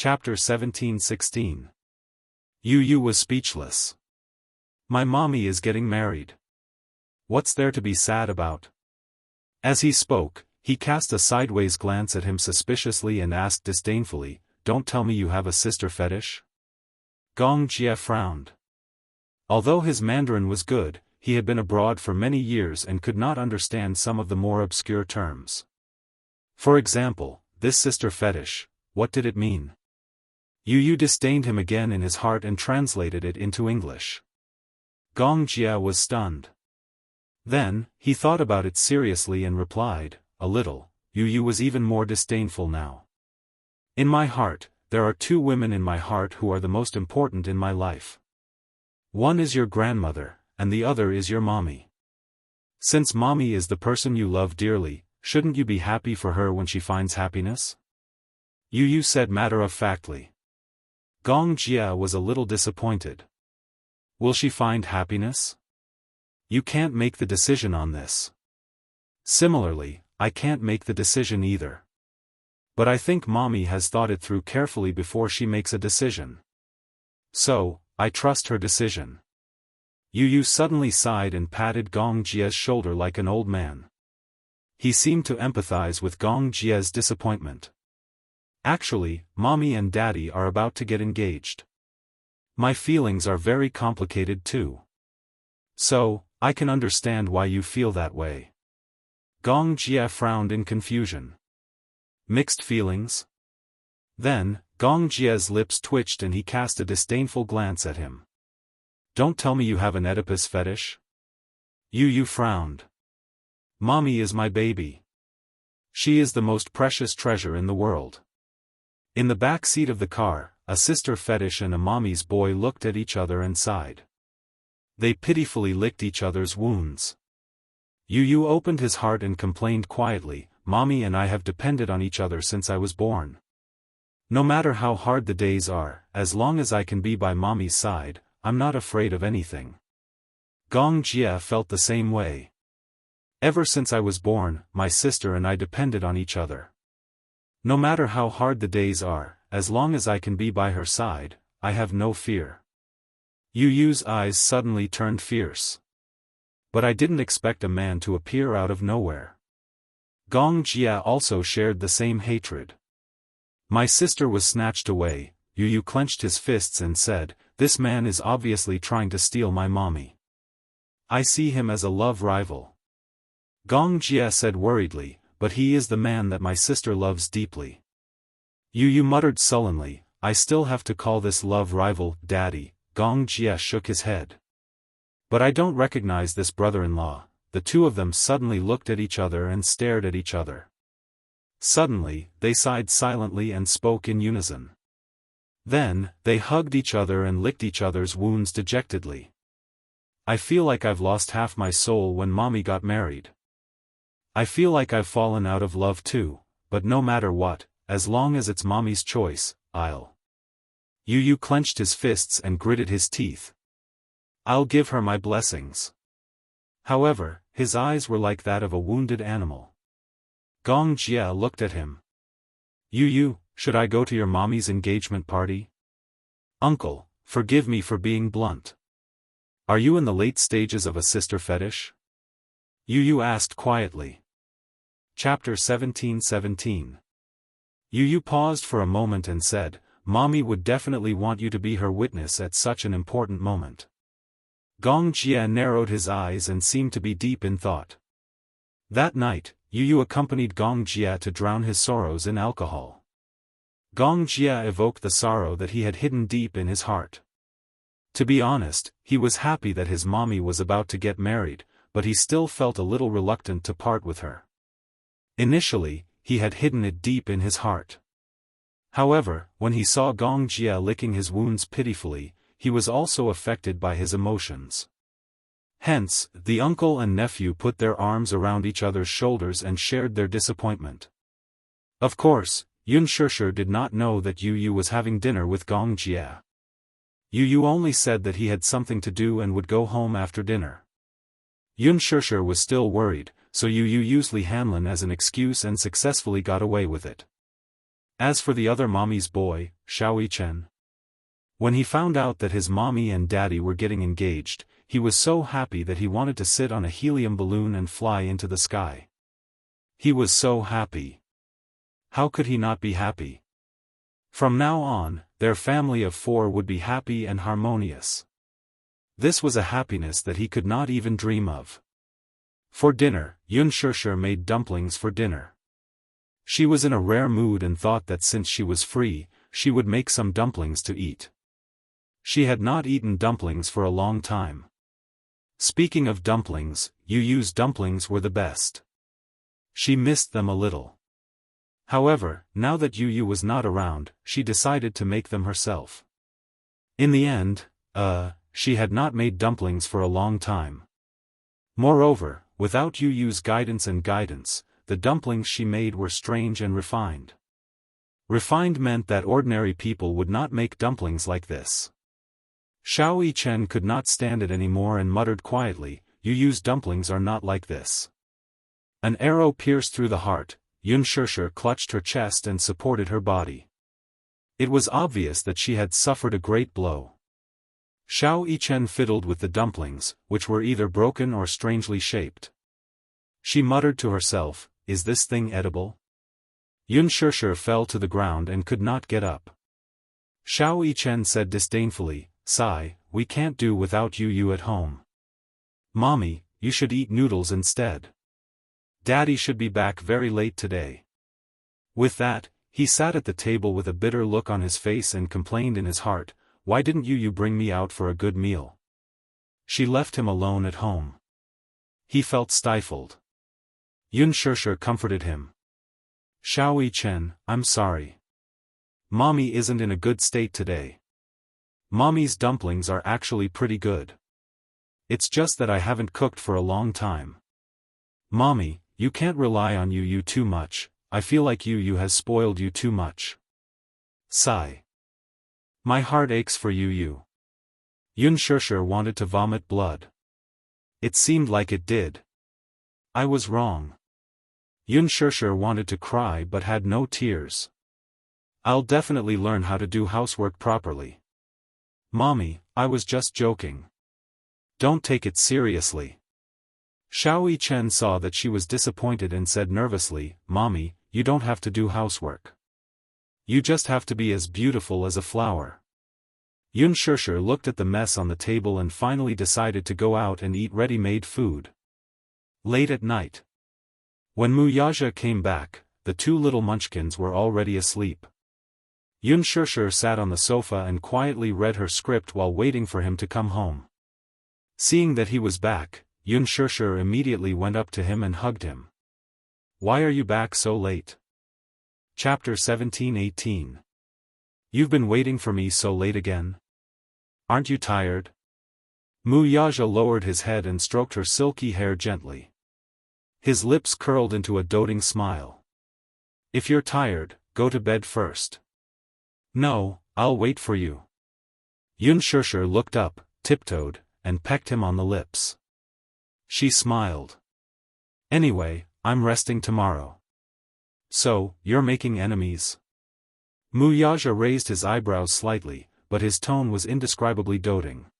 Chapter 17-16. Yu was speechless. My mommy is getting married. What's there to be sad about? As he spoke, he cast a sideways glance at him suspiciously and asked disdainfully, "Don't tell me you have a sister fetish?" Gong Jie frowned. Although his Mandarin was good, he had been abroad for many years and could not understand some of the more obscure terms. For example, this sister fetish, what did it mean? Yu disdained him again in his heart and translated it into English. Gong Jie was stunned. Then, he thought about it seriously and replied, "A little." Yu was even more disdainful now. "In my heart, there are two women in my heart who are the most important in my life. One is your grandmother, and the other is your mommy. Since mommy is the person you love dearly, shouldn't you be happy for her when she finds happiness?" Yu said matter-of-factly. Gong Jie was a little disappointed. Will she find happiness? You can't make the decision on this. Similarly, I can't make the decision either. But I think mommy has thought it through carefully before she makes a decision. So, I trust her decision. Yu suddenly sighed and patted Gong Jie's shoulder like an old man. He seemed to empathize with Gong Jie's disappointment. Actually, mommy and daddy are about to get engaged. My feelings are very complicated too. So, I can understand why you feel that way. Gong Jie frowned in confusion. Mixed feelings? Then, Gong Jie's lips twitched and he cast a disdainful glance at him. Don't tell me you have an Oedipus fetish? Yu frowned. Mommy is my baby. She is the most precious treasure in the world. In the back seat of the car, a sister fetish and a mommy's boy looked at each other and sighed. They pitifully licked each other's wounds. Yu opened his heart and complained quietly, "Mommy and I have depended on each other since I was born. No matter how hard the days are, as long as I can be by mommy's side, I'm not afraid of anything." Gong Jie felt the same way. Ever since I was born, my sister and I depended on each other. No matter how hard the days are, as long as I can be by her side, I have no fear. Yu's eyes suddenly turned fierce. But I didn't expect a man to appear out of nowhere. Gong Jie also shared the same hatred. My sister was snatched away. Yu clenched his fists and said, "This man is obviously trying to steal my mommy. I see him as a love rival." Gong Jie said worriedly, "But he is the man that my sister loves deeply." Yu muttered sullenly, "I still have to call this love rival, Daddy." Gong Jie shook his head. "But I don't recognize this brother-in-law." The two of them suddenly looked at each other and stared at each other. Suddenly, they sighed silently and spoke in unison. Then, they hugged each other and licked each other's wounds dejectedly. "I feel like I've lost half my soul when mommy got married. I feel like I've fallen out of love too, but no matter what, as long as it's mommy's choice, I'll." Yu clenched his fists and gritted his teeth. "I'll give her my blessings." However, his eyes were like that of a wounded animal. Gong Jie looked at him. Yu, should I go to your mommy's engagement party?" "Uncle, forgive me for being blunt. Are you in the late stages of a sister fetish?" Yu asked quietly. Chapter 17-17. Yu paused for a moment and said, "Mommy would definitely want you to be her witness at such an important moment." Gong Jie narrowed his eyes and seemed to be deep in thought. That night, Yu accompanied Gong Jie to drown his sorrows in alcohol. Gong Jie evoked the sorrow that he had hidden deep in his heart. To be honest, he was happy that his mommy was about to get married, but he still felt a little reluctant to part with her. Initially, he had hidden it deep in his heart. However, when he saw Gong Jie licking his wounds pitifully, he was also affected by his emotions. Hence, the uncle and nephew put their arms around each other's shoulders and shared their disappointment. Of course, Unspoken did not know that Yu was having dinner with Gong Jie. Yu only said that he had something to do and would go home after dinner. Unspoken was still worried, so Yu used Li Hanlin as an excuse and successfully got away with it. As for the other mommy's boy, Xiao, when he found out that his mommy and daddy were getting engaged, he was so happy that he wanted to sit on a helium balloon and fly into the sky. He was so happy. How could he not be happy? From now on, their family of 4 would be happy and harmonious. This was a happiness that he could not even dream of. For dinner, Unspoken made dumplings for dinner. She was in a rare mood and thought that since she was free, she would make some dumplings to eat. She had not eaten dumplings for a long time. Speaking of dumplings, Yu's dumplings were the best. She missed them a little. However, now that Yu was not around, she decided to make them herself. In the end, she had not made dumplings for a long time. Moreover, without Yu's guidance, the dumplings she made were strange and refined. Refined meant that ordinary people would not make dumplings like this. Xiao could not stand it anymore and muttered quietly, Yu's dumplings are not like this. An arrow pierced through the heart. Unspoken clutched her chest and supported her body. It was obvious that she had suffered a great blow. Xiao fiddled with the dumplings, which were either broken or strangely shaped. She muttered to herself, "Is this thing edible?" Unspoken fell to the ground and could not get up. Xiao said disdainfully, "Sigh, we can't do without Yu at home. Mommy, you should eat noodles instead. Daddy should be back very late today." With that, he sat at the table with a bitter look on his face and complained in his heart, "Why didn't you bring me out for a good meal?" She left him alone at home. He felt stifled. Unspoken comforted him. "Xiao, I'm sorry. Mommy isn't in a good state today. Mommy's dumplings are actually pretty good. It's just that I haven't cooked for a long time. Mommy, you can't rely on Yu too much, I feel like Yu has spoiled you too much. Sigh. My heart aches for Yu." Unspoken wanted to vomit blood. It seemed like it did. I was wrong. Unspoken wanted to cry but had no tears. I'll definitely learn how to do housework properly. Mommy, I was just joking. Don't take it seriously. Xiao saw that she was disappointed and said nervously, "Mommy, you don't have to do housework. You just have to be as beautiful as a flower." Unspoken looked at the mess on the table and finally decided to go out and eat ready-made food. Late at night, when Wuxia came back, the 2 little munchkins were already asleep. Unspoken sat on the sofa and quietly read her script while waiting for him to come home. Seeing that he was back, Unspoken immediately went up to him and hugged him. "Why are you back so late?" Chapter 17-18. You've been waiting for me so late again? Aren't you tired? Wuxia lowered his head and stroked her silky hair gently. His lips curled into a doting smile. "If you're tired, go to bed first." "No, I'll wait for you." Unspoken looked up, tiptoed, and pecked him on the lips. She smiled. "Anyway, I'm resting tomorrow." "So, you're making enemies?" Wuxia raised his eyebrows slightly, but his tone was indescribably doting.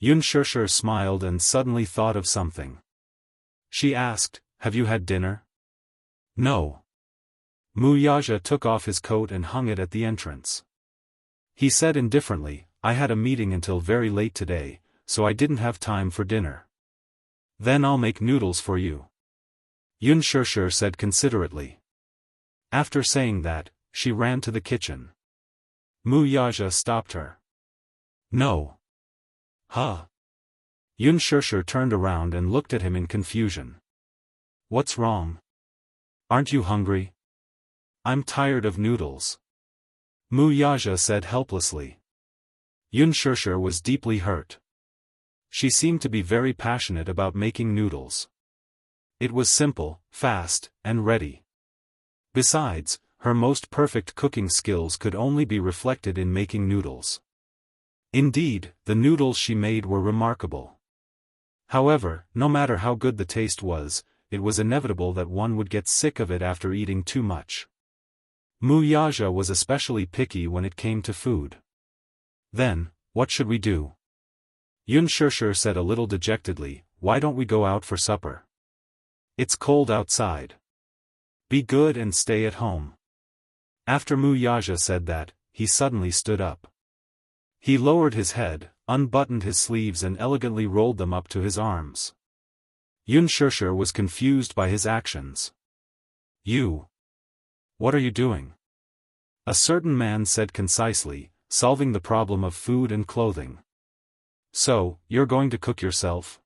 Unspoken smiled and suddenly thought of something. She asked, "Have you had dinner?" "No." Wuxia took off his coat and hung it at the entrance. He said indifferently, "I had a meeting until very late today, so I didn't have time for dinner." "Then I'll make noodles for you," Unspoken said considerately. After saying that, she ran to the kitchen. Wuxia stopped her. "No." "Huh?" Unspoken turned around and looked at him in confusion. "What's wrong? Aren't you hungry?" "I'm tired of noodles," Wuxia said helplessly. Unspoken was deeply hurt. She seemed to be very passionate about making noodles. It was simple, fast, and ready. Besides, her most perfect cooking skills could only be reflected in making noodles. Indeed, the noodles she made were remarkable. However, no matter how good the taste was, it was inevitable that one would get sick of it after eating too much. Mu Yaja was especially picky when it came to food. Then, what should we do? Unspoken said a little dejectedly, why don't we go out for supper? It's cold outside. Be good and stay at home. After Mu Yaja said that, he suddenly stood up. He lowered his head, unbuttoned his sleeves and elegantly rolled them up to his arms. Unspoken was confused by his actions. You. What are you doing? A certain man said concisely, solving the problem of food and clothing. So, you're going to cook yourself?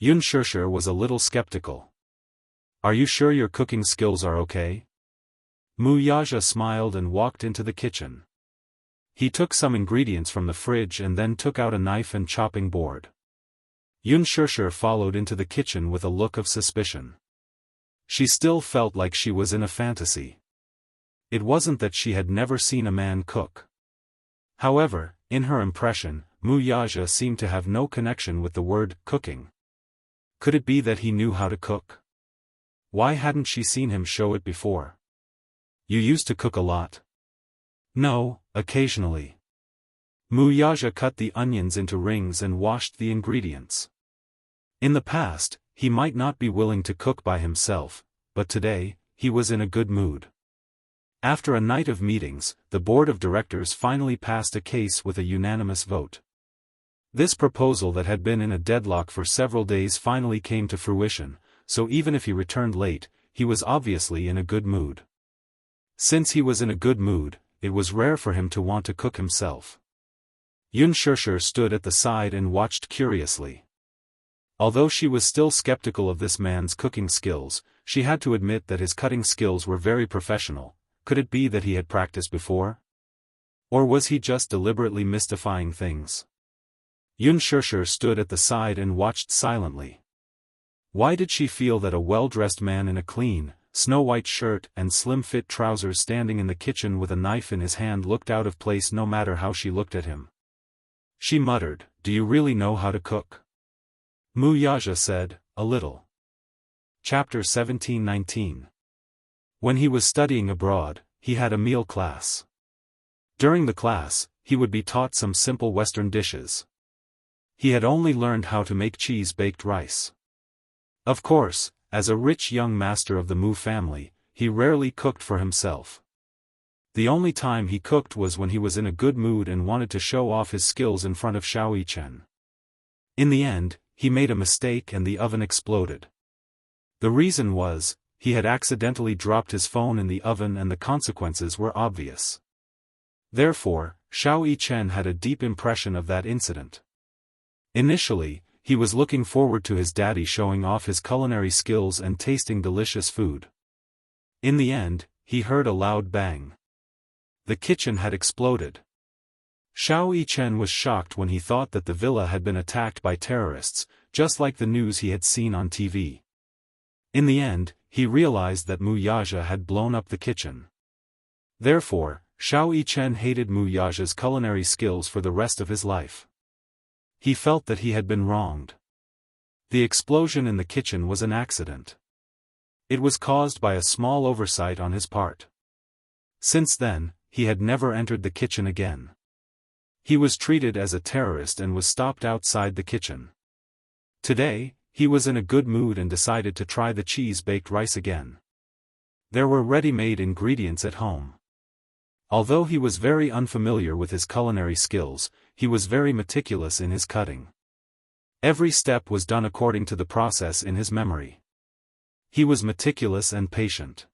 Unspoken was a little skeptical. Are you sure your cooking skills are okay? Mu Yaja smiled and walked into the kitchen. He took some ingredients from the fridge and then took out a knife and chopping board. Unspoken followed into the kitchen with a look of suspicion. She still felt like she was in a fantasy. It wasn't that she had never seen a man cook. However, in her impression, Mu Yaja seemed to have no connection with the word cooking. Could it be that he knew how to cook? Why hadn't she seen him show it before? You used to cook a lot? No, occasionally. Mu Yaja cut the onions into rings and washed the ingredients. In the past, he might not be willing to cook by himself, but today, he was in a good mood. After a night of meetings, the board of directors finally passed a case with a unanimous vote. This proposal that had been in a deadlock for several days finally came to fruition, so even if he returned late, he was obviously in a good mood. Since he was in a good mood, it was rare for him to want to cook himself. Unspoken stood at the side and watched curiously. Although she was still skeptical of this man's cooking skills, she had to admit that his cutting skills were very professional. Could it be that he had practiced before? Or was he just deliberately mystifying things? Unspoken stood at the side and watched silently. Why did she feel that a well-dressed man in a clean, snow-white shirt and slim-fit trousers standing in the kitchen with a knife in his hand looked out of place no matter how she looked at him? She muttered, "Do you really know how to cook?" Mu Yaja said, "A little." Chapter 17-19. When he was studying abroad, he had a meal class. During the class, he would be taught some simple Western dishes. He had only learned how to make cheese-baked rice. Of course, as a rich young master of the Mu family, he rarely cooked for himself. The only time he cooked was when he was in a good mood and wanted to show off his skills in front of Xianxia. In the end, he made a mistake and the oven exploded. The reason was, he had accidentally dropped his phone in the oven and the consequences were obvious. Therefore, Xianxia had a deep impression of that incident. Initially, he was looking forward to his daddy showing off his culinary skills and tasting delicious food. In the end, he heard a loud bang. The kitchen had exploded. Xianxia was shocked when he thought that the villa had been attacked by terrorists, just like the news he had seen on TV. In the end, he realized that Mu Yaja had blown up the kitchen. Therefore, Xianxia hated Mu Yaja's culinary skills for the rest of his life. He felt that he had been wronged. The explosion in the kitchen was an accident. It was caused by a small oversight on his part. Since then, he had never entered the kitchen again. He was treated as a terrorist and was stopped outside the kitchen. Today, he was in a good mood and decided to try the cheese-baked rice again. There were ready-made ingredients at home. Although he was very unfamiliar with his culinary skills, he was very meticulous in his cutting. Every step was done according to the process in his memory. He was meticulous and patient.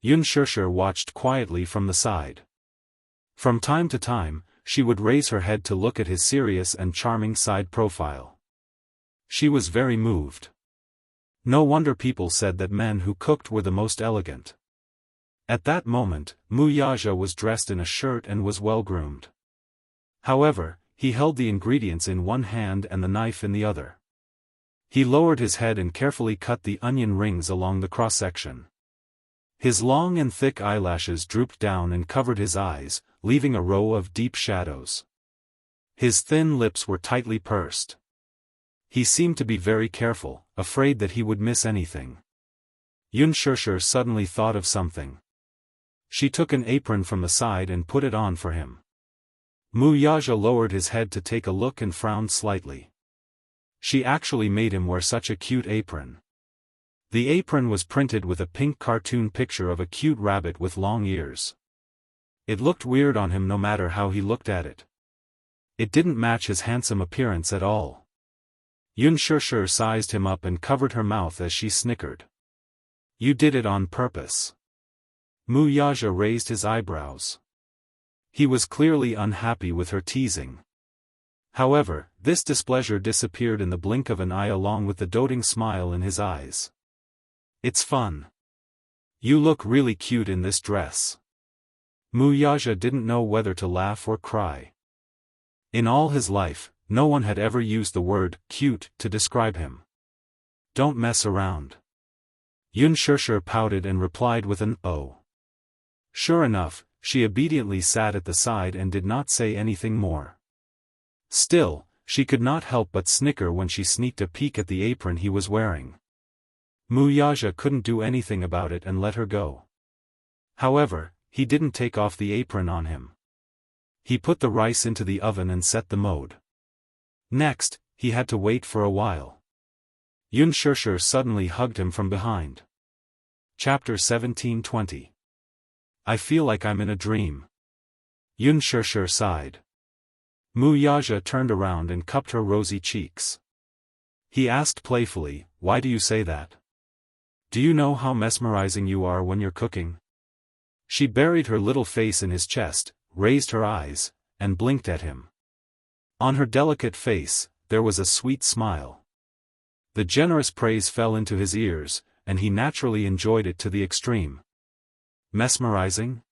Unspoken watched quietly from the side. From time to time, she would raise her head to look at his serious and charming side profile. She was very moved. No wonder people said that men who cooked were the most elegant. At that moment, Mu Yaja was dressed in a shirt and was well-groomed. However, he held the ingredients in one hand and the knife in the other. He lowered his head and carefully cut the onion rings along the cross-section. His long and thick eyelashes drooped down and covered his eyes, leaving a row of deep shadows. His thin lips were tightly pursed. He seemed to be very careful, afraid that he would miss anything. Unspoken suddenly thought of something. She took an apron from the side and put it on for him. Wuxia lowered his head to take a look and frowned slightly. She actually made him wear such a cute apron. The apron was printed with a pink cartoon picture of a cute rabbit with long ears. It looked weird on him no matter how he looked at it. It didn't match his handsome appearance at all. Xianxia sized him up and covered her mouth as she snickered. You did it on purpose. Wuxia raised his eyebrows. He was clearly unhappy with her teasing. However, this displeasure disappeared in the blink of an eye along with the doting smile in his eyes. It's fun. You look really cute in this dress. Wuxia didn't know whether to laugh or cry. In all his life, no one had ever used the word cute to describe him. Don't mess around. Xianxia pouted and replied with an oh. Sure enough, she obediently sat at the side and did not say anything more. Still, she could not help but snicker when she sneaked a peek at the apron he was wearing. Wuxia couldn't do anything about it and let her go. However, he didn't take off the apron on him. He put the rice into the oven and set the mode. Next, he had to wait for a while. Xianxia suddenly hugged him from behind. Chapter 17:20. I feel like I'm in a dream. Xianxia sighed. Wuxia turned around and cupped her rosy cheeks. He asked playfully, why do you say that? Do you know how mesmerizing you are when you're cooking? She buried her little face in his chest, raised her eyes, and blinked at him. On her delicate face, there was a sweet smile. The generous praise fell into his ears, and he naturally enjoyed it to the extreme. Mesmerizing?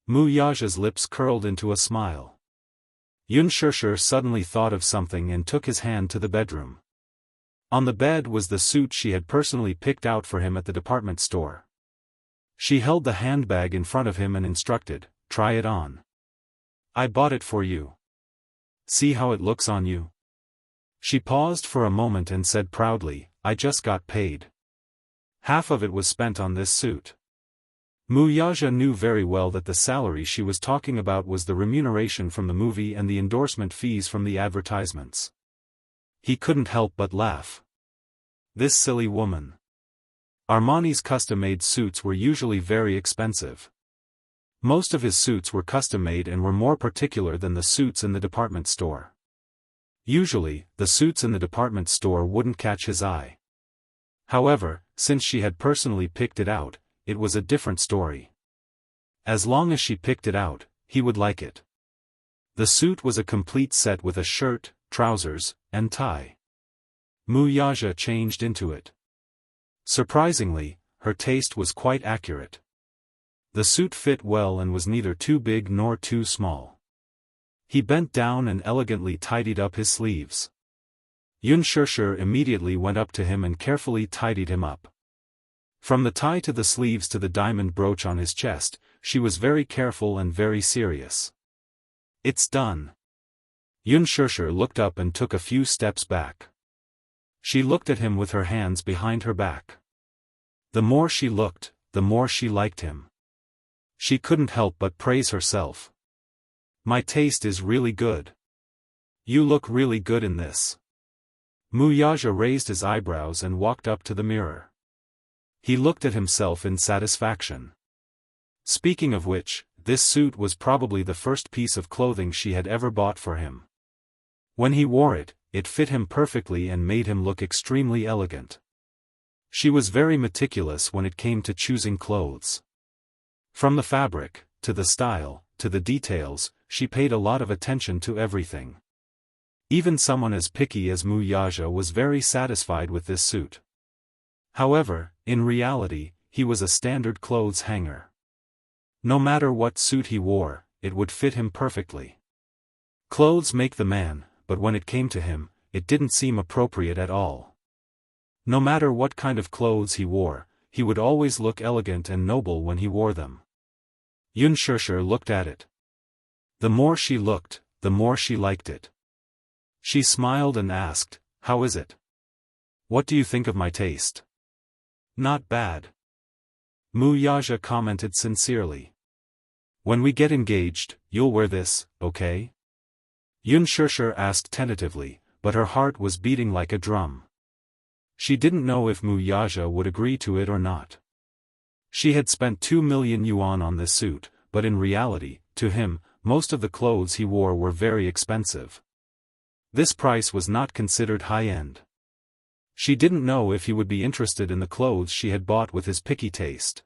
Wuxia's lips curled into a smile. Xianxia suddenly thought of something and took his hand to the bedroom. On the bed was the suit she had personally picked out for him at the department store. She held the handbag in front of him and instructed, try it on. I bought it for you. See how it looks on you? She paused for a moment and said proudly, I just got paid. Half of it was spent on this suit. Wuxia knew very well that the salary she was talking about was the remuneration from the movie and the endorsement fees from the advertisements. He couldn't help but laugh. This silly woman. Armani's custom-made suits were usually very expensive. Most of his suits were custom-made and were more particular than the suits in the department store. Usually, the suits in the department store wouldn't catch his eye. However, since she had personally picked it out, it was a different story. As long as she picked it out, he would like it. The suit was a complete set with a shirt, trousers, and tie. Wuxia changed into it. Surprisingly, her taste was quite accurate. The suit fit well and was neither too big nor too small. He bent down and elegantly tidied up his sleeves. Xianxia immediately went up to him and carefully tidied him up. From the tie to the sleeves to the diamond brooch on his chest, she was very careful and very serious. It's done. Xianxia looked up and took a few steps back. She looked at him with her hands behind her back. The more she looked, the more she liked him. She couldn't help but praise herself. My taste is really good. You look really good in this. Wuxia raised his eyebrows and walked up to the mirror. He looked at himself in satisfaction. Speaking of which, this suit was probably the first piece of clothing she had ever bought for him. When he wore it, it fit him perfectly and made him look extremely elegant. She was very meticulous when it came to choosing clothes. From the fabric, to the style, to the details, she paid a lot of attention to everything. Even someone as picky as Wuxia was very satisfied with this suit. However, in reality, he was a standard clothes hanger. No matter what suit he wore, it would fit him perfectly. Clothes make the man, but when it came to him, it didn't seem appropriate at all. No matter what kind of clothes he wore, he would always look elegant and noble when he wore them. Xianxia looked at it. The more she looked, the more she liked it. She smiled and asked, how is it? What do you think of my taste? Not bad. Wuxia commented sincerely. When we get engaged, you'll wear this, okay? Unspoken asked tentatively, but her heart was beating like a drum. She didn't know if Wuxia would agree to it or not. She had spent 2 million yuan on this suit, but in reality, to him, most of the clothes he wore were very expensive. This price was not considered high-end. She didn't know if he would be interested in the clothes she had bought with his picky taste.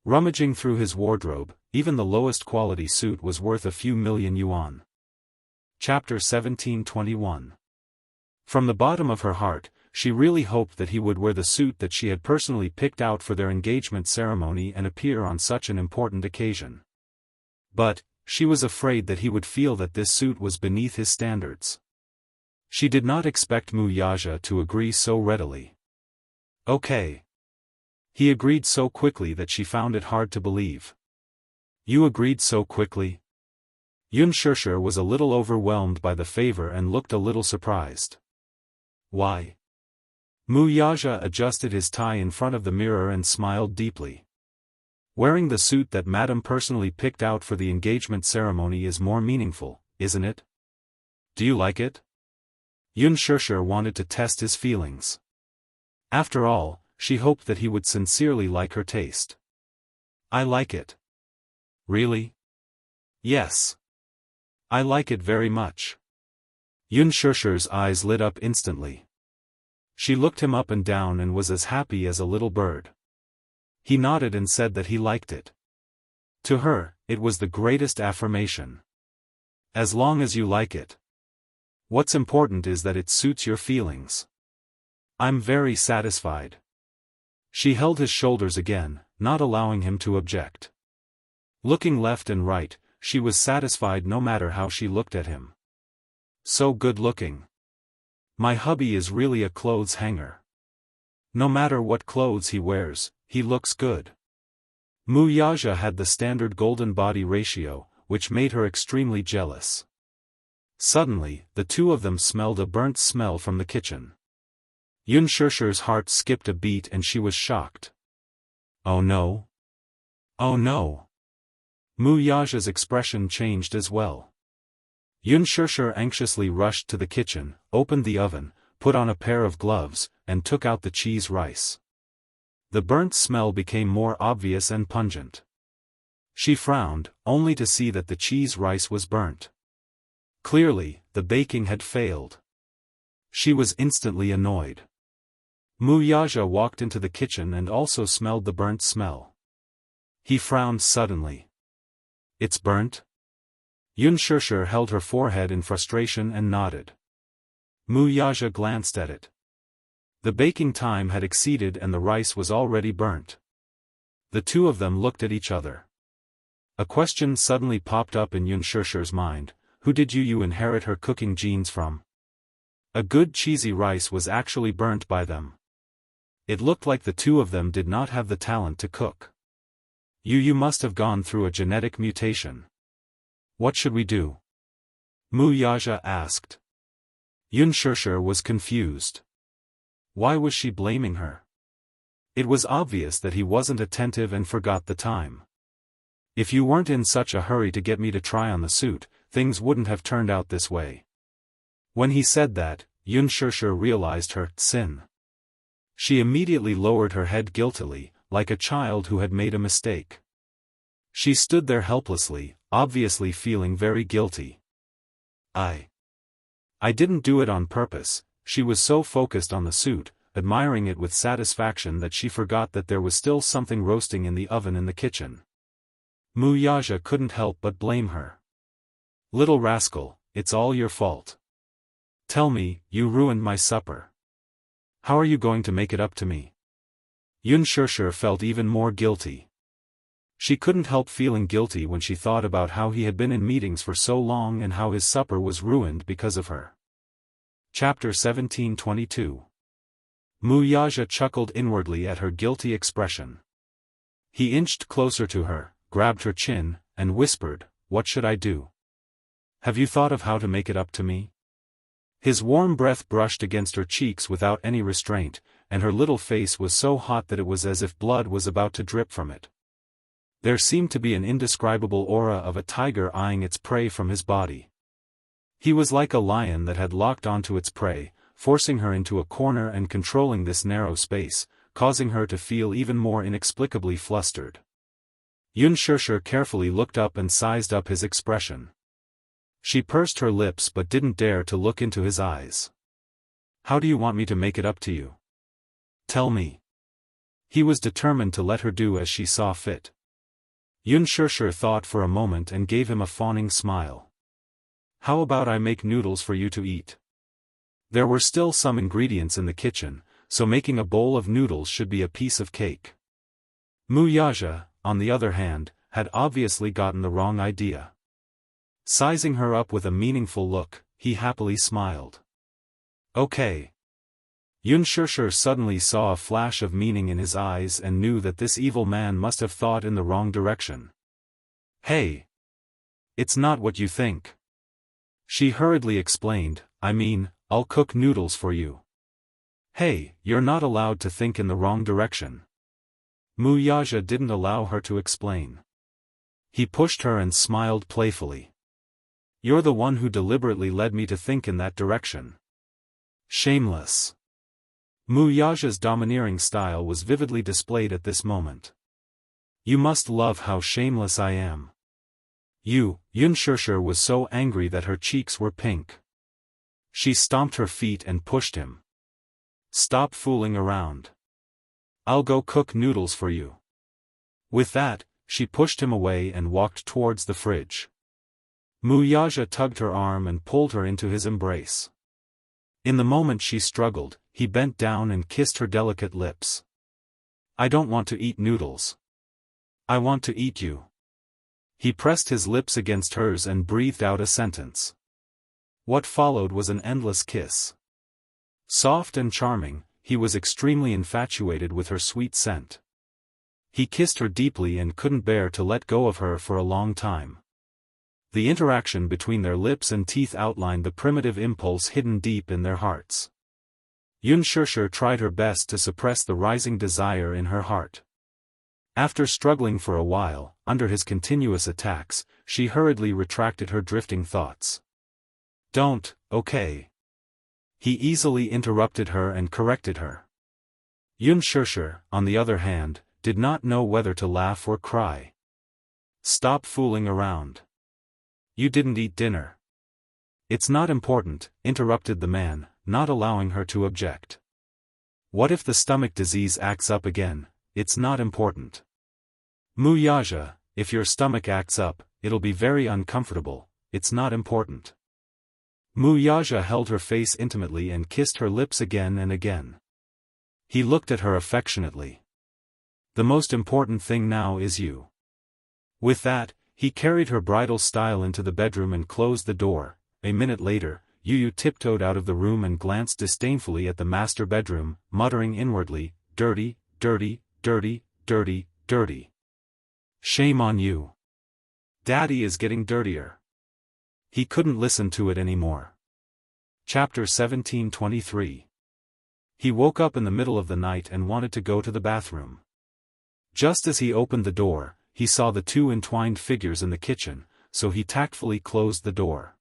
Rummaging through his wardrobe, even the lowest quality suit was worth a few million yuan. Chapter 1721. From the bottom of her heart, she really hoped that he would wear the suit that she had personally picked out for their engagement ceremony and appear on such an important occasion. But, she was afraid that he would feel that this suit was beneath his standards. She did not expect Wuxia to agree so readily. Okay. He agreed so quickly that she found it hard to believe. You agreed so quickly? Unspoken was a little overwhelmed by the favor and looked a little surprised. Why? Wuxia adjusted his tie in front of the mirror and smiled deeply. Wearing the suit that Madame personally picked out for the engagement ceremony is more meaningful, isn't it? Do you like it? Unspoken wanted to test his feelings. After all, she hoped that he would sincerely like her taste. I like it. Really? Yes. I like it very much. Unspoken's eyes lit up instantly. She looked him up and down and was as happy as a little bird. He nodded and said that he liked it. To her, it was the greatest affirmation. As long as you like it. What's important is that it suits your feelings. I'm very satisfied. She held his shoulders again, not allowing him to object. Looking left and right, she was satisfied no matter how she looked at him. So good looking. My hubby is really a clothes hanger. No matter what clothes he wears, he looks good. Wuxia had the standard golden body ratio, which made her extremely jealous. Suddenly, the two of them smelled a burnt smell from the kitchen. Unspoken's heart skipped a beat and she was shocked. Oh no? Oh no! Wuxia's expression changed as well. Unspoken anxiously rushed to the kitchen, opened the oven, put on a pair of gloves, and took out the cheese rice. The burnt smell became more obvious and pungent. She frowned, only to see that the cheese rice was burnt. Clearly, the baking had failed. She was instantly annoyed. Wuxia walked into the kitchen and also smelled the burnt smell. He frowned suddenly. It's burnt? Unspoken held her forehead in frustration and nodded. Wuxia glanced at it. The baking time had exceeded and the rice was already burnt. The two of them looked at each other. A question suddenly popped up in Unspoken's mind: who did you inherit her cooking genes from? A good cheesy rice was actually burnt by them. It looked like the two of them did not have the talent to cook. You must have gone through a genetic mutation. What should we do? Wuxia asked. Unspoken was confused. Why was she blaming her? It was obvious that he wasn't attentive and forgot the time. If you weren't in such a hurry to get me to try on the suit, things wouldn't have turned out this way. When he said that, Unspoken realized her sin. She immediately lowered her head guiltily, like a child who had made a mistake. She stood there helplessly, obviously feeling very guilty. I didn't do it on purpose. She was so focused on the suit, admiring it with satisfaction that she forgot that there was still something roasting in the oven in the kitchen. Wuxia couldn't help but blame her. Little rascal, it's all your fault. Tell me, you ruined my supper. How are you going to make it up to me? Unspoken felt even more guilty. She couldn't help feeling guilty when she thought about how he had been in meetings for so long and how his supper was ruined because of her. Chapter 1722. Wuxia chuckled inwardly at her guilty expression. He inched closer to her, grabbed her chin, and whispered, "What should I do? Have you thought of how to make it up to me?" His warm breath brushed against her cheeks without any restraint, and her little face was so hot that it was as if blood was about to drip from it. There seemed to be an indescribable aura of a tiger eyeing its prey from his body. He was like a lion that had locked onto its prey, forcing her into a corner and controlling this narrow space, causing her to feel even more inexplicably flustered. Unspoken carefully looked up and sized up his expression. She pursed her lips but didn't dare to look into his eyes. "How do you want me to make it up to you? Tell me." He was determined to let her do as she saw fit. Unspoken thought for a moment and gave him a fawning smile. "How about I make noodles for you to eat?" There were still some ingredients in the kitchen, so making a bowl of noodles should be a piece of cake. Wuxia, on the other hand, had obviously gotten the wrong idea. Sizing her up with a meaningful look, he happily smiled. "Okay." Unspoken suddenly saw a flash of meaning in his eyes and knew that this evil man must have thought in the wrong direction. "Hey! It's not what you think." She hurriedly explained, "I mean, I'll cook noodles for you." "Hey, you're not allowed to think in the wrong direction." Wuxia didn't allow her to explain. He pushed her and smiled playfully. "You're the one who deliberately led me to think in that direction." Shameless. Wuxia's domineering style was vividly displayed at this moment. "You must love how shameless I am." Unspoken was so angry that her cheeks were pink. She stomped her feet and pushed him. "Stop fooling around. I'll go cook noodles for you." With that, she pushed him away and walked towards the fridge. Wuxia tugged her arm and pulled her into his embrace. In the moment she struggled, he bent down and kissed her delicate lips. "I don't want to eat noodles. I want to eat you." He pressed his lips against hers and breathed out a sentence. What followed was an endless kiss. Soft and charming, he was extremely infatuated with her sweet scent. He kissed her deeply and couldn't bear to let go of her for a long time. The interaction between their lips and teeth outlined the primitive impulse hidden deep in their hearts. Unspoken tried her best to suppress the rising desire in her heart. After struggling for a while, under his continuous attacks, she hurriedly retracted her drifting thoughts. "Don't, okay." He easily interrupted her and corrected her. Unspoken, on the other hand, did not know whether to laugh or cry. "Stop fooling around. You didn't eat dinner." "It's not important," interrupted the man, not allowing her to object. "What if the stomach disease acts up again? It's not important." "Wuxia, if your stomach acts up, it'll be very uncomfortable, it's not important." Wuxia held her face intimately and kissed her lips again and again. He looked at her affectionately. "The most important thing now is you." With that, he carried her bridal style into the bedroom and closed the door. A minute later, Yu tiptoed out of the room and glanced disdainfully at the master bedroom, muttering inwardly, "Dirty, dirty, dirty, dirty, dirty. Shame on you. Daddy is getting dirtier." He couldn't listen to it anymore. Chapter 17:23. He woke up in the middle of the night and wanted to go to the bathroom. Just as he opened the door, he saw the two entwined figures in the kitchen, so he tactfully closed the door.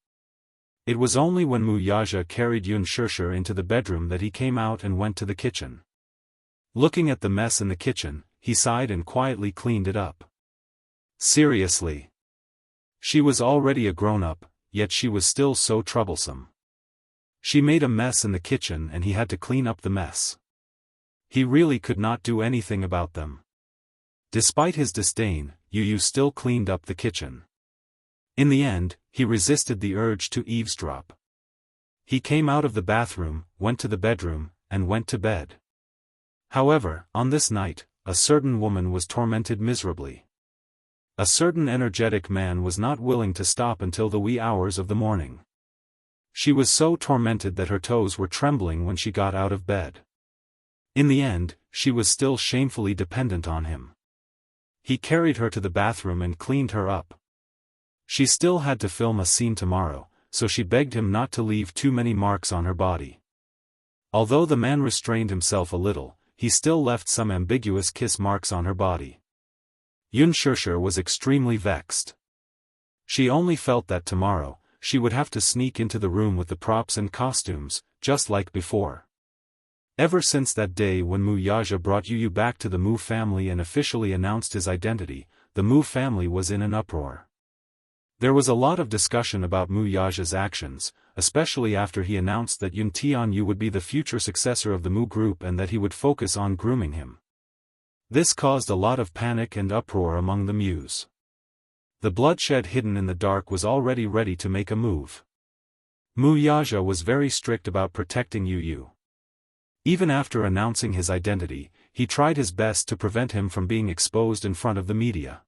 It was only when Wuxia carried Unspoken into the bedroom that he came out and went to the kitchen. Looking at the mess in the kitchen, he sighed and quietly cleaned it up. Seriously. She was already a grown-up, yet she was still so troublesome. She made a mess in the kitchen and he had to clean up the mess. He really could not do anything about them. Despite his disdain, Yu still cleaned up the kitchen. In the end, he resisted the urge to eavesdrop. He came out of the bathroom, went to the bedroom, and went to bed. However, on this night, a certain woman was tormented miserably. A certain energetic man was not willing to stop until the wee hours of the morning. She was so tormented that her toes were trembling when she got out of bed. In the end, she was still shamefully dependent on him. He carried her to the bathroom and cleaned her up. She still had to film a scene tomorrow, so she begged him not to leave too many marks on her body. Although the man restrained himself a little, he still left some ambiguous kiss marks on her body. Xianxia was extremely vexed. She only felt that tomorrow, she would have to sneak into the room with the props and costumes, just like before. Ever since that day when Mu Yaja brought Yu back to the Mu family and officially announced his identity, the Mu family was in an uproar. There was a lot of discussion about Mu Yaja's actions, especially after he announced that Yun Tianyu would be the future successor of the Mu group and that he would focus on grooming him. This caused a lot of panic and uproar among the Mus. The bloodshed hidden in the dark was already ready to make a move. Mu Yaja was very strict about protecting Yu. Even after announcing his identity, he tried his best to prevent him from being exposed in front of the media.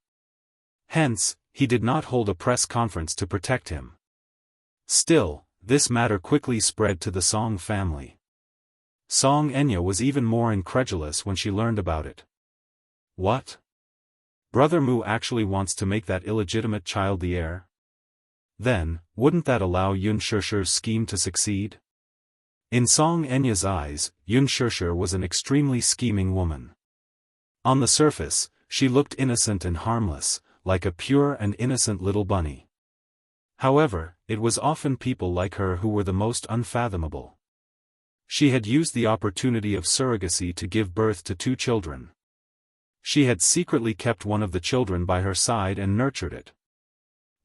Hence, he did not hold a press conference to protect him. Still, this matter quickly spread to the Song family. Song Enya was even more incredulous when she learned about it. What? Brother Mu actually wants to make that illegitimate child the heir? Then, wouldn't that allow Xianxia's scheme to succeed? In Song Enya's eyes, Xianxia was an extremely scheming woman. On the surface, she looked innocent and harmless, like a pure and innocent little bunny. However, it was often people like her who were the most unfathomable. She had used the opportunity of surrogacy to give birth to 2 children. She had secretly kept one of the children by her side and nurtured it.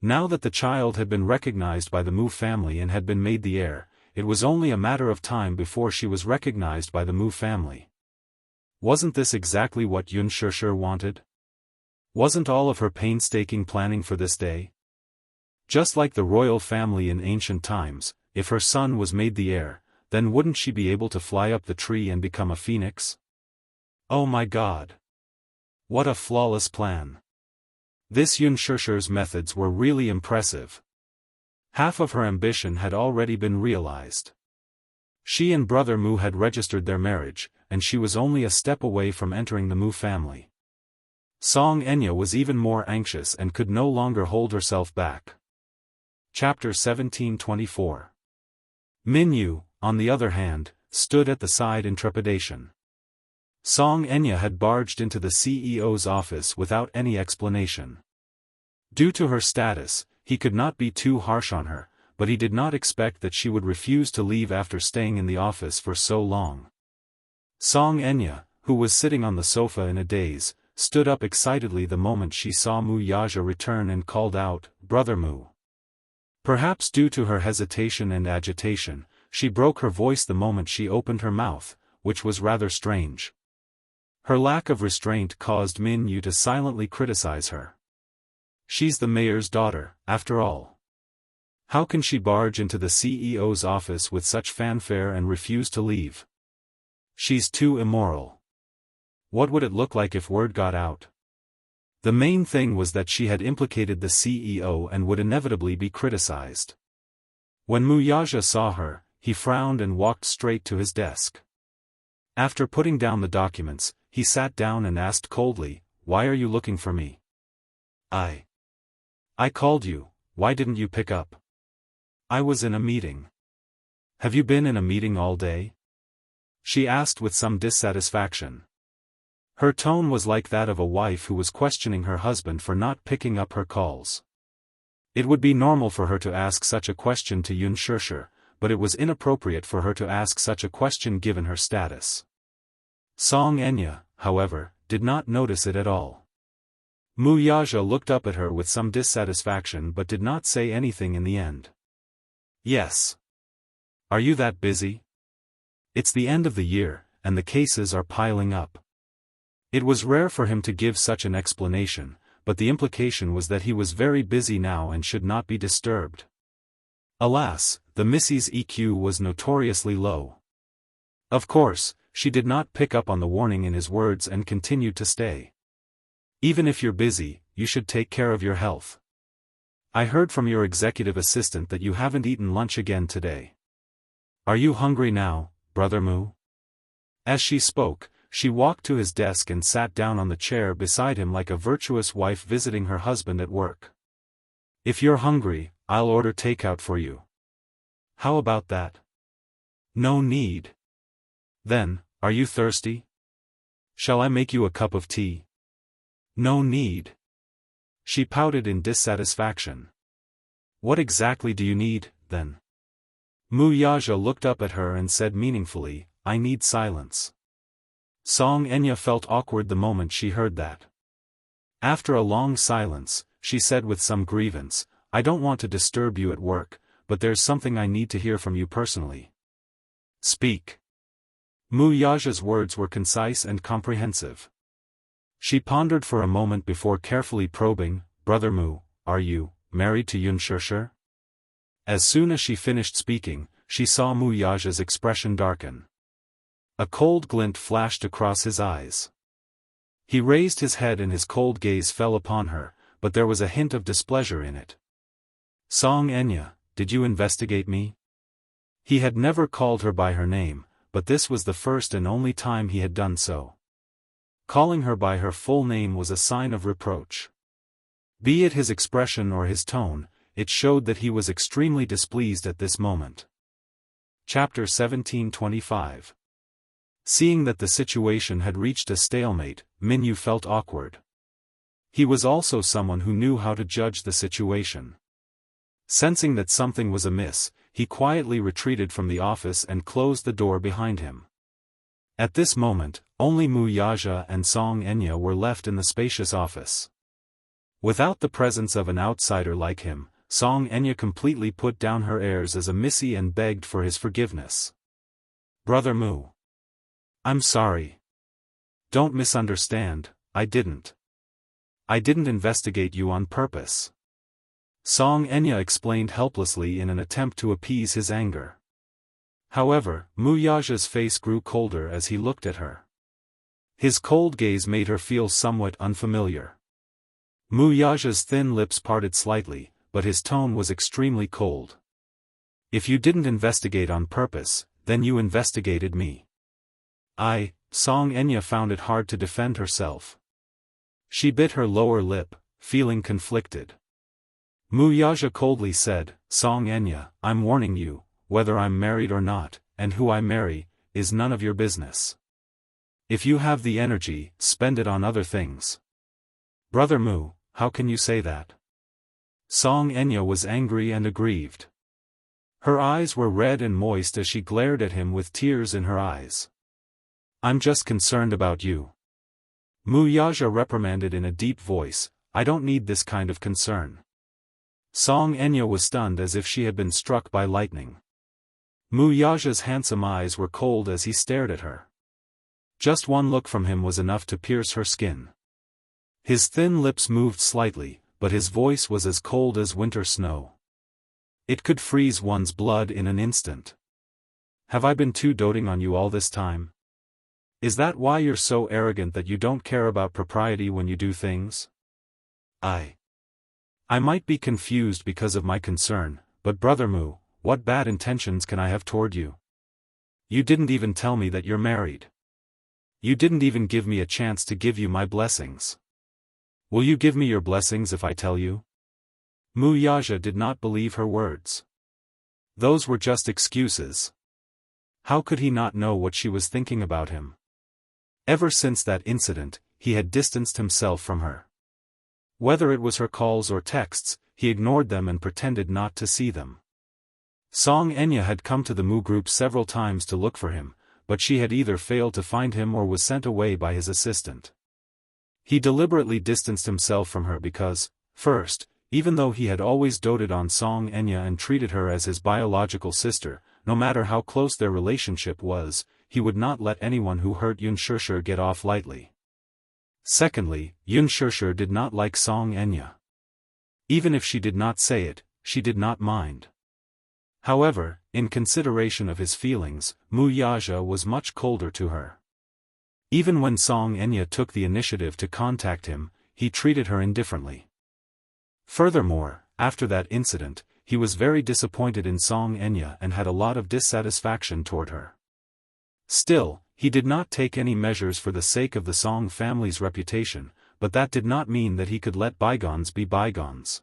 Now that the child had been recognized by the Mu family and had been made the heir, it was only a matter of time before she was recognized by the Mu family. Wasn't this exactly what Xianxia wanted? Wasn't all of her painstaking planning for this day? Just like the royal family in ancient times, if her son was made the heir, then wouldn't she be able to fly up the tree and become a phoenix? Oh my God! What a flawless plan! This Xianxia's methods were really impressive. Half of her ambition had already been realized. She and Brother Mu had registered their marriage, and she was only a step away from entering the Mu family. Song Enya was even more anxious and could no longer hold herself back. Chapter 1724. Min Yu, on the other hand, stood at the side in trepidation. Song Enya had barged into the CEO's office without any explanation. Due to her status, he could not be too harsh on her, but he did not expect that she would refuse to leave after staying in the office for so long. Song Enya, who was sitting on the sofa in a daze, stood up excitedly the moment she saw Mu Yaja return and called out, "Brother Mu." Perhaps due to her hesitation and agitation, she broke her voice the moment she opened her mouth, which was rather strange. Her lack of restraint caused Min Yu to silently criticize her. She's the mayor's daughter, after all. How can she barge into the CEO's office with such fanfare and refuse to leave? She's too immoral. What would it look like if word got out? The main thing was that she had implicated the CEO and would inevitably be criticized. When Mu Yaja saw her, he frowned and walked straight to his desk. After putting down the documents, he sat down and asked coldly, "Why are you looking for me?" I called you, why didn't you pick up?" "I was in a meeting." "Have you been in a meeting all day?" she asked with some dissatisfaction. Her tone was like that of a wife who was questioning her husband for not picking up her calls. It would be normal for her to ask such a question to Xianxia, but it was inappropriate for her to ask such a question given her status. Song Enya, however, did not notice it at all. Mu Yaja looked up at her with some dissatisfaction but did not say anything in the end. "Yes. Are you that busy? It's the end of the year, and the cases are piling up." It was rare for him to give such an explanation, but the implication was that he was very busy now and should not be disturbed. Alas, the Missy's EQ was notoriously low. Of course, she did not pick up on the warning in his words and continued to stay. "Even if you're busy, you should take care of your health. I heard from your executive assistant that you haven't eaten lunch again today. Are you hungry now, Brother Mu?" As she spoke, she walked to his desk and sat down on the chair beside him like a virtuous wife visiting her husband at work. "If you're hungry, I'll order takeout for you." "How about that?" "No need." "Then, are you thirsty? Shall I make you a cup of tea?" No need. She pouted in dissatisfaction. What exactly do you need, then? Mu Yaja looked up at her and said meaningfully, I need silence. Song Enya felt awkward the moment she heard that. After a long silence, she said with some grievance, I don't want to disturb you at work, but there's something I need to hear from you personally. Speak. Mu Yaja's words were concise and comprehensive. She pondered for a moment before carefully probing, Brother Mu, are you married to Yunshishi? As soon as she finished speaking, she saw Mu Yaja's expression darken. A cold glint flashed across his eyes. He raised his head and his cold gaze fell upon her, but there was a hint of displeasure in it. Song Enya, did you investigate me? He had never called her by her name, but this was the first and only time he had done so. Calling her by her full name was a sign of reproach. Be it his expression or his tone, it showed that he was extremely displeased at this moment. Chapter 1725. Seeing that the situation had reached a stalemate, Minyu felt awkward. He was also someone who knew how to judge the situation. Sensing that something was amiss, he quietly retreated from the office and closed the door behind him. At this moment, only Mu Yaja and Song Enya were left in the spacious office. Without the presence of an outsider like him, Song Enya completely put down her airs as a missy and begged for his forgiveness. Brother Mu. I'm sorry. Don't misunderstand, I didn't investigate you on purpose. Song Enya explained helplessly in an attempt to appease his anger. However, Mu Yaja's face grew colder as he looked at her. His cold gaze made her feel somewhat unfamiliar. Mu Yaja's thin lips parted slightly, but his tone was extremely cold. If you didn't investigate on purpose, then you investigated me. Song Enya found it hard to defend herself. She bit her lower lip, feeling conflicted. Mu Yaja coldly said, Song Enya, I'm warning you, whether I'm married or not, and who I marry, is none of your business. If you have the energy, spend it on other things. Brother Mu, how can you say that? Song Enya was angry and aggrieved. Her eyes were red and moist as she glared at him with tears in her eyes. I'm just concerned about you. Mu Yaja reprimanded in a deep voice, I don't need this kind of concern. Song Enya was stunned as if she had been struck by lightning. Mu Yaja's handsome eyes were cold as he stared at her. Just one look from him was enough to pierce her skin. His thin lips moved slightly, but his voice was as cold as winter snow. It could freeze one's blood in an instant. Have I been too doting on you all this time? Is that why you're so arrogant that you don't care about propriety when you do things? I might be confused because of my concern, but Brother Mu, what bad intentions can I have toward you? You didn't even tell me that you're married. You didn't even give me a chance to give you my blessings. Will you give me your blessings if I tell you? Mu Yaja did not believe her words. Those were just excuses. How could he not know what she was thinking about him? Ever since that incident, he had distanced himself from her. Whether it was her calls or texts, he ignored them and pretended not to see them. Song Enya had come to the Mu group several times to look for him, but she had either failed to find him or was sent away by his assistant. He deliberately distanced himself from her because, first, even though he had always doted on Song Enya and treated her as his biological sister, no matter how close their relationship was, he would not let anyone who hurt Yunshishi get off lightly. Secondly, Yunshishi did not like Song Enya. Even if she did not say it, she did not mind. However, in consideration of his feelings, Mu Yaja was much colder to her. Even when Song Enya took the initiative to contact him, he treated her indifferently. Furthermore, after that incident, he was very disappointed in Song Enya and had a lot of dissatisfaction toward her. Still, he did not take any measures for the sake of the Song family's reputation, but that did not mean that he could let bygones be bygones.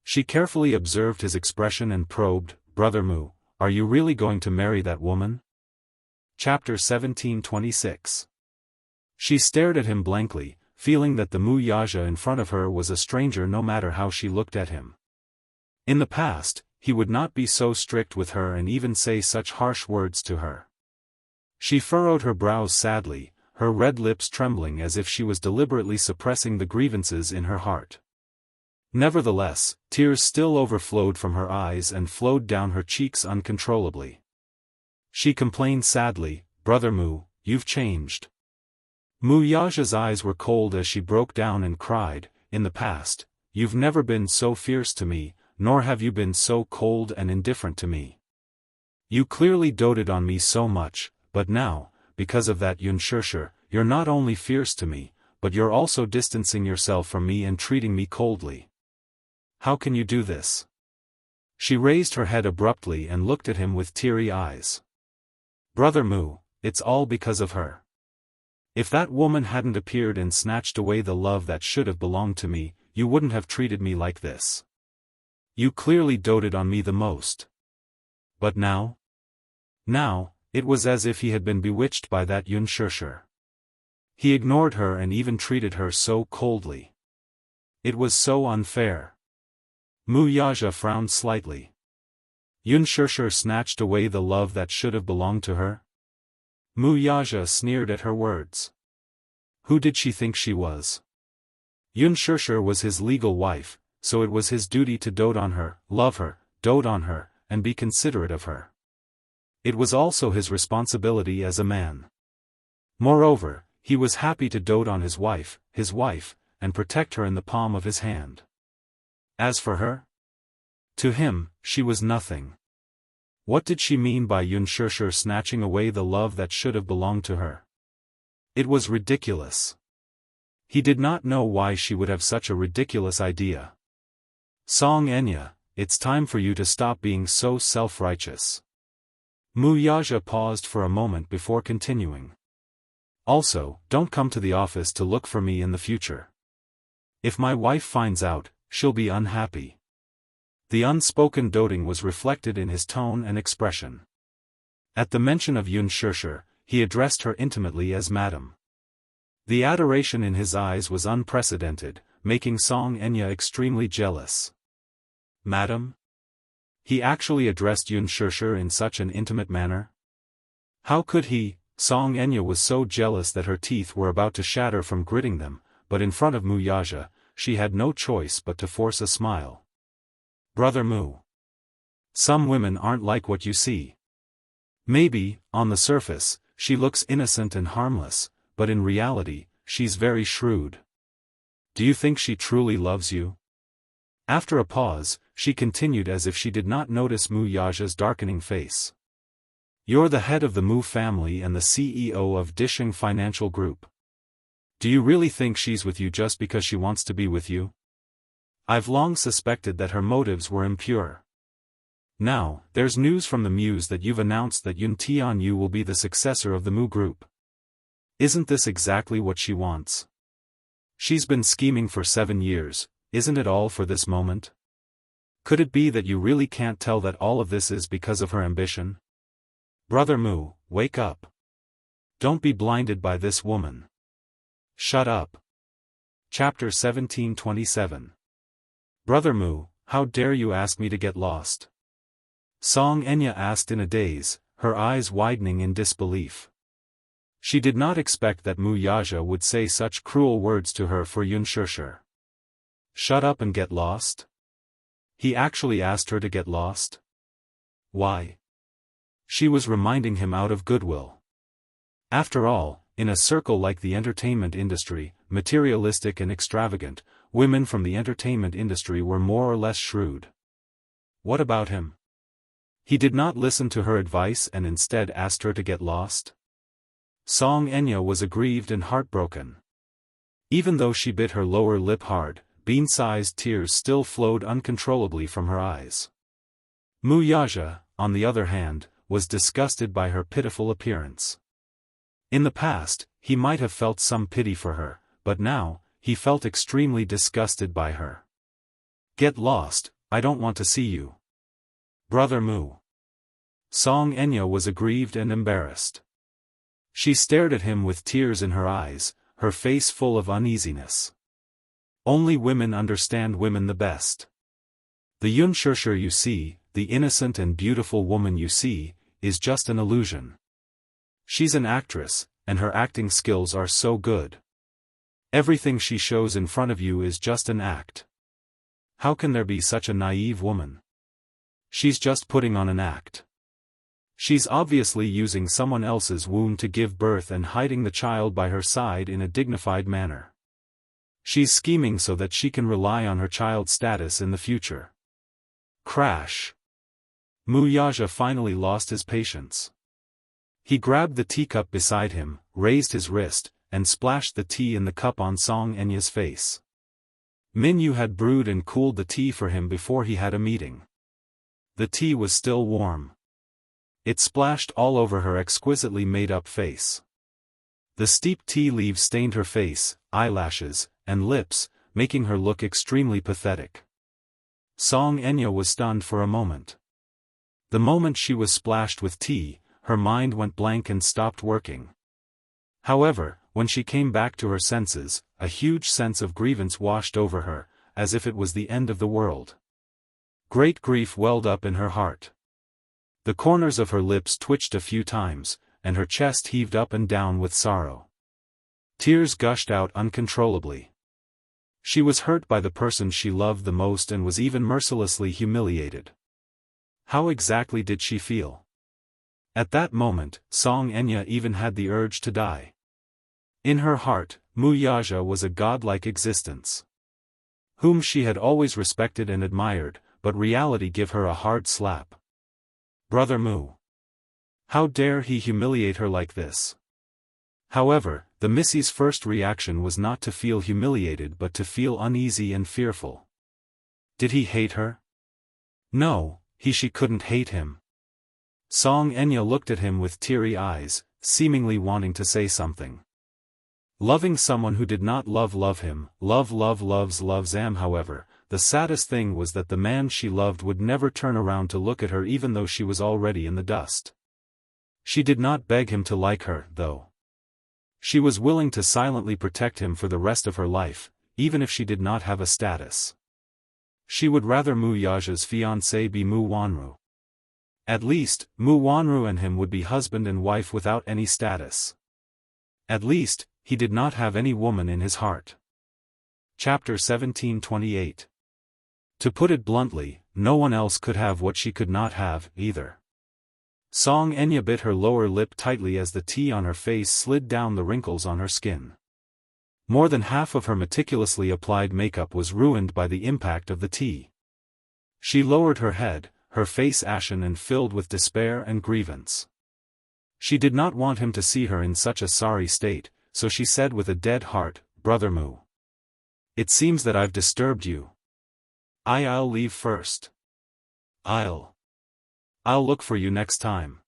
She carefully observed his expression and probed, Brother Mu, are you really going to marry that woman? Chapter 1726. She stared at him blankly, feeling that the Mu Yaja in front of her was a stranger no matter how she looked at him. In the past, he would not be so strict with her and even say such harsh words to her. She furrowed her brows sadly, her red lips trembling as if she was deliberately suppressing the grievances in her heart. Nevertheless, tears still overflowed from her eyes and flowed down her cheeks uncontrollably. She complained sadly, "Brother Mu, you've changed." Mu Yaja's eyes were cold as she broke down and cried, "In the past, you've never been so fierce to me, nor have you been so cold and indifferent to me. You clearly doted on me so much, but now, because of that Yunshirsher, you're not only fierce to me, but you're also distancing yourself from me and treating me coldly. How can you do this?" She raised her head abruptly and looked at him with teary eyes. "Brother Mu, it's all because of her. If that woman hadn't appeared and snatched away the love that should have belonged to me, you wouldn't have treated me like this. You clearly doted on me the most. But now? Now, it was as if he had been bewitched by that Yunshirsher. He ignored her and even treated her so coldly. It was so unfair." Mu Yaja frowned slightly. Yunshirsher snatched away the love that should have belonged to her? Mu Yaja sneered at her words. Who did she think she was? Yunshirsher was his legal wife, so it was his duty to dote on her, love her, dote on her, and be considerate of her. It was also his responsibility as a man. Moreover, he was happy to dote on his wife, and protect her in the palm of his hand. As for her? To him, she was nothing. What did she mean by Yunshirsher snatching away the love that should have belonged to her? It was ridiculous. He did not know why she would have such a ridiculous idea. Song Enya, it's time for you to stop being so self-righteous. Mu Yaja paused for a moment before continuing. Also, don't come to the office to look for me in the future. If my wife finds out, she'll be unhappy. The unspoken doting was reflected in his tone and expression. At the mention of Yunshirsher, he addressed her intimately as Madam. The adoration in his eyes was unprecedented, making Song Enya extremely jealous. Madam? He actually addressed Yunshirsher in such an intimate manner? How could he? Song Enya was so jealous that her teeth were about to shatter from gritting them, but in front of Mu Yaja, she had no choice but to force a smile. Brother Mu. Some women aren't like what you see. Maybe, on the surface, she looks innocent and harmless, but in reality, she's very shrewd. Do you think she truly loves you? After a pause, she continued as if she did not notice Mu Yaja's darkening face. You're the head of the Mu family and the CEO of Disheng Financial Group. Do you really think she's with you just because she wants to be with you? I've long suspected that her motives were impure. Now, there's news from the Muse that you've announced that Yun Tianyu will be the successor of the Mu Group. Isn't this exactly what she wants? She's been scheming for 7 years, isn't it all for this moment? Could it be that you really can't tell that all of this is because of her ambition? Brother Mu, wake up. Don't be blinded by this woman. Shut up. Chapter 1727. Brother Mu, how dare you ask me to get lost? Song Enya asked in a daze, her eyes widening in disbelief. She did not expect that Mu Yaja would say such cruel words to her for Yunshirsher. Shut up and get lost? He actually asked her to get lost? Why? She was reminding him out of goodwill. After all, in a circle like the entertainment industry, materialistic and extravagant, women from the entertainment industry were more or less shrewd. What about him? He did not listen to her advice and instead asked her to get lost? Song Enya was aggrieved and heartbroken. Even though she bit her lower lip hard, bean-sized tears still flowed uncontrollably from her eyes. Mu Yaja, on the other hand, was disgusted by her pitiful appearance. In the past, he might have felt some pity for her, but now, he felt extremely disgusted by her. Get lost, I don't want to see you. Brother Mu. Song Enya was aggrieved and embarrassed. She stared at him with tears in her eyes, her face full of uneasiness. Only women understand women the best. The Yunshirsher you see, the innocent and beautiful woman you see, is just an illusion. She's an actress, and her acting skills are so good. Everything she shows in front of you is just an act. How can there be such a naive woman? She's just putting on an act. She's obviously using someone else's womb to give birth and hiding the child by her side in a dignified manner. She's scheming so that she can rely on her child's status in the future. Crash. Wuxia finally lost his patience. He grabbed the teacup beside him, raised his wrist, and splashed the tea in the cup on Song Enya's face. Min Yu had brewed and cooled the tea for him before he had a meeting. The tea was still warm. It splashed all over her exquisitely made-up face. The steep tea leaves stained her face, eyelashes, and lips, making her look extremely pathetic. Song Enya was stunned for a moment. The moment she was splashed with tea, her mind went blank and stopped working. However, when she came back to her senses, a huge sense of grievance washed over her, as if it was the end of the world. Great grief welled up in her heart. The corners of her lips twitched a few times, and her chest heaved up and down with sorrow. Tears gushed out uncontrollably. She was hurt by the person she loved the most and was even mercilessly humiliated. How exactly did she feel? At that moment, Song Enya even had the urge to die. In her heart, Wuxia was a godlike existence, whom she had always respected and admired, but reality gave her a hard slap. Brother Mu. How dare he humiliate her like this? However, the Missy's first reaction was not to feel humiliated but to feel uneasy and fearful. Did he hate her? No, she couldn't hate him. Song Enya looked at him with teary eyes, seemingly wanting to say something. Loving someone who did not love him, loves am. However, the saddest thing was that the man she loved would never turn around to look at her even though she was already in the dust. She did not beg him to like her, though. She was willing to silently protect him for the rest of her life, even if she did not have a status. She would rather Wuxia's fiancé be Mu Wanru. At least, Mu Wanru and him would be husband and wife without any status. At least, he did not have any woman in his heart. Chapter 1728. To put it bluntly, no one else could have what she could not have, either. Song Enya bit her lower lip tightly as the tea on her face slid down the wrinkles on her skin. More than half of her meticulously applied makeup was ruined by the impact of the tea. She lowered her head, her face ashen and filled with despair and grievance. She did not want him to see her in such a sorry state, so she said with a dead heart, "Brother Mu. It seems that I've disturbed you. I'll leave first. I'll look for you next time."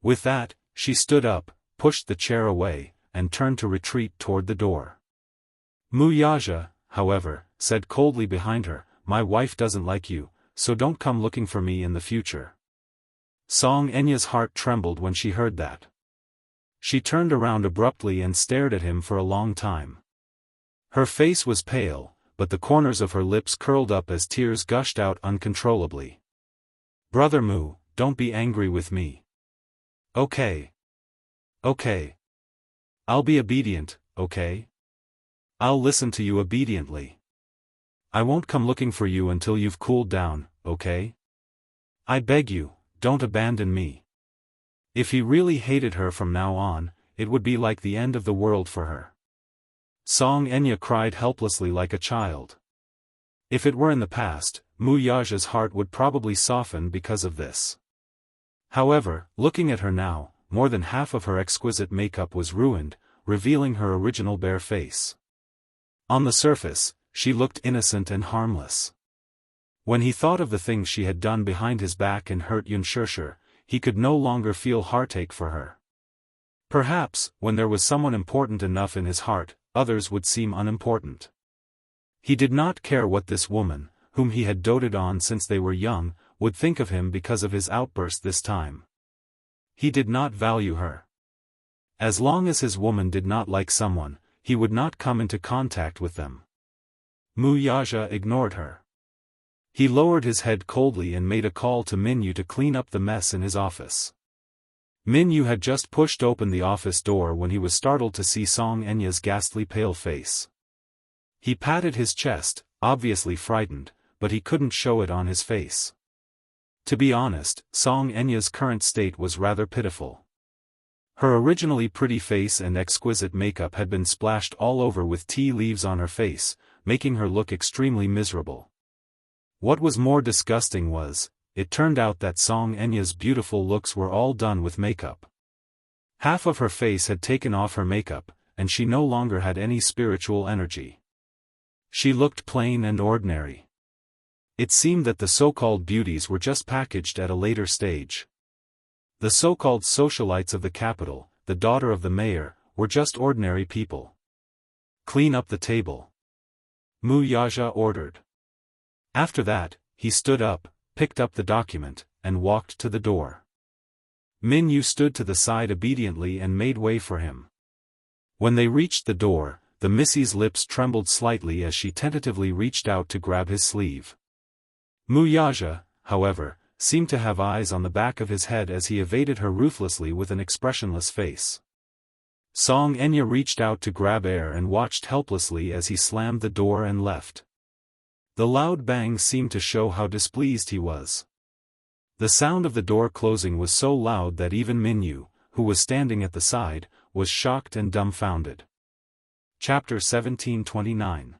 With that, she stood up, pushed the chair away, and turned to retreat toward the door. Wuxia, however, said coldly behind her, "My wife doesn't like you, so don't come looking for me in the future." Song Enya's heart trembled when she heard that. She turned around abruptly and stared at him for a long time. Her face was pale, but the corners of her lips curled up as tears gushed out uncontrollably. "Brother Mu, don't be angry with me. Okay. Okay. I'll be obedient, okay? I'll listen to you obediently. I won't come looking for you until you've cooled down, okay? I beg you, don't abandon me." If he really hated her from now on, it would be like the end of the world for her. Song Enya cried helplessly like a child. If it were in the past, Wuxia's heart would probably soften because of this. However, looking at her now, more than half of her exquisite makeup was ruined, revealing her original bare face. On the surface, she looked innocent and harmless. When he thought of the things she had done behind his back and hurt Yunshirsher, he could no longer feel heartache for her. Perhaps, when there was someone important enough in his heart, others would seem unimportant. He did not care what this woman, whom he had doted on since they were young, would think of him because of his outburst this time. He did not value her. As long as his woman did not like someone, he would not come into contact with them. Mu Yaja ignored her. He lowered his head coldly and made a call to Minyu to clean up the mess in his office. Minyu had just pushed open the office door when he was startled to see Song Enya's ghastly pale face. He patted his chest, obviously frightened, but he couldn't show it on his face. To be honest, Song Enya's current state was rather pitiful. Her originally pretty face and exquisite makeup had been splashed all over with tea leaves on her face, making her look extremely miserable. What was more disgusting was, it turned out that Song Enya's beautiful looks were all done with makeup. Half of her face had taken off her makeup, and she no longer had any spiritual energy. She looked plain and ordinary. It seemed that the so-called beauties were just packaged at a later stage. The so-called socialites of the capital, the daughter of the mayor, were just ordinary people. Clean up the table, Mu Yaja ordered. After that, he stood up, picked up the document, and walked to the door. Minyu stood to the side obediently and made way for him. When they reached the door, the Missy's lips trembled slightly as she tentatively reached out to grab his sleeve. Mu Yaja, however, seemed to have eyes on the back of his head as he evaded her ruthlessly with an expressionless face. Song Enya reached out to grab air and watched helplessly as he slammed the door and left. The loud bang seemed to show how displeased he was. The sound of the door closing was so loud that even Minyu, who was standing at the side, was shocked and dumbfounded. Chapter 1729.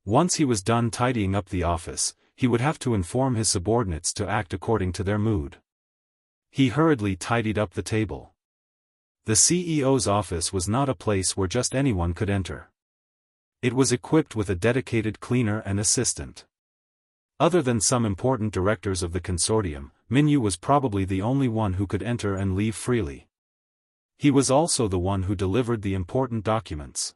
Once he was done tidying up the office, he would have to inform his subordinates to act according to their mood. He hurriedly tidied up the table. The CEO's office was not a place where just anyone could enter. It was equipped with a dedicated cleaner and assistant. Other than some important directors of the consortium, Minyu was probably the only one who could enter and leave freely. He was also the one who delivered the important documents.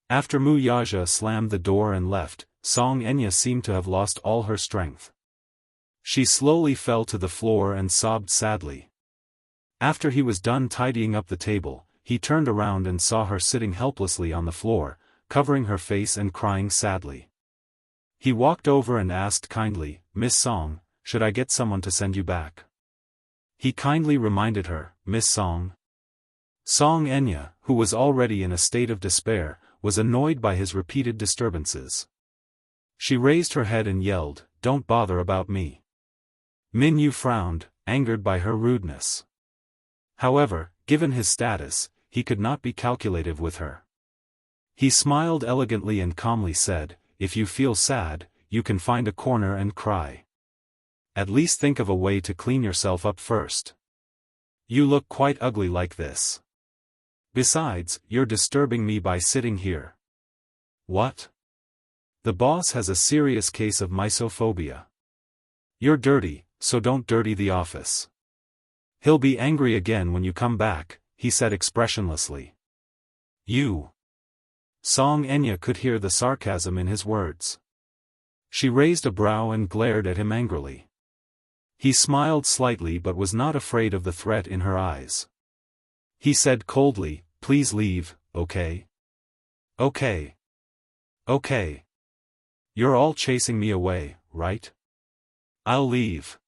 After Mu Yaja slammed the door and left, Song Enya seemed to have lost all her strength. She slowly fell to the floor and sobbed sadly. After he was done tidying up the table, he turned around and saw her sitting helplessly on the floor, covering her face and crying sadly. He walked over and asked kindly, "Miss Song, should I get someone to send you back?" He kindly reminded her, "Miss Song." Song Enya, who was already in a state of despair, was annoyed by his repeated disturbances. She raised her head and yelled, "Don't bother about me." Minyu frowned, angered by her rudeness. However, given his status, he could not be calculative with her. He smiled elegantly and calmly said, "If you feel sad, you can find a corner and cry. At least think of a way to clean yourself up first. You look quite ugly like this. Besides, you're disturbing me by sitting here." "What?" "The boss has a serious case of misophobia. You're dirty, so don't dirty the office. He'll be angry again when you come back," he said expressionlessly. "You." Song Enya could hear the sarcasm in his words. She raised a brow and glared at him angrily. He smiled slightly but was not afraid of the threat in her eyes. He said coldly, "Please leave, okay? Okay. Okay. You're all chasing me away, right? I'll leave."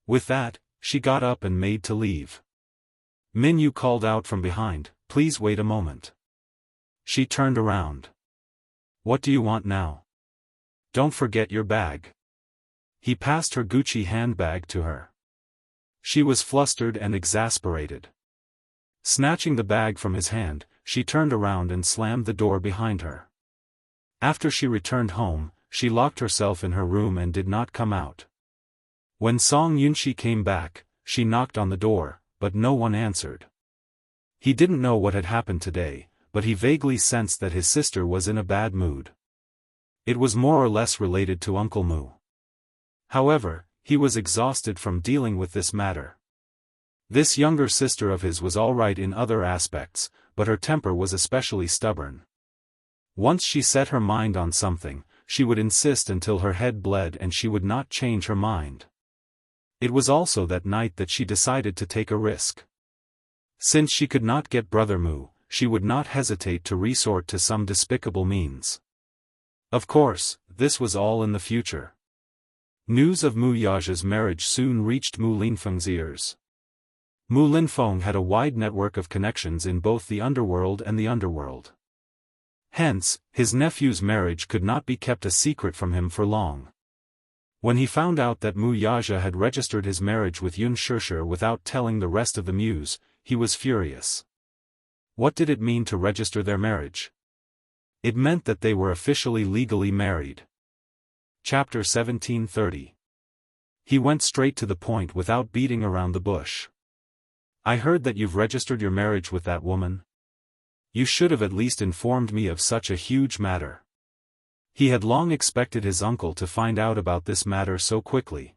With that, she got up and made to leave. Minyu called out from behind, "Please wait a moment." She turned around. "What do you want now? Don't forget your bag." He passed her Gucci handbag to her. She was flustered and exasperated. Snatching the bag from his hand, she turned around and slammed the door behind her. After she returned home, she locked herself in her room and did not come out. When Song Yunshi came back, she knocked on the door, but no one answered. He didn't know what had happened today, but he vaguely sensed that his sister was in a bad mood. It was more or less related to Uncle Mu. However, he was exhausted from dealing with this matter. This younger sister of his was all right in other aspects, but her temper was especially stubborn. Once she set her mind on something, she would insist until her head bled and she would not change her mind. It was also that night that she decided to take a risk. Since she could not get Brother Mu, she would not hesitate to resort to some despicable means. Of course, this was all in the future. News of Mu Yaja's marriage soon reached Mu Linfeng's ears. Mu Linfeng had a wide network of connections in both the underworld and the underworld. Hence, his nephew's marriage could not be kept a secret from him for long. When he found out that Mu Yaja had registered his marriage with Xianxia without telling the rest of the Mus, he was furious. What did it mean to register their marriage? It meant that they were officially legally married. Chapter 1730. He went straight to the point without beating around the bush. I heard that you've registered your marriage with that woman. You should have at least informed me of such a huge matter. He had long expected his uncle to find out about this matter so quickly.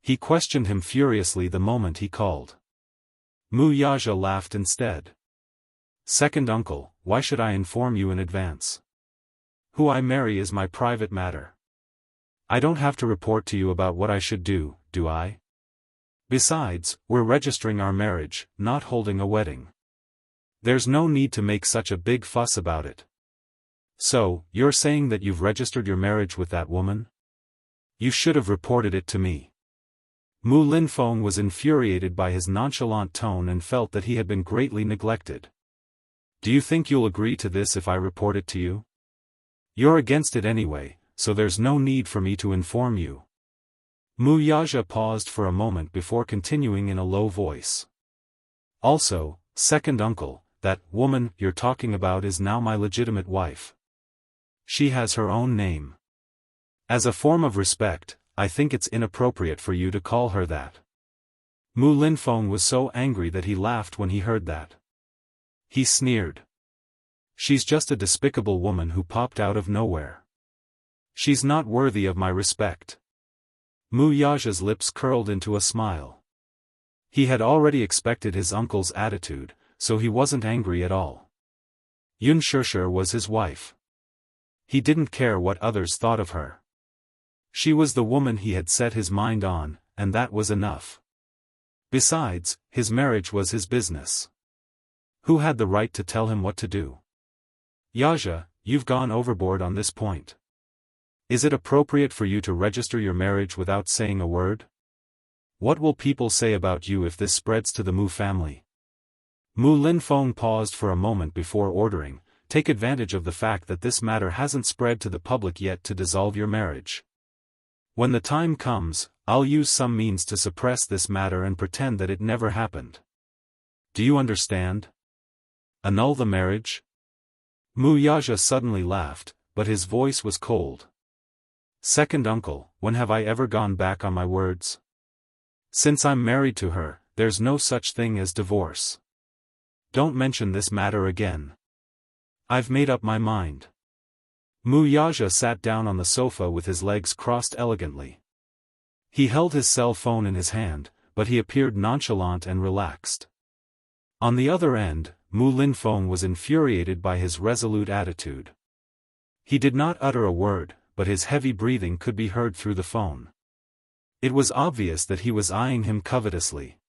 He questioned him furiously the moment he called. Mu Yaja laughed instead. Second uncle, why should I inform you in advance? Who I marry is my private matter. I don't have to report to you about what I should do I? Besides, we're registering our marriage, not holding a wedding. There's no need to make such a big fuss about it. So, you're saying that you've registered your marriage with that woman? You should have reported it to me. Mu Linfeng was infuriated by his nonchalant tone and felt that he had been greatly neglected. Do you think you'll agree to this if I report it to you? You're against it anyway, so there's no need for me to inform you. Mu Yaja paused for a moment before continuing in a low voice. Also, second uncle, that woman you're talking about is now my legitimate wife. She has her own name. As a form of respect, I think it's inappropriate for you to call her that. Mu Linfeng was so angry that he laughed when he heard that. He sneered. She's just a despicable woman who popped out of nowhere. She's not worthy of my respect. Mu Yaja's lips curled into a smile. He had already expected his uncle's attitude, so he wasn't angry at all. Xianxia was his wife. He didn't care what others thought of her. She was the woman he had set his mind on, and that was enough. Besides, his marriage was his business. Who had the right to tell him what to do? Yaja, you've gone overboard on this point. Is it appropriate for you to register your marriage without saying a word? What will people say about you if this spreads to the Mu family? Mu Linfeng paused for a moment before ordering, take advantage of the fact that this matter hasn't spread to the public yet to dissolve your marriage. When the time comes, I'll use some means to suppress this matter and pretend that it never happened. Do you understand? Annul the marriage? Mu Yaja suddenly laughed, but his voice was cold. Second uncle, when have I ever gone back on my words? Since I'm married to her, there's no such thing as divorce. Don't mention this matter again. I've made up my mind. Mu Yaja sat down on the sofa with his legs crossed elegantly. He held his cell phone in his hand, but he appeared nonchalant and relaxed. On the other end, Mu Linfeng was infuriated by his resolute attitude. He did not utter a word, but his heavy breathing could be heard through the phone. It was obvious that he was eyeing him covetously.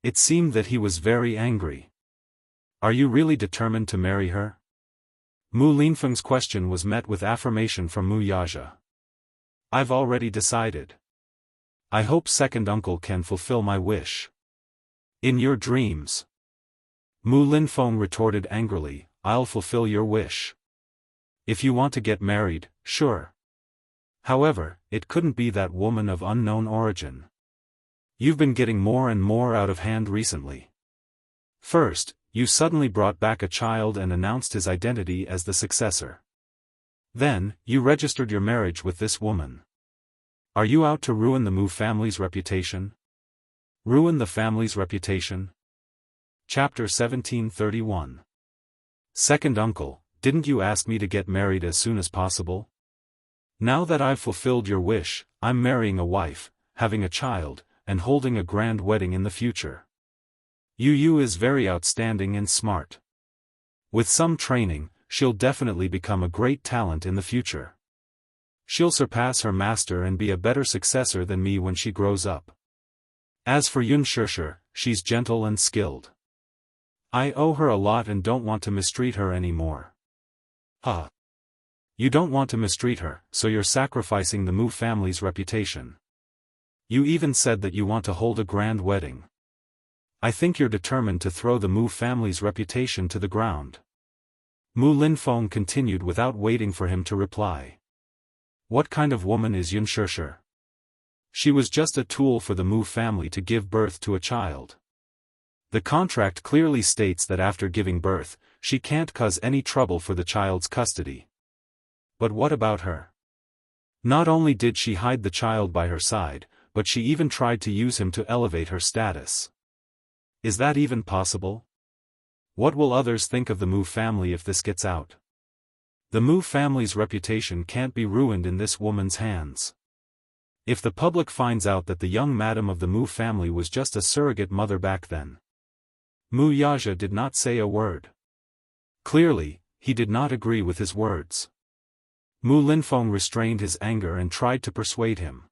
It seemed that he was very angry. Are you really determined to marry her? Mu Linfeng's question was met with affirmation from Mu Yaja. I've already decided. I hope second uncle can fulfill my wish. In your dreams. Mu Linfeng retorted angrily, I'll fulfill your wish. If you want to get married, sure. However, it couldn't be that woman of unknown origin. You've been getting more and more out of hand recently. First, you suddenly brought back a child and announced his identity as the successor. Then, you registered your marriage with this woman. Are you out to ruin the Mu family's reputation? Ruin the family's reputation? Chapter 1731. Second uncle, didn't you ask me to get married as soon as possible? Now that I've fulfilled your wish, I'm marrying a wife, having a child, and holding a grand wedding in the future. Yu is very outstanding and smart. With some training, she'll definitely become a great talent in the future. She'll surpass her master and be a better successor than me when she grows up. As for Xianxia, she's gentle and skilled. I owe her a lot and don't want to mistreat her anymore. Huh. You don't want to mistreat her, so you're sacrificing the Mu family's reputation. You even said that you want to hold a grand wedding. I think you're determined to throw the Mu family's reputation to the ground. Mu Linfeng continued without waiting for him to reply. What kind of woman is Yun Shishir? She was just a tool for the Mu family to give birth to a child. The contract clearly states that after giving birth, she can't cause any trouble for the child's custody. But what about her? Not only did she hide the child by her side, but she even tried to use him to elevate her status. Is that even possible? What will others think of the Mu family if this gets out? The Mu family's reputation can't be ruined in this woman's hands. If the public finds out that the young madam of the Mu family was just a surrogate mother back then. Mu Yaja did not say a word. Clearly, he did not agree with his words. Mu Linfeng restrained his anger and tried to persuade him.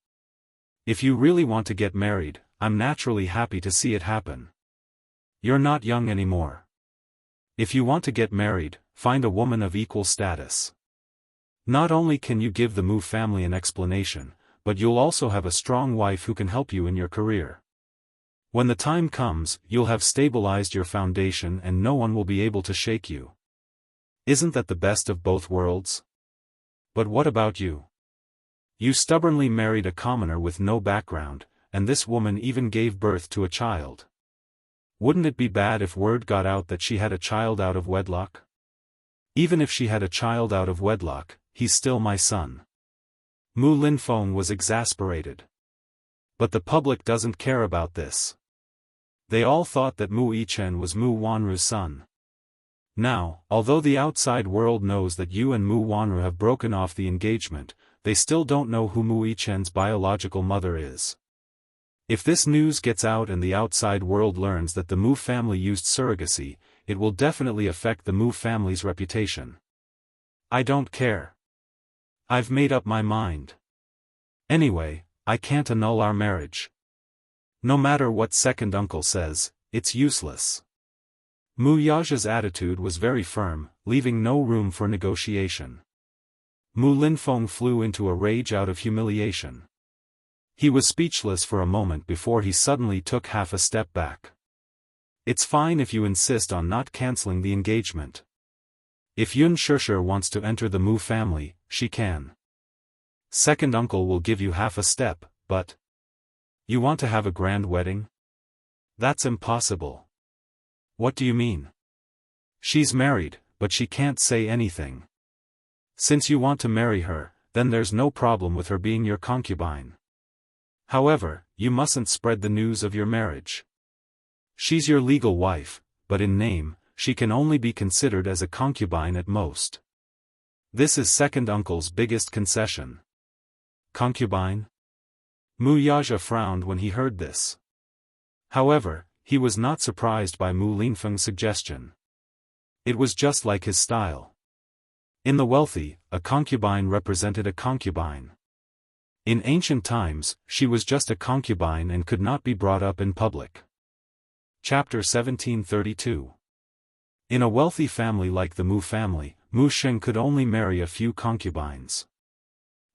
If you really want to get married, I'm naturally happy to see it happen. You're not young anymore. If you want to get married, find a woman of equal status. Not only can you give the Mu family an explanation, but you'll also have a strong wife who can help you in your career. When the time comes, you'll have stabilized your foundation and no one will be able to shake you. Isn't that the best of both worlds? But what about you? You stubbornly married a commoner with no background, and this woman even gave birth to a child. Wouldn't it be bad if word got out that she had a child out of wedlock? Even if she had a child out of wedlock, he's still my son. Mu Linfeng was exasperated. But the public doesn't care about this. They all thought that Mu Yichen was Mu Wanru's son. Now, although the outside world knows that you and Mu Wanru have broken off the engagement, they still don't know who Mu Yichen's biological mother is. If this news gets out and the outside world learns that the Mu family used surrogacy, it will definitely affect the Mu family's reputation. I don't care. I've made up my mind. Anyway, I can't annul our marriage. No matter what second uncle says, it's useless. Mu Yaja's attitude was very firm, leaving no room for negotiation. Mu Linfeng flew into a rage out of humiliation. He was speechless for a moment before he suddenly took half a step back. It's fine if you insist on not canceling the engagement. If Yun Shishir wants to enter the Mu family, she can. Second uncle will give you half a step, but... You want to have a grand wedding? That's impossible. What do you mean? She's married, but she can't say anything. Since you want to marry her, then there's no problem with her being your concubine. However, you mustn't spread the news of your marriage. She's your legal wife, but in name, she can only be considered as a concubine at most. This is second uncle's biggest concession. Concubine? Mu Yaja frowned when he heard this. However, he was not surprised by Mu Linfeng's suggestion. It was just like his style. In the wealthy, a concubine represented a concubine. In ancient times, she was just a concubine and could not be brought up in public. Chapter 1732. In a wealthy family like the Mu family, Mu Sheng could only marry a few concubines.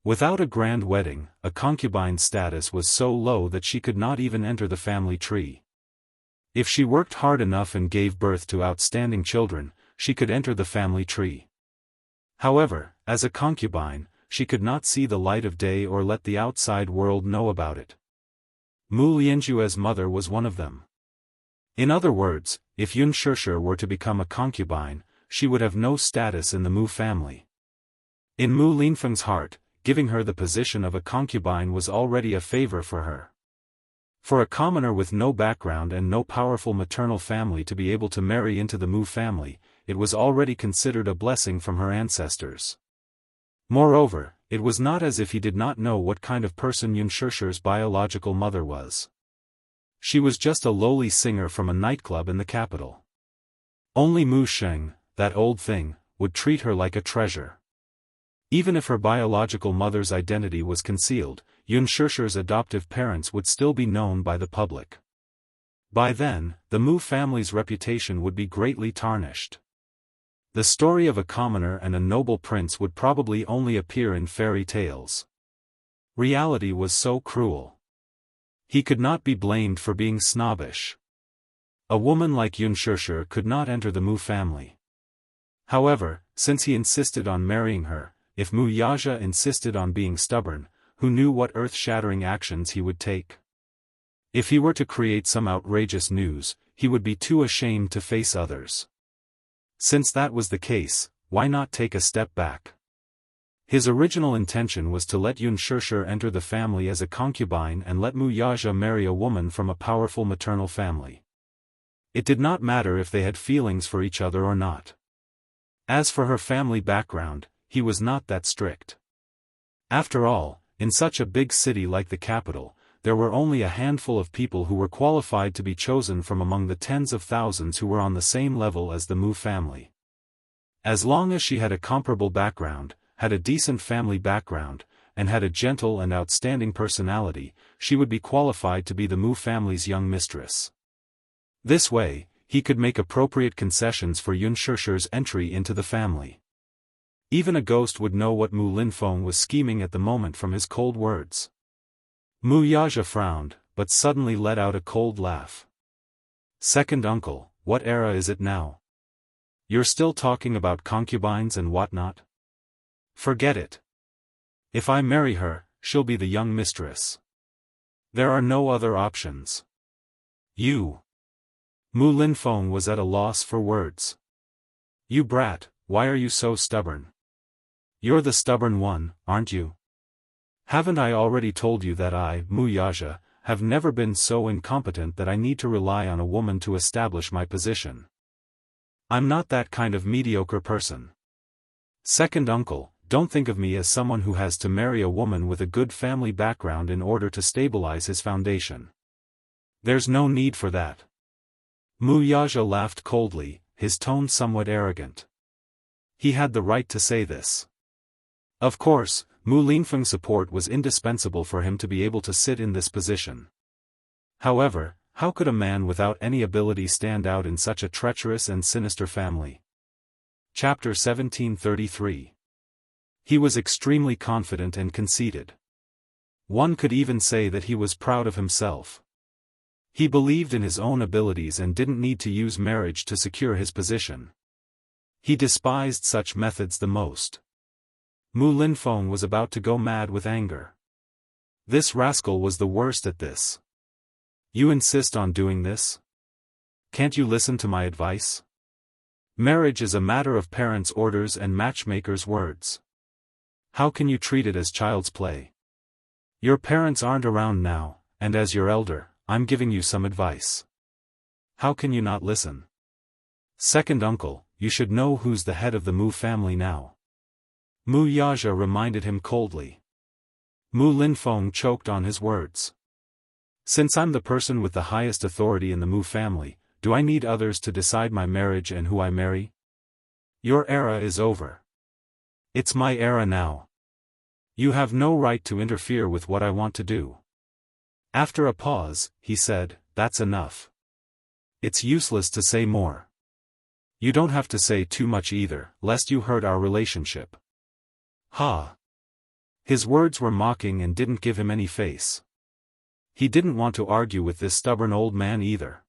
Without a grand wedding, a concubine's status was so low that she could not even enter the family tree. If she worked hard enough and gave birth to outstanding children, she could enter the family tree. However, as a concubine, she could not see the light of day or let the outside world know about it. Mu Lianjue's mother was one of them. In other words, if Yun Shishir were to become a concubine, she would have no status in the Mu family. In Mu Linfeng's heart, giving her the position of a concubine was already a favor for her. For a commoner with no background and no powerful maternal family to be able to marry into the Mu family, it was already considered a blessing from her ancestors. Moreover, it was not as if he did not know what kind of person Yun Shishir's biological mother was. She was just a lowly singer from a nightclub in the capital. Only Mu Sheng, that old thing, would treat her like a treasure. Even if her biological mother's identity was concealed, Yun Shishir's adoptive parents would still be known by the public. By then, the Mu family's reputation would be greatly tarnished. The story of a commoner and a noble prince would probably only appear in fairy tales. Reality was so cruel. He could not be blamed for being snobbish. A woman like Yunshurshu could not enter the Mu family. However, since he insisted on marrying her, if Mu Yaja insisted on being stubborn, who knew what earth-shattering actions he would take? If he were to create some outrageous news, he would be too ashamed to face others. Since that was the case, why not take a step back? His original intention was to let Yunshurshu enter the family as a concubine and let Mu Yaja marry a woman from a powerful maternal family. It did not matter if they had feelings for each other or not. As for her family background, he was not that strict. After all, in such a big city like the capital, there were only a handful of people who were qualified to be chosen from among the tens of thousands who were on the same level as the Mu family. As long as she had a comparable background, had a decent family background, and had a gentle and outstanding personality, she would be qualified to be the Mu family's young mistress. This way, he could make appropriate concessions for Yunshurshu's entry into the family. Even a ghost would know what Mu Linfeng was scheming at the moment from his cold words. Mu Yaja frowned, but suddenly let out a cold laugh. Second uncle, what era is it now? You're still talking about concubines and whatnot? Forget it. If I marry her, she'll be the young mistress. There are no other options. You. Mu Linfeng was at a loss for words. You brat, why are you so stubborn? You're the stubborn one, aren't you? Haven't I already told you that I, Mu Yaja, have never been so incompetent that I need to rely on a woman to establish my position? I'm not that kind of mediocre person. Second uncle, don't think of me as someone who has to marry a woman with a good family background in order to stabilize his foundation. There's no need for that. Mu Yaja laughed coldly, his tone somewhat arrogant. He had the right to say this. Of course, Mu Linfeng's support was indispensable for him to be able to sit in this position. However, how could a man without any ability stand out in such a treacherous and sinister family? Chapter 1733. He was extremely confident and conceited. One could even say that he was proud of himself. He believed in his own abilities and didn't need to use marriage to secure his position. He despised such methods the most. Mu Linfeng was about to go mad with anger. This rascal was the worst at this. You insist on doing this? Can't you listen to my advice? Marriage is a matter of parents' orders and matchmakers' words. How can you treat it as child's play? Your parents aren't around now, and as your elder, I'm giving you some advice. How can you not listen? Second uncle, you should know who's the head of the Mu family now. Mu Yaja reminded him coldly. Mu Linfeng choked on his words. Since I'm the person with the highest authority in the Mu family, do I need others to decide my marriage and who I marry? Your era is over. It's my era now. You have no right to interfere with what I want to do. After a pause, he said, that's enough. It's useless to say more. You don't have to say too much either, lest you hurt our relationship. Ha! His words were mocking and didn't give him any face. He didn't want to argue with this stubborn old man either.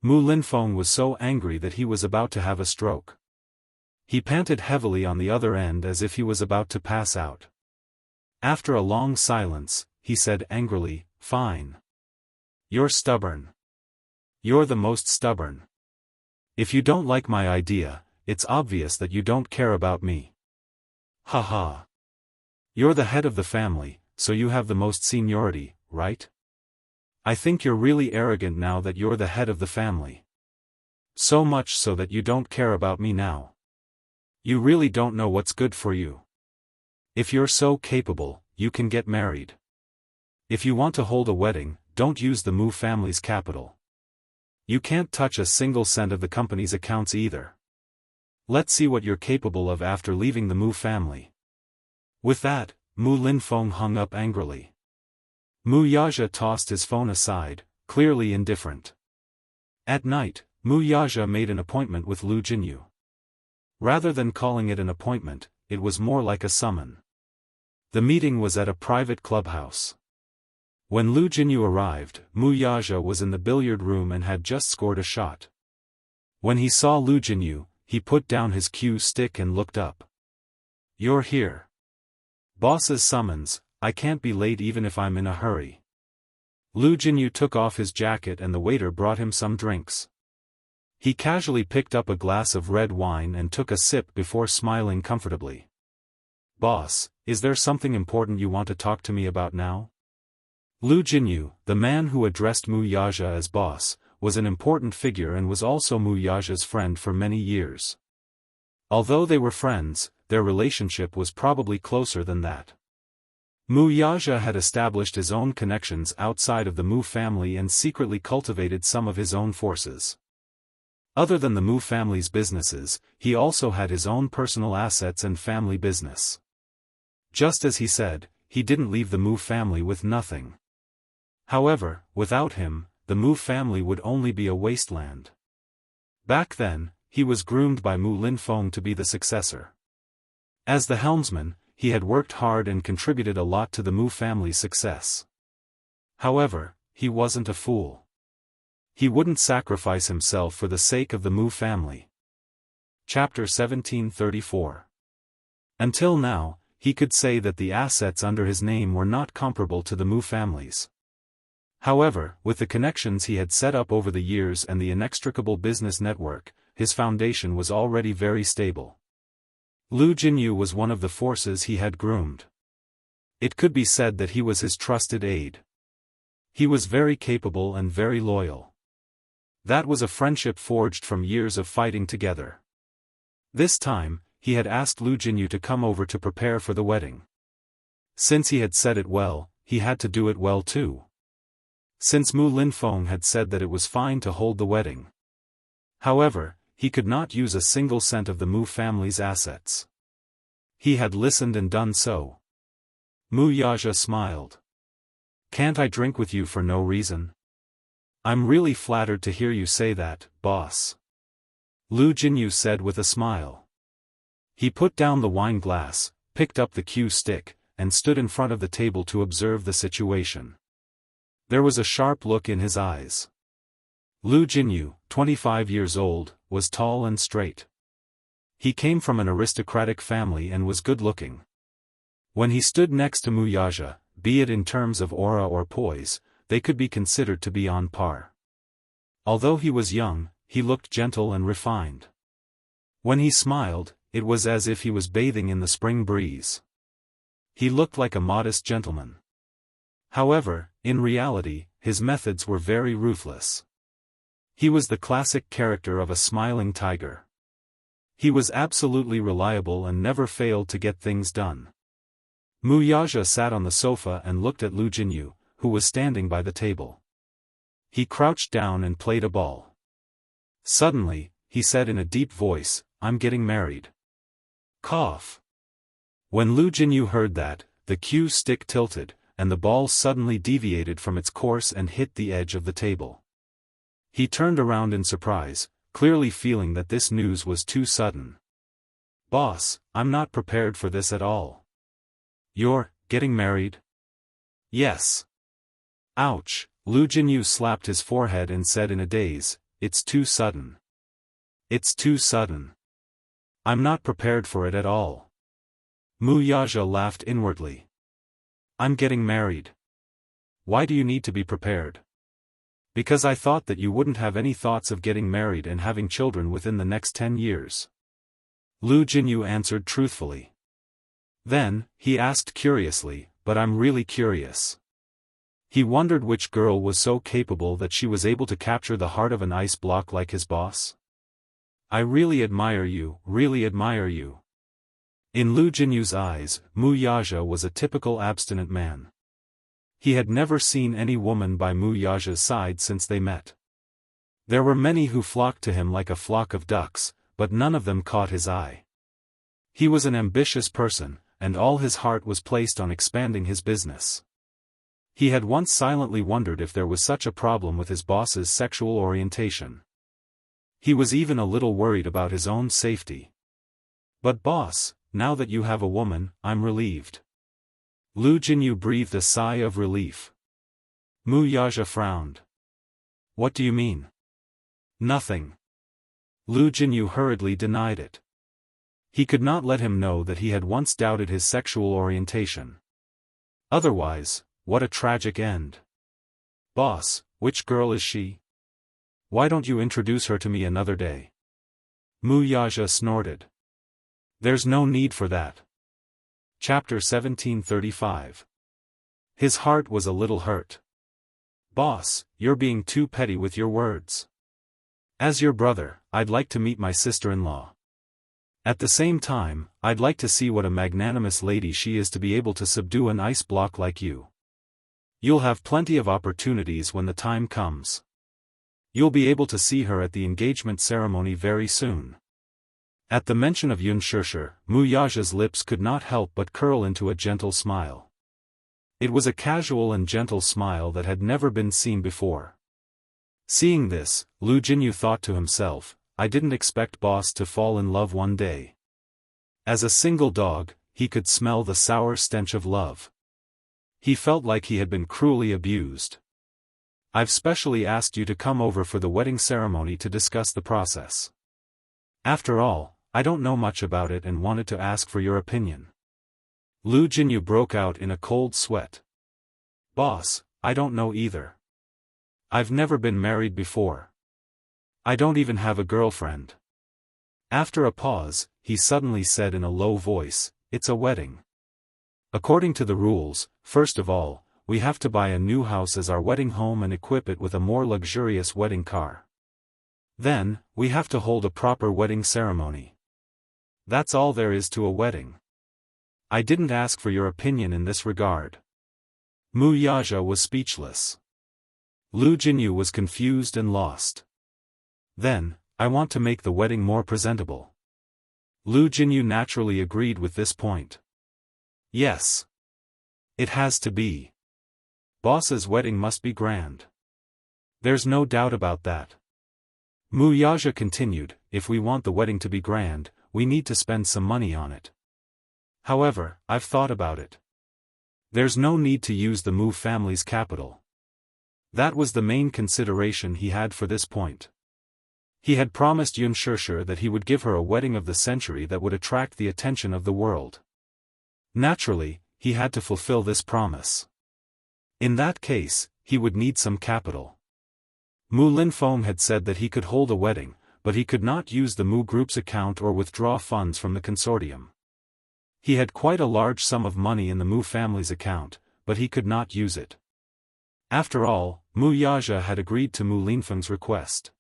Mu Linfeng was so angry that he was about to have a stroke. He panted heavily on the other end as if he was about to pass out. After a long silence, he said angrily, fine. You're stubborn. You're the most stubborn. If you don't like my idea, it's obvious that you don't care about me. Ha ha. You're the head of the family, so you have the most seniority, right? I think you're really arrogant now that you're the head of the family. So much so that you don't care about me now. You really don't know what's good for you. If you're so capable, you can get married. If you want to hold a wedding, don't use the Mu family's capital. You can't touch a single cent of the company's accounts either. Let's see what you're capable of after leaving the Mu family. With that, Mu Linfeng hung up angrily. Mu Yaja tossed his phone aside, clearly indifferent. At night, Mu Yaja made an appointment with Lu Jinyu. Rather than calling it an appointment, it was more like a summon. The meeting was at a private clubhouse. When Lu Jinyu arrived, Mu Yaja was in the billiard room and had just scored a shot. When he saw Lu Jinyu, he put down his cue stick and looked up. "You're here. Boss's summons, I can't be late even if I'm in a hurry." Lu Jinyu took off his jacket and the waiter brought him some drinks. He casually picked up a glass of red wine and took a sip before smiling comfortably. "Boss, is there something important you want to talk to me about now?" Lu Jinyu, the man who addressed Mu Yaja as boss, was an important figure and was also Mu Yaja's friend for many years. Although they were friends, their relationship was probably closer than that. Mu Yaja had established his own connections outside of the Mu family and secretly cultivated some of his own forces. Other than the Mu family's businesses, he also had his own personal assets and family business. Just as he said, he didn't leave the Mu family with nothing. However, without him, the Mu family would only be a wasteland. Back then, he was groomed by Mu Linfeng to be the successor. As the helmsman, he had worked hard and contributed a lot to the Mu family's success. However, he wasn't a fool. He wouldn't sacrifice himself for the sake of the Mu family. Chapter 1734. Until now, he could say that the assets under his name were not comparable to the Mu family's. However, with the connections he had set up over the years and the inextricable business network, his foundation was already very stable. Lu Jinyu was one of the forces he had groomed. It could be said that he was his trusted aide. He was very capable and very loyal. That was a friendship forged from years of fighting together. This time, he had asked Lu Jinyu to come over to prepare for the wedding. Since he had said it well, he had to do it well too. Since Mu Linfeng had said that it was fine to hold the wedding. However, he could not use a single cent of the Mu family's assets. He had listened and done so. Mu Yaja smiled. "Can't I drink with you for no reason?" "I'm really flattered to hear you say that, boss," Lu Jinyu said with a smile. He put down the wine glass, picked up the cue stick, and stood in front of the table to observe the situation. There was a sharp look in his eyes. Lu Jinyu, 25 years old, was tall and straight. He came from an aristocratic family and was good-looking. When he stood next to Mu Yaja, be it in terms of aura or poise, they could be considered to be on par. Although he was young, he looked gentle and refined. When he smiled, it was as if he was bathing in the spring breeze. He looked like a modest gentleman. However, in reality, his methods were very ruthless. He was the classic character of a smiling tiger. He was absolutely reliable and never failed to get things done. Mu Yaja sat on the sofa and looked at Lu Jinyu, who was standing by the table. He crouched down and played a ball. Suddenly, he said in a deep voice, "I'm getting married." Cough. When Lu Jinyu heard that, the cue stick tilted, and the ball suddenly deviated from its course and hit the edge of the table. He turned around in surprise, clearly feeling that this news was too sudden. "Boss, I'm not prepared for this at all." "You're getting married?" "Yes." Ouch, Lu Jinyu slapped his forehead and said in a daze, "It's too sudden. It's too sudden. I'm not prepared for it at all." Mu Yaja laughed inwardly. "I'm getting married. Why do you need to be prepared?" "Because I thought that you wouldn't have any thoughts of getting married and having children within the next 10 years. Lu Jinyu answered truthfully. Then, he asked curiously, "But I'm really curious." He wondered which girl was so capable that she was able to capture the heart of an ice block like his boss. "I really admire you, really admire you." In Lu Jinyu's eyes, Mu Yaja was a typical abstinent man. He had never seen any woman by Mu Yaja's side since they met. There were many who flocked to him like a flock of ducks, but none of them caught his eye. He was an ambitious person, and all his heart was placed on expanding his business. He had once silently wondered if there was such a problem with his boss's sexual orientation. He was even a little worried about his own safety. But boss, now that you have a woman, I'm relieved. Lu Jinyu breathed a sigh of relief. Mu Yaja frowned. What do you mean? Nothing. Lu Jinyu hurriedly denied it. He could not let him know that he had once doubted his sexual orientation. Otherwise, what a tragic end. Boss, which girl is she? Why don't you introduce her to me another day? Mu Yaja snorted. There's no need for that. Chapter 1735. His heart was a little hurt. Boss, you're being too petty with your words. As your brother, I'd like to meet my sister-in-law. At the same time, I'd like to see what a magnanimous lady she is to be able to subdue an ice block like you. You'll have plenty of opportunities when the time comes. You'll be able to see her at the engagement ceremony very soon. At the mention of Yunshishi, Mu Yaja's lips could not help but curl into a gentle smile. It was a casual and gentle smile that had never been seen before. Seeing this, Lu Jinyu thought to himself, I didn't expect boss to fall in love one day. As a single dog, he could smell the sour stench of love. He felt like he had been cruelly abused. I've specially asked you to come over for the wedding ceremony to discuss the process. After all, I don't know much about it and wanted to ask for your opinion. Lu Jinyu broke out in a cold sweat. Boss, I don't know either. I've never been married before. I don't even have a girlfriend. After a pause, he suddenly said in a low voice, it's a wedding. According to the rules, first of all, we have to buy a new house as our wedding home and equip it with a more luxurious wedding car. Then, we have to hold a proper wedding ceremony. That's all there is to a wedding. I didn't ask for your opinion in this regard. Mu Yaja was speechless. Lu Jinyu was confused and lost. Then, I want to make the wedding more presentable. Lu Jinyu naturally agreed with this point. Yes. It has to be. Boss's wedding must be grand. There's no doubt about that. Mu Yaja continued, if we want the wedding to be grand, we need to spend some money on it. However, I've thought about it. There's no need to use the Mu family's capital. That was the main consideration he had for this point. He had promised Yunshishi that he would give her a wedding of the century that would attract the attention of the world. Naturally, he had to fulfill this promise. In that case, he would need some capital. Mu Linfeng had said that he could hold a wedding, but he could not use the Mu Group's account or withdraw funds from the consortium. He had quite a large sum of money in the Mu family's account, but he could not use it. After all, Mu Yaja had agreed to Mu Linfeng's request.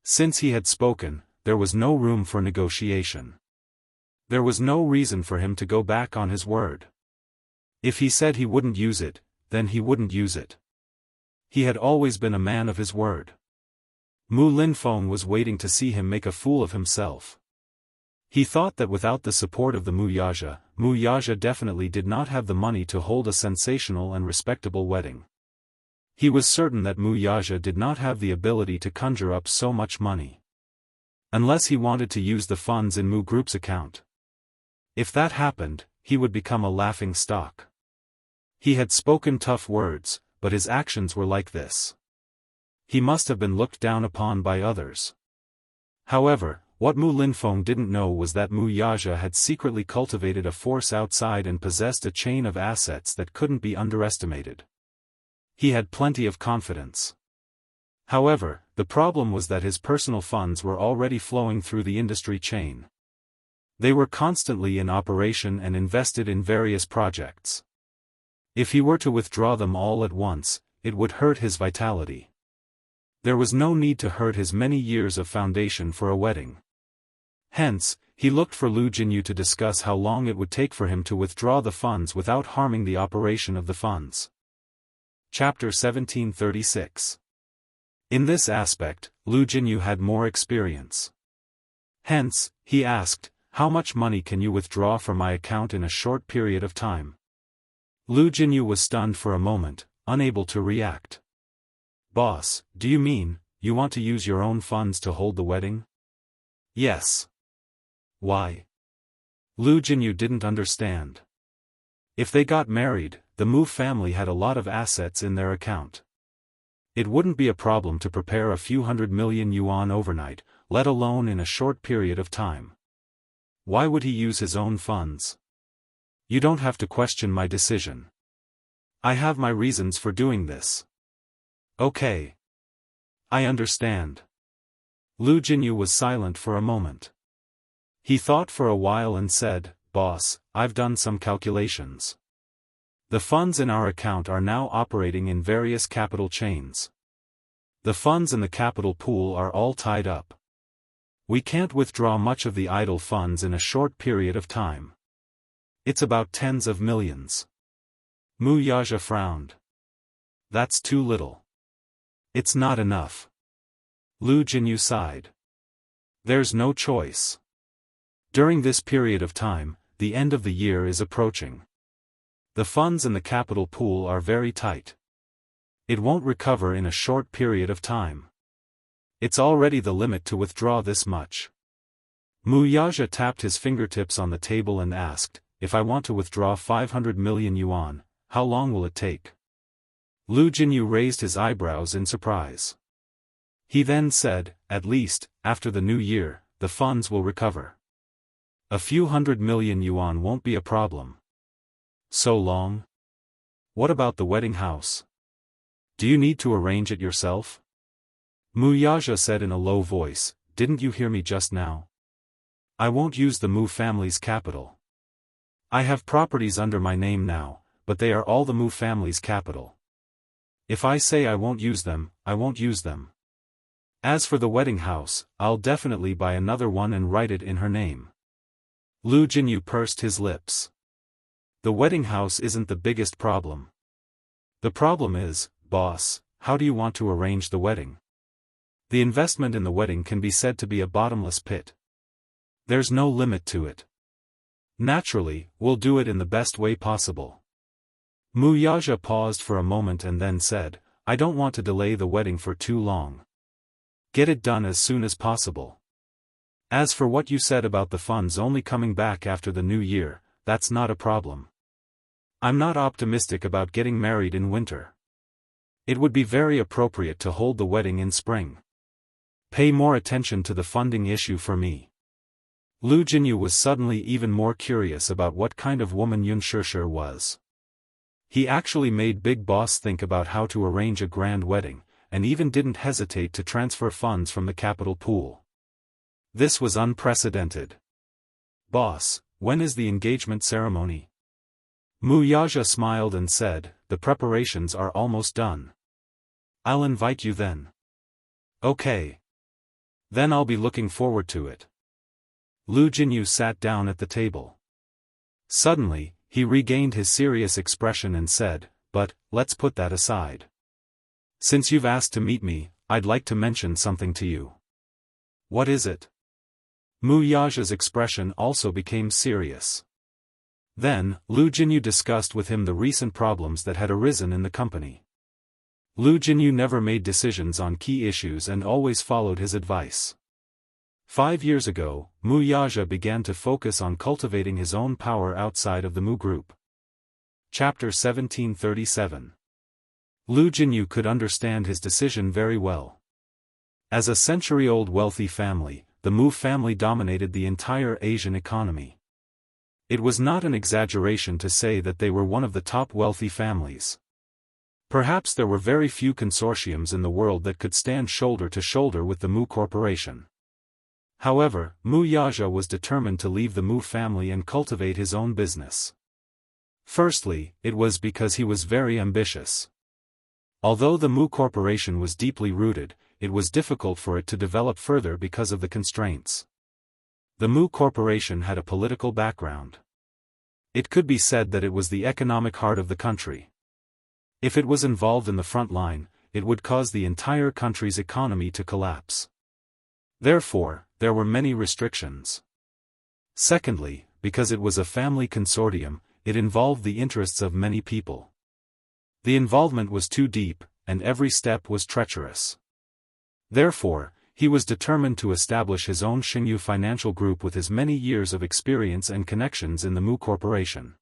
Since he had spoken, there was no room for negotiation. There was no reason for him to go back on his word. If he said he wouldn't use it, then he wouldn't use it. He had always been a man of his word. Mu Linfeng was waiting to see him make a fool of himself. He thought that without the support of the Mu Yaja definitely did not have the money to hold a sensational and respectable wedding. He was certain that Mu Yaja did not have the ability to conjure up so much money. Unless he wanted to use the funds in Mu Group's account. If that happened, he would become a laughing stock. He had spoken tough words, but his actions were like this. He must have been looked down upon by others. However, what Mu Linfeng didn't know was that Mu Yaja had secretly cultivated a force outside and possessed a chain of assets that couldn't be underestimated. He had plenty of confidence. However, the problem was that his personal funds were already flowing through the industry chain. They were constantly in operation and invested in various projects. If he were to withdraw them all at once, it would hurt his vitality. There was no need to hurt his many years of foundation for a wedding. Hence, he looked for Lu Jinyu to discuss how long it would take for him to withdraw the funds without harming the operation of the funds. Chapter 1736. In this aspect, Lu Jinyu had more experience. Hence, he asked, how much money can you withdraw from my account in a short period of time? Lu Jinyu was stunned for a moment, unable to react. Boss, do you mean, you want to use your own funds to hold the wedding? Yes. Why? Lu Jinyu didn't understand. If they got married, the Mu family had a lot of assets in their account. It wouldn't be a problem to prepare a few 100 million yuan overnight, let alone in a short period of time. Why would he use his own funds? You don't have to question my decision. I have my reasons for doing this. Okay. I understand. Lu Jinyu was silent for a moment. He thought for a while and said, Boss, I've done some calculations. The funds in our account are now operating in various capital chains. The funds in the capital pool are all tied up. We can't withdraw much of the idle funds in a short period of time. It's about tens of millions. Mu Yaja frowned. That's too little. It's not enough. Lu Jinyu sighed. There's no choice. During this period of time, the end of the year is approaching. The funds in the capital pool are very tight. It won't recover in a short period of time. It's already the limit to withdraw this much. Mu Yaja tapped his fingertips on the table and asked, if I want to withdraw 500 million yuan, how long will it take? Lu Jinyu raised his eyebrows in surprise. He then said, at least, after the new year, the funds will recover. A few 100 million yuan won't be a problem. So long? What about the wedding house? Do you need to arrange it yourself? Mu Yaja said in a low voice, didn't you hear me just now? I won't use the Mu family's capital. I have properties under my name now, but they are all the Mu family's capital. If I say I won't use them, I won't use them. As for the wedding house, I'll definitely buy another one and write it in her name. Lu Jinyu pursed his lips. The wedding house isn't the biggest problem. The problem is, boss, how do you want to arrange the wedding? The investment in the wedding can be said to be a bottomless pit. There's no limit to it. Naturally, we'll do it in the best way possible. Mu Yaja paused for a moment and then said, I don't want to delay the wedding for too long. Get it done as soon as possible. As for what you said about the funds only coming back after the new year, that's not a problem. I'm not optimistic about getting married in winter. It would be very appropriate to hold the wedding in spring. Pay more attention to the funding issue for me. Lu Jinyu was suddenly even more curious about what kind of woman Yun Shishir was. He actually made Big Boss think about how to arrange a grand wedding, and even didn't hesitate to transfer funds from the capital pool. This was unprecedented. Boss, when is the engagement ceremony? Mu Yaja smiled and said, the preparations are almost done. I'll invite you then. Okay. Then I'll be looking forward to it. Lu Jinyu sat down at the table. Suddenly, he regained his serious expression and said, but, let's put that aside. Since you've asked to meet me, I'd like to mention something to you. What is it? Mu Yaja's expression also became serious. Then, Lu Jinyu discussed with him the recent problems that had arisen in the company. Lu Jinyu never made decisions on key issues and always followed his advice. 5 years ago, Mu Yaja began to focus on cultivating his own power outside of the Mu group. Chapter 1737. Lu Jinyu could understand his decision very well. As a century-old wealthy family, the Mu family dominated the entire Asian economy. It was not an exaggeration to say that they were one of the top wealthy families. Perhaps there were very few consortiums in the world that could stand shoulder to shoulder with the Mu Corporation. However, Mu Yaja was determined to leave the Mu family and cultivate his own business. Firstly, it was because he was very ambitious. Although the Mu Corporation was deeply rooted, it was difficult for it to develop further because of the constraints. The Mu Corporation had a political background. It could be said that it was the economic heart of the country. If it was involved in the front line, it would cause the entire country's economy to collapse. Therefore, there were many restrictions. Secondly, because it was a family consortium, it involved the interests of many people. The involvement was too deep, and every step was treacherous. Therefore, he was determined to establish his own Xingyu financial group with his many years of experience and connections in the Mu Corporation.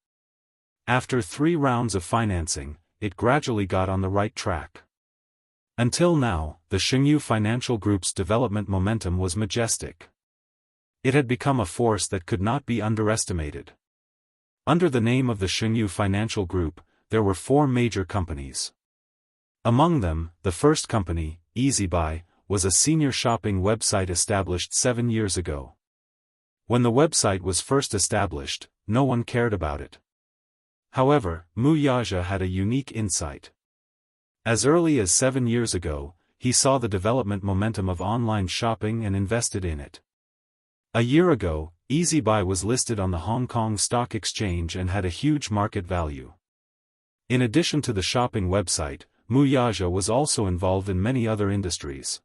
After 3 rounds of financing, it gradually got on the right track. Until now, the Xingyu financial group's development momentum was majestic. It had become a force that could not be underestimated. Under the name of the Xingyu financial group, there were 4 major companies. Among them, the first company, EasyBuy, was a senior shopping website established 7 years ago. When the website was first established, no one cared about it. However, Mu Yaxia had a unique insight. As early as 7 years ago, he saw the development momentum of online shopping and invested in it. A year ago, EasyBuy was listed on the Hong Kong Stock Exchange and had a huge market value. In addition to the shopping website, Mu Yaxia was also involved in many other industries.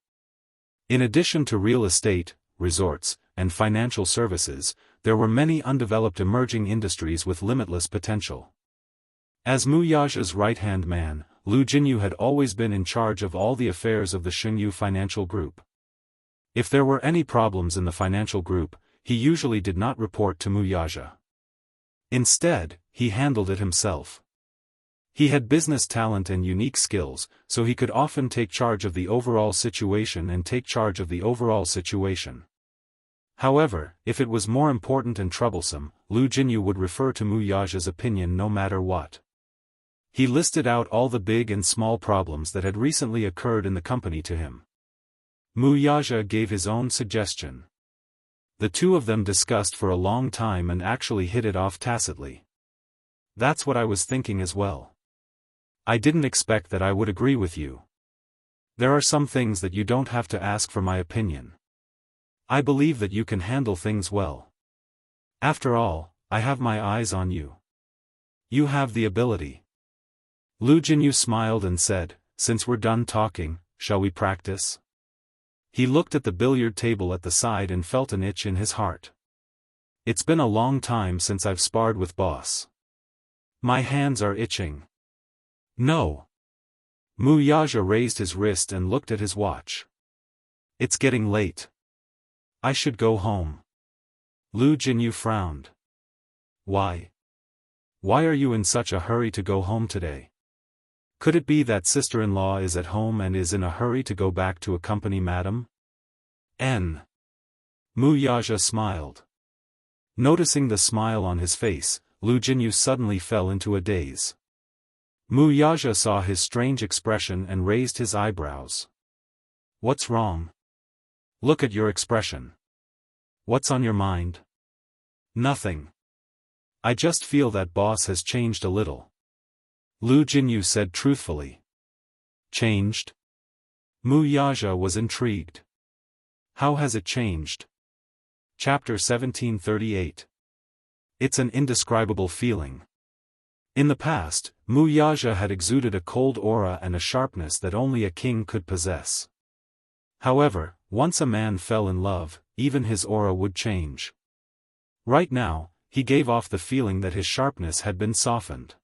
In addition to real estate, resorts, and financial services, there were many undeveloped emerging industries with limitless potential. As Mu Yaxia's right-hand man, Lu Jinyu had always been in charge of all the affairs of the Xingyu financial group. If there were any problems in the financial group, he usually did not report to Mu Yaxia. Instead, he handled it himself. He had business talent and unique skills, so he could often take charge of the overall situation. However, if it was more important and troublesome, Lu Jinyu would refer to Mu Yaxia's opinion no matter what. He listed out all the big and small problems that had recently occurred in the company to him. Mu Yaxia gave his own suggestion. The two of them discussed for a long time and actually hit it off tacitly. That's what I was thinking as well. I didn't expect that I would agree with you. There are some things that you don't have to ask for my opinion. I believe that you can handle things well. After all, I have my eyes on you. You have the ability. Lu Jinyu smiled and said, "Since we're done talking, shall we practice?" He looked at the billiard table at the side and felt an itch in his heart. It's been a long time since I've sparred with boss. My hands are itching. No. Mu Yaxia raised his wrist and looked at his watch. It's getting late. I should go home. Lu Jinyu frowned. Why? Why are you in such a hurry to go home today? Could it be that sister-in-law is at home and is in a hurry to go back to accompany madam? Mu Yaxia smiled. Noticing the smile on his face, Lu Jinyu suddenly fell into a daze. Mu Yaxia saw his strange expression and raised his eyebrows. What's wrong? Look at your expression. What's on your mind? Nothing. I just feel that boss has changed a little. Lu Jinyu said truthfully. Changed? Mu Yaxia was intrigued. How has it changed? Chapter 1738. It's an indescribable feeling. In the past, Mu Yaxia had exuded a cold aura and a sharpness that only a king could possess. However, once a man fell in love, even his aura would change. Right now, he gave off the feeling that his sharpness had been softened.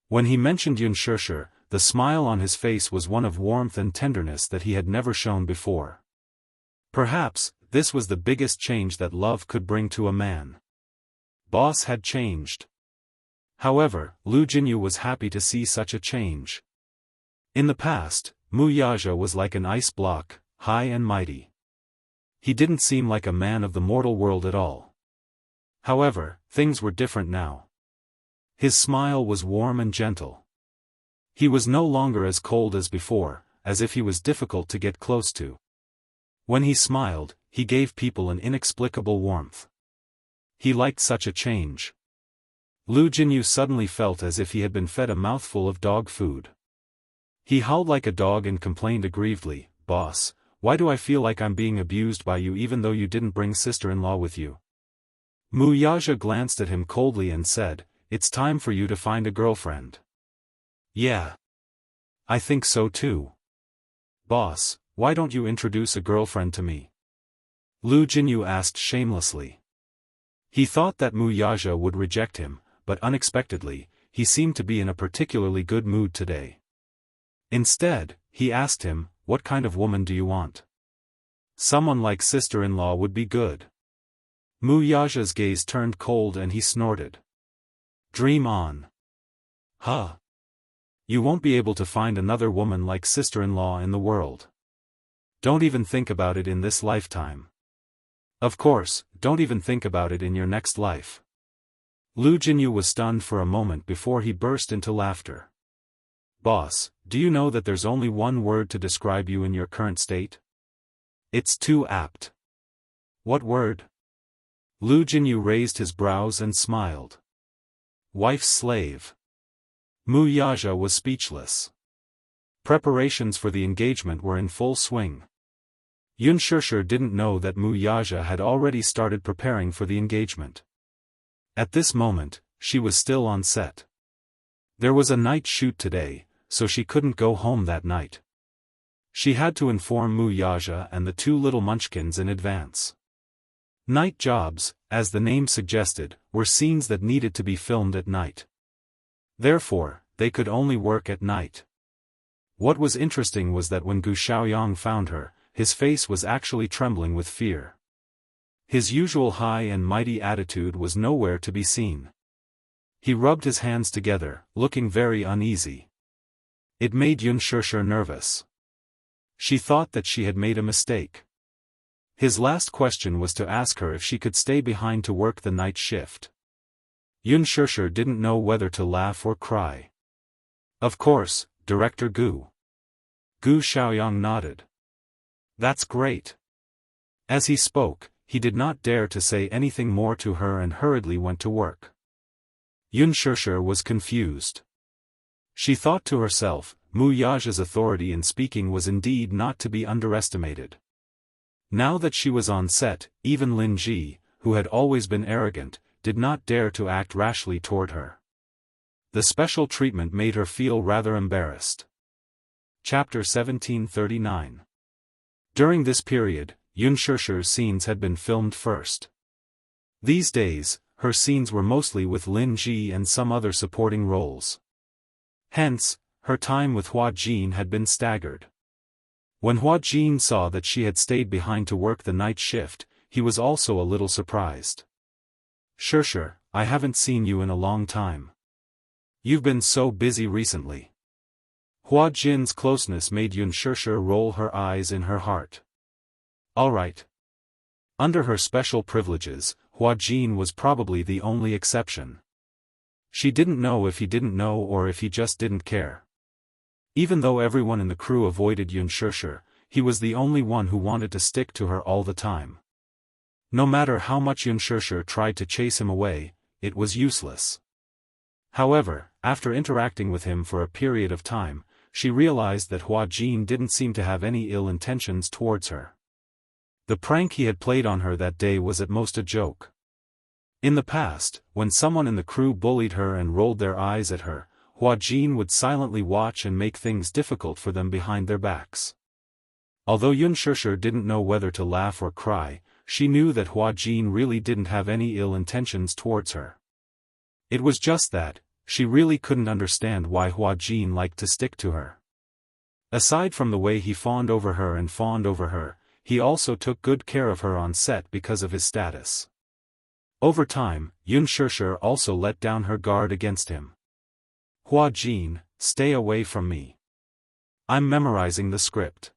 When he mentioned Yunshishi, the smile on his face was one of warmth and tenderness that he had never shown before. Perhaps, this was the biggest change that love could bring to a man. Boss had changed. However, Lu Jinyu was happy to see such a change. In the past, Mu Yaxia was like an ice block, high and mighty. He didn't seem like a man of the mortal world at all. However, things were different now. His smile was warm and gentle. He was no longer as cold as before, as if he was difficult to get close to. When he smiled, he gave people an inexplicable warmth. He liked such a change. Lu Jinyu suddenly felt as if he had been fed a mouthful of dog food. He howled like a dog and complained aggrievedly, "Boss, why do I feel like I'm being abused by you even though you didn't bring sister-in-law with you?" Mu Yaxia glanced at him coldly and said, "It's time for you to find a girlfriend." "Yeah. I think so too. Boss, why don't you introduce a girlfriend to me?" Lu Jinyu asked shamelessly. He thought that Mu Yaxia would reject him, but unexpectedly, he seemed to be in a particularly good mood today. Instead, he asked him, "What kind of woman do you want?" "Someone like sister-in-law would be good." Mu Yaja's gaze turned cold and he snorted. "Dream on. Huh. You won't be able to find another woman like sister-in-law in the world. Don't even think about it in this lifetime. Of course, don't even think about it in your next life." Lu Jinyu was stunned for a moment before he burst into laughter. "Boss, do you know that there's only one word to describe you in your current state? It's too apt." "What word?" Lu Jinyu raised his brows and smiled. "Wife's slave." Mu Yaja was speechless. Preparations for the engagement were in full swing. Yun Shishir didn't know that Mu Yaja had already started preparing for the engagement. At this moment, she was still on set. There was a night shoot today, so she couldn't go home that night. She had to inform Mu Yaja and the two little munchkins in advance. Night jobs, as the name suggested, were scenes that needed to be filmed at night. Therefore, they could only work at night. What was interesting was that when Gu Xiaoyang found her, his face was actually trembling with fear. His usual high and mighty attitude was nowhere to be seen. He rubbed his hands together, looking very uneasy. It made Yun Shishir nervous. She thought that she had made a mistake. His last question was to ask her if she could stay behind to work the night shift. Yun Shishir didn't know whether to laugh or cry. "Of course, Director Gu." Gu Xiaoyang nodded. "That's great." As he spoke, he did not dare to say anything more to her and hurriedly went to work. Yun Shishir was confused. She thought to herself, Mu Yaja's authority in speaking was indeed not to be underestimated. Now that she was on set, even Lin Ji, who had always been arrogant, did not dare to act rashly toward her. The special treatment made her feel rather embarrassed. Chapter 1739. During this period, Yun Shishir's scenes had been filmed first. These days, her scenes were mostly with Lin Ji and some other supporting roles. Hence, her time with Hua Jin had been staggered. When Hua Jin saw that she had stayed behind to work the night shift, he was also a little surprised. "Shishir, I haven't seen you in a long time. You've been so busy recently." Hua Jin's closeness made Yun Shishir roll her eyes in her heart. All right. Under her special privileges, Hua Jin was probably the only exception. She didn't know if he didn't know or if he just didn't care. Even though everyone in the crew avoided Yun Shishir, he was the only one who wanted to stick to her all the time. No matter how much Yun Shishir tried to chase him away, it was useless. However, after interacting with him for a period of time, she realized that Hua Jin didn't seem to have any ill intentions towards her. The prank he had played on her that day was at most a joke. In the past, when someone in the crew bullied her and rolled their eyes at her, Hua Jin would silently watch and make things difficult for them behind their backs. Although Yun Shishir didn't know whether to laugh or cry, she knew that Hua Jin really didn't have any ill intentions towards her. It was just that, she really couldn't understand why Hua Jin liked to stick to her. Aside from the way he fawned over her, he also took good care of her on set because of his status. Over time, Yun Shishir also let down her guard against him. "Hua Jin, stay away from me. I'm memorizing the script."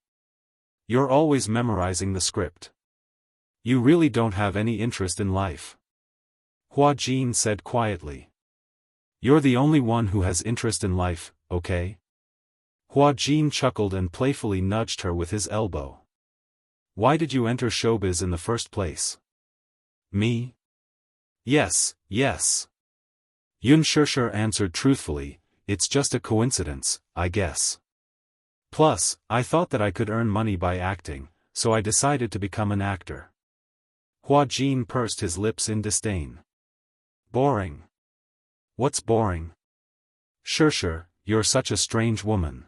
"You're always memorizing the script. You really don't have any interest in life," Hua Jin said quietly. "You're the only one who has interest in life, okay?" Hua Jin chuckled and playfully nudged her with his elbow. "Why did you enter showbiz in the first place?" "Me? Yes. Yun Shishir answered truthfully, "It's just a coincidence, I guess. Plus, I thought that I could earn money by acting, so I decided to become an actor." Hua Jin pursed his lips in disdain. "Boring." "What's boring?" "Shishir, you're such a strange woman."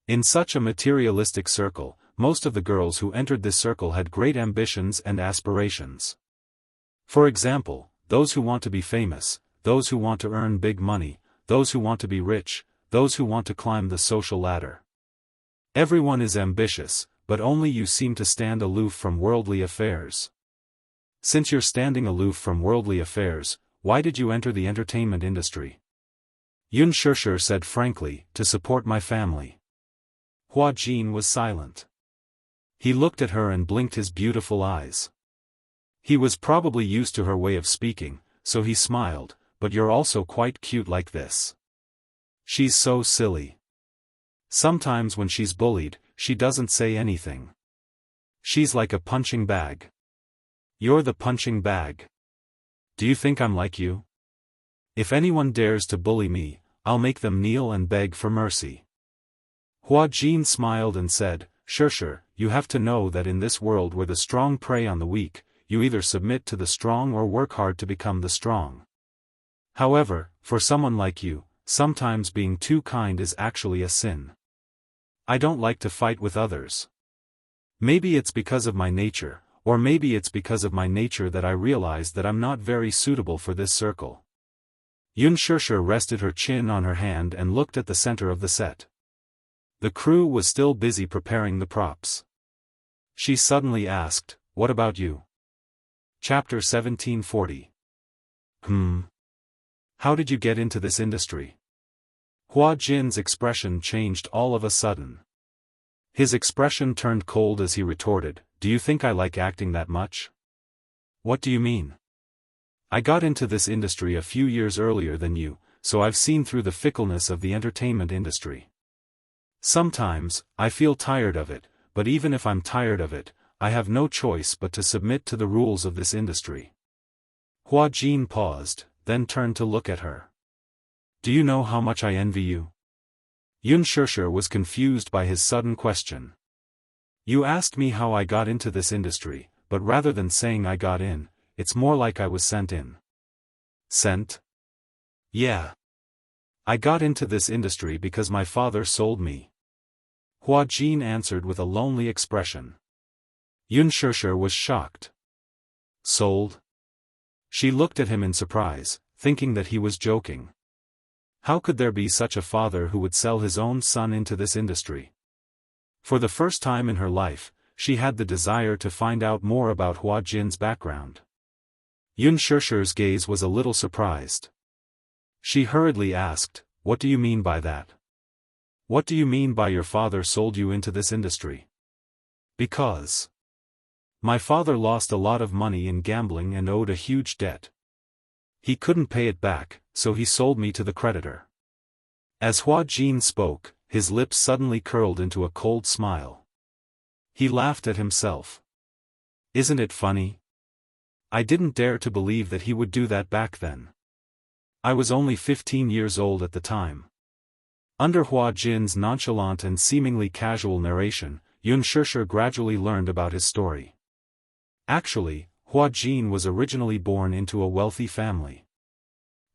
In such a materialistic circle, most of the girls who entered this circle had great ambitions and aspirations. For example, those who want to be famous, those who want to earn big money, those who want to be rich, those who want to climb the social ladder. Everyone is ambitious, but only you seem to stand aloof from worldly affairs. Since you're standing aloof from worldly affairs, why did you enter the entertainment industry? Xianxia said frankly, to support my family. Hua Jin was silent. He looked at her and blinked his beautiful eyes. He was probably used to her way of speaking, so he smiled, but you're also quite cute like this. She's so silly. Sometimes when she's bullied, she doesn't say anything. She's like a punching bag. You're the punching bag. Do you think I'm like you? If anyone dares to bully me, I'll make them kneel and beg for mercy. Hua Jin smiled and said, Xianxia, you have to know that in this world where the strong prey on the weak, you either submit to the strong or work hard to become the strong. However, for someone like you, sometimes being too kind is actually a sin. I don't like to fight with others. Maybe it's because of my nature, or maybe it's because of my nature that I realize that I'm not very suitable for this circle. Xianxia rested her chin on her hand and looked at the center of the set. The crew was still busy preparing the props. She suddenly asked, "What about you?" Chapter 1740. How did you get into this industry? Hua Jin's expression changed all of a sudden. His expression turned cold as he retorted, "Do you think I like acting that much?" "What do you mean?" "I got into this industry a few years earlier than you, so I've seen through the fickleness of the entertainment industry. Sometimes, I feel tired of it, but even if I'm tired of it, I have no choice but to submit to the rules of this industry." Hua Jin paused, then turned to look at her. "Do you know how much I envy you?" Xianxia was confused by his sudden question. "You asked me how I got into this industry, but rather than saying I got in, it's more like I was sent in." "Sent?" "Yeah. I got into this industry because my father sold me." Hua Jin answered with a lonely expression. Xianxia was shocked. "Sold?" She looked at him in surprise, thinking that he was joking. How could there be such a father who would sell his own son into this industry? For the first time in her life, she had the desire to find out more about Hua Jin's background. Xianxia's gaze was a little surprised. She hurriedly asked, "What do you mean by that? What do you mean by your father sold you into this industry?" "Because my father lost a lot of money in gambling and owed a huge debt. He couldn't pay it back, so he sold me to the creditor." As Hua Jin spoke, his lips suddenly curled into a cold smile. He laughed at himself. "Isn't it funny? I didn't dare to believe that he would do that back then. I was only 15 years old at the time." Under Hua Jin's nonchalant and seemingly casual narration, Xianxia gradually learned about his story. Actually, Hua Jin was originally born into a wealthy family.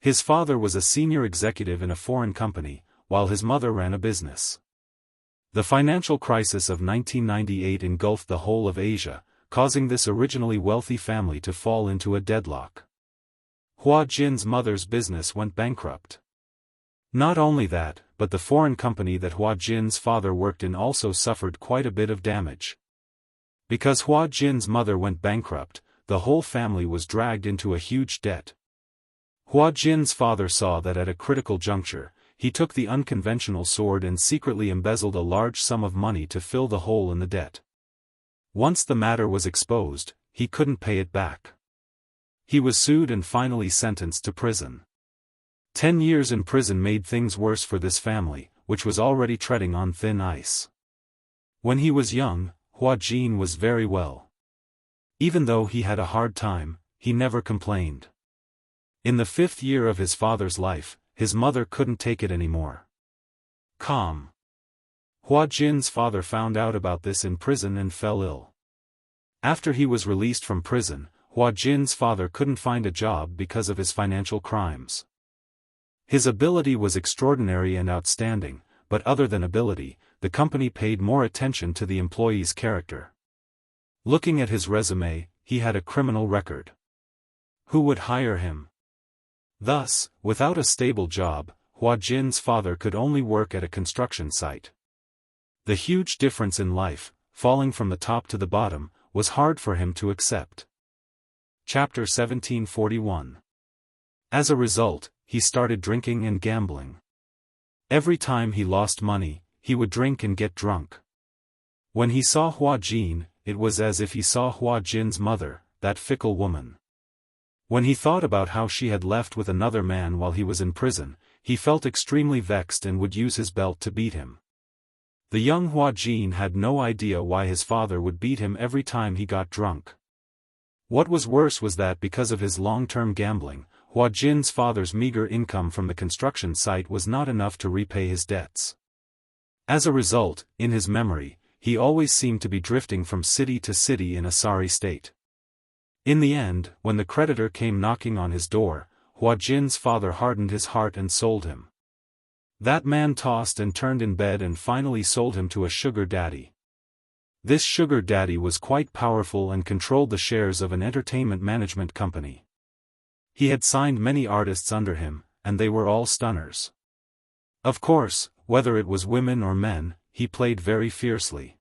His father was a senior executive in a foreign company, while his mother ran a business. The financial crisis of 1998 engulfed the whole of Asia, causing this originally wealthy family to fall into a deadlock. Hua Jin's mother's business went bankrupt. Not only that, but the foreign company that Hua Jin's father worked in also suffered quite a bit of damage. Because Hua Jin's mother went bankrupt, the whole family was dragged into a huge debt. Hua Jin's father saw that at a critical juncture, he took the unconventional sword and secretly embezzled a large sum of money to fill the hole in the debt. Once the matter was exposed, he couldn't pay it back. He was sued and finally sentenced to prison. 10 years in prison made things worse for this family, which was already treading on thin ice. When he was young, Hua Jin was very well. Even though he had a hard time, he never complained. In the 5th year of his father's life, his mother couldn't take it anymore. Hua Jin's father found out about this in prison and fell ill. After he was released from prison, Hua Jin's father couldn't find a job because of his financial crimes. His ability was extraordinary and outstanding, but other than ability, the company paid more attention to the employee's character. Looking at his resume, he had a criminal record. Who would hire him? Thus, without a stable job, Hua Jin's father could only work at a construction site. The huge difference in life, falling from the top to the bottom, was hard for him to accept. Chapter 1741. As a result, he started drinking and gambling. Every time he lost money, he would drink and get drunk. When he saw Hua Jin, it was as if he saw Hua Jin's mother, that fickle woman. When he thought about how she had left with another man while he was in prison, he felt extremely vexed and would use his belt to beat him. The young Hua Jin had no idea why his father would beat him every time he got drunk. What was worse was that because of his long-term gambling, Hua Jin's father's meager income from the construction site was not enough to repay his debts. As a result, in his memory, he always seemed to be drifting from city to city in a sorry state. In the end, when the creditor came knocking on his door, Hua Jin's father hardened his heart and sold him. That man tossed and turned in bed and finally sold him to a sugar daddy. This sugar daddy was quite powerful and controlled the shares of an entertainment management company. He had signed many artists under him, and they were all stunners. Of course, whether it was women or men, he played very fiercely.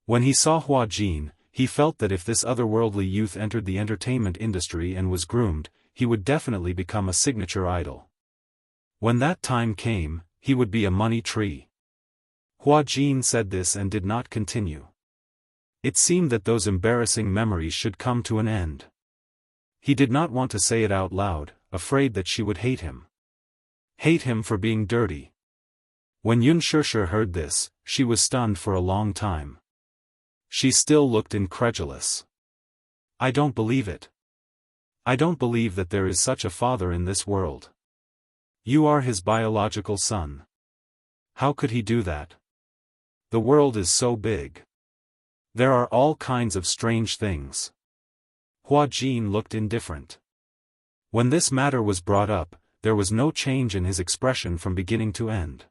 When he saw Hua Jin, he felt that if this otherworldly youth entered the entertainment industry and was groomed, he would definitely become a signature idol. When that time came, he would be a money tree. Hua Jin said this and did not continue. It seemed that those embarrassing memories should come to an end. He did not want to say it out loud, afraid that she would hate him. Hate him for being dirty. When Unspoken heard this, she was stunned for a long time. She still looked incredulous. I don't believe it. I don't believe that there is such a father in this world. You are his biological son. How could he do that? The world is so big. There are all kinds of strange things. Hua Jin looked indifferent. When this matter was brought up, there was no change in his expression from beginning to end.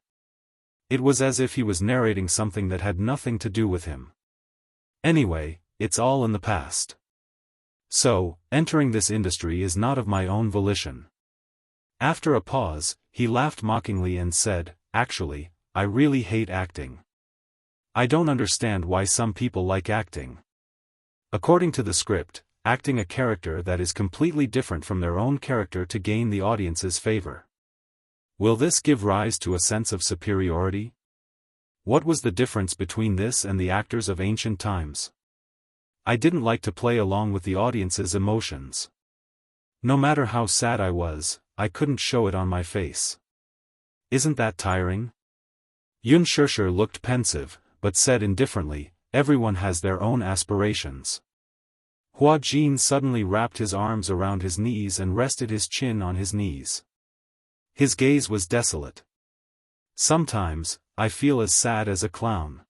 It was as if he was narrating something that had nothing to do with him. Anyway, it's all in the past. So, entering this industry is not of my own volition. After a pause, he laughed mockingly and said, Actually, I really hate acting. I don't understand why some people like acting. According to the script, acting a character that is completely different from their own character to gain the audience's favor. Will this give rise to a sense of superiority? What was the difference between this and the actors of ancient times? I didn't like to play along with the audience's emotions. No matter how sad I was, I couldn't show it on my face. Isn't that tiring? Unspoken looked pensive, but said indifferently, Everyone has their own aspirations. Hua Jin suddenly wrapped his arms around his knees and rested his chin on his knees. His gaze was desolate. Sometimes, I feel as sad as a clown.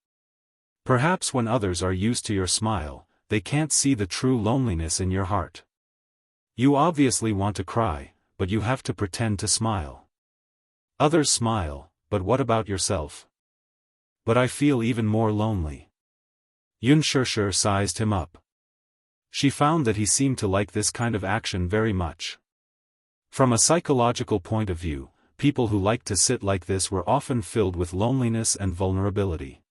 Perhaps when others are used to your smile, they can't see the true loneliness in your heart. You obviously want to cry, but you have to pretend to smile. Others smile, but what about yourself? But I feel even more lonely. Unspoken sized him up. She found that he seemed to like this kind of action very much. From a psychological point of view, people who liked to sit like this were often filled with loneliness and vulnerability.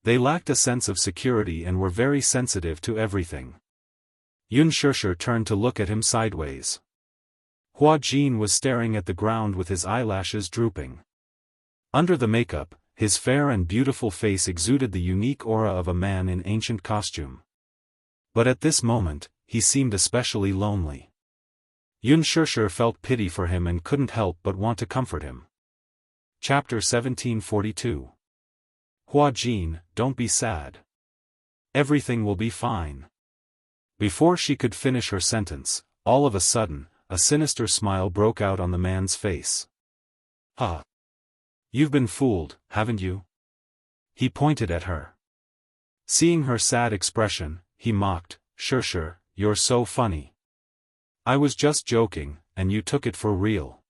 They lacked a sense of security and were very sensitive to everything. Unspoken turned to look at him sideways. Hua Jin was staring at the ground with his eyelashes drooping. Under the makeup, his fair and beautiful face exuded the unique aura of a man in ancient costume. But at this moment, he seemed especially lonely. Unspoken felt pity for him and couldn't help but want to comfort him. Chapter 1742. Hua Jin, don't be sad. Everything will be fine. Before she could finish her sentence, all of a sudden, a sinister smile broke out on the man's face. Huh. You've been fooled, haven't you? He pointed at her. Seeing her sad expression, he mocked, Sure, you're so funny. I was just joking, and you took it for real.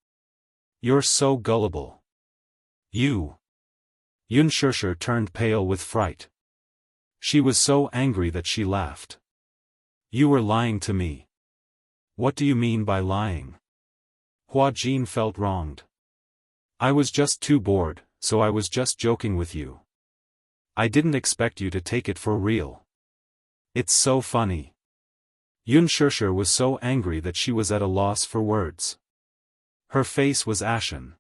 You're so gullible. You. Unspoken turned pale with fright. She was so angry that she laughed. You were lying to me. What do you mean by lying? Hua Jin felt wronged. I was just too bored, so I was just joking with you. I didn't expect you to take it for real. It's so funny. Xianxia was so angry that she was at a loss for words. Her face was ashen.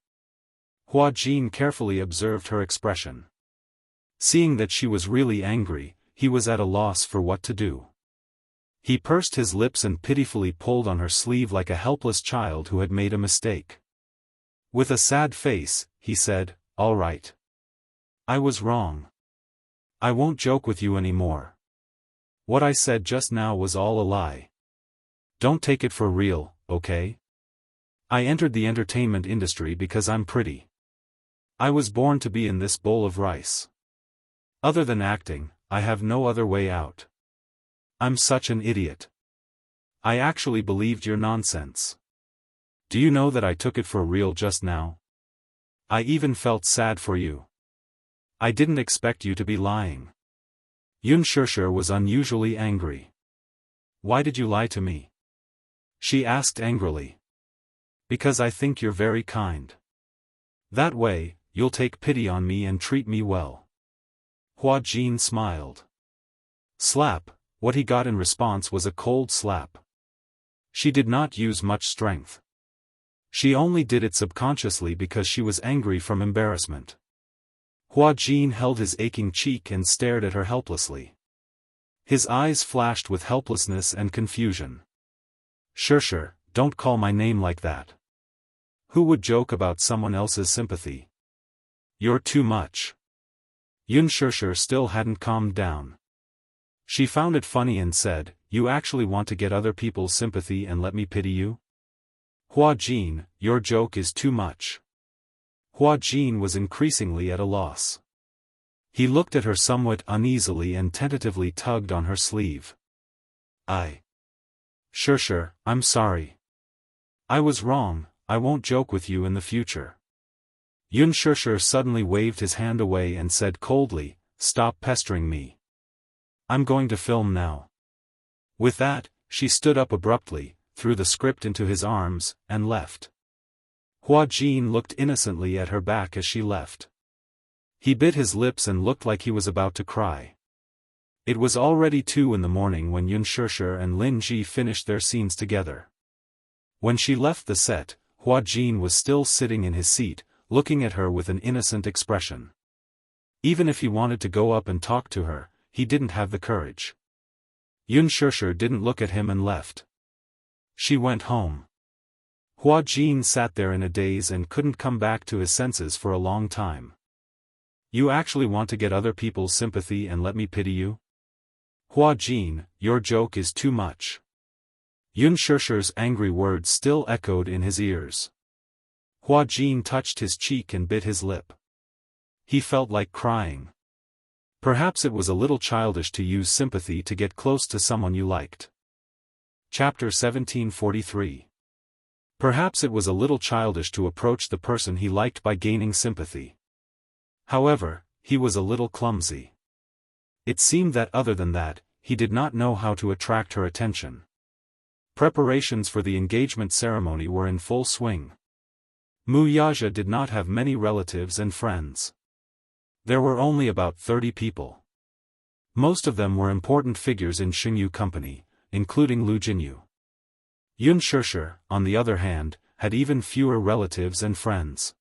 Hua Jin carefully observed her expression. Seeing that she was really angry, he was at a loss for what to do. He pursed his lips and pitifully pulled on her sleeve like a helpless child who had made a mistake. With a sad face, he said, "All right. I was wrong. I won't joke with you anymore. What I said just now was all a lie. Don't take it for real, okay? I entered the entertainment industry because I'm pretty. I was born to be in this bowl of rice. Other than acting, I have no other way out. I'm such an idiot. I actually believed your nonsense. Do you know that I took it for real just now? I even felt sad for you. I didn't expect you to be lying." Xianxia was unusually angry. "Why did you lie to me?" she asked angrily. "Because I think you're very kind. That way, you'll take pity on me and treat me well." Hua Jin smiled. Slap. What he got in response was a cold slap. She did not use much strength. She only did it subconsciously because she was angry from embarrassment. Hua Jin held his aching cheek and stared at her helplessly. His eyes flashed with helplessness and confusion. "Xianxia, don't call my name like that. Who would joke about someone else's sympathy? You're too much." Xianxia still hadn't calmed down. She found it funny and said, "You actually want to get other people's sympathy and let me pity you? Hua Jin, your joke is too much." Hua Jin was increasingly at a loss. He looked at her somewhat uneasily and tentatively tugged on her sleeve. Xianxia, I'm sorry. I was wrong, I won't joke with you in the future." Xianxia suddenly waved his hand away and said coldly, "Stop pestering me. I'm going to film now." With that, she stood up abruptly, threw the script into his arms, and left. Hua Jin looked innocently at her back as she left. He bit his lips and looked like he was about to cry. It was already 2 in the morning when Xianxia and Lin Ji finished their scenes together. When she left the set, Hua Jin was still sitting in his seat, looking at her with an innocent expression. Even if he wanted to go up and talk to her, he didn't have the courage. Xianxia didn't look at him and left. She went home. Hua Jin sat there in a daze and couldn't come back to his senses for a long time. "You actually want to get other people's sympathy and let me pity you? Hua Jin, your joke is too much." Xianxia's angry words still echoed in his ears. Hua Jin touched his cheek and bit his lip. He felt like crying. Perhaps it was a little childish to use sympathy to get close to someone you liked. Chapter 1743. Perhaps it was a little childish to approach the person he liked by gaining sympathy. However, he was a little clumsy. It seemed that other than that, he did not know how to attract her attention. Preparations for the engagement ceremony were in full swing. Wuxia did not have many relatives and friends. There were only about 30 people. Most of them were important figures in Xingyu company, including Lu Jinyu. Xianxia, on the other hand, had even fewer relatives and friends.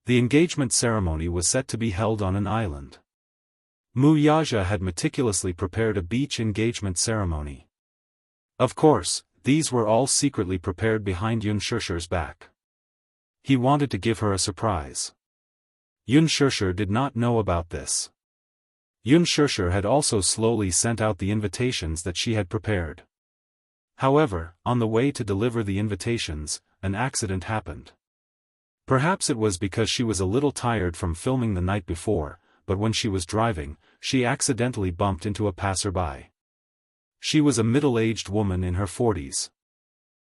The engagement ceremony was set to be held on an island. Wuxia had meticulously prepared a beach engagement ceremony. Of course, these were all secretly prepared behind Xianxia's back. He wanted to give her a surprise. Xianxia did not know about this. Xianxia had also slowly sent out the invitations that she had prepared. However, on the way to deliver the invitations, an accident happened. Perhaps it was because she was a little tired from filming the night before, but when she was driving, she accidentally bumped into a passerby. She was a middle-aged woman in her 40s.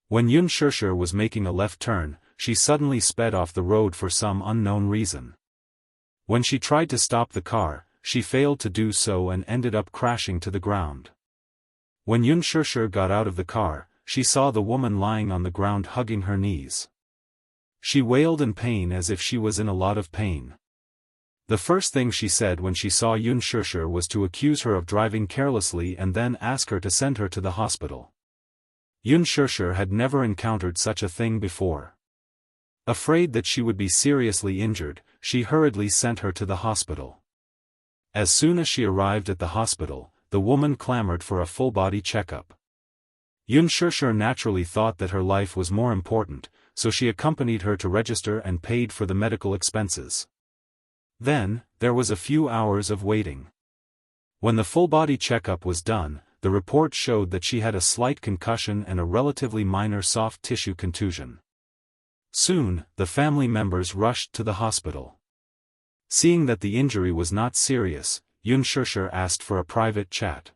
When Xianxia was making a left turn, she suddenly sped off the road for some unknown reason. When she tried to stop the car, she failed to do so and ended up crashing to the ground. When Xianxia got out of the car, she saw the woman lying on the ground hugging her knees. She wailed in pain as if she was in a lot of pain. The first thing she said when she saw Xianxia was to accuse her of driving carelessly and then ask her to send her to the hospital. Xianxia had never encountered such a thing before. Afraid that she would be seriously injured, she hurriedly sent her to the hospital. As soon as she arrived at the hospital, the woman clamored for a full-body checkup. Xianxia naturally thought that her life was more important, so she accompanied her to register and paid for the medical expenses. Then, there was a few hours of waiting. When the full-body checkup was done, the report showed that she had a slight concussion and a relatively minor soft tissue contusion. Soon, the family members rushed to the hospital. Seeing that the injury was not serious, Xianxia asked for a private chat.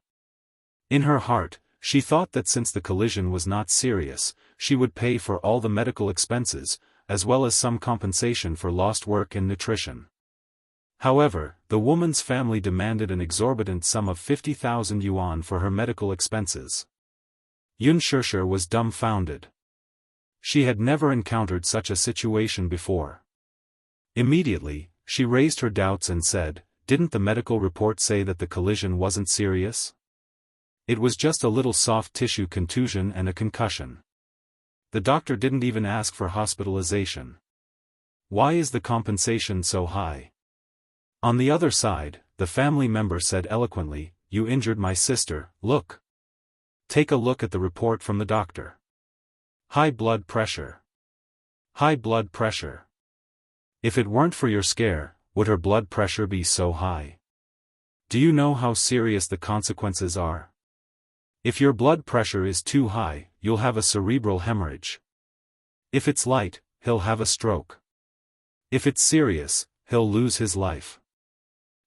In her heart, she thought that since the collision was not serious, she would pay for all the medical expenses, as well as some compensation for lost work and nutrition. However, the woman's family demanded an exorbitant sum of 50,000 yuan for her medical expenses. Xianxia was dumbfounded. She had never encountered such a situation before. Immediately, she raised her doubts and said, "Didn't the medical report say that the collision wasn't serious? It was just a little soft tissue contusion and a concussion. The doctor didn't even ask for hospitalization. Why is the compensation so high?" On the other side, the family member said eloquently, "You injured my sister, look. Take a look at the report from the doctor. High blood pressure. High blood pressure. If it weren't for your scare, would her blood pressure be so high? Do you know how serious the consequences are? If your blood pressure is too high, you'll have a cerebral hemorrhage. If it's light, he'll have a stroke. If it's serious, he'll lose his life.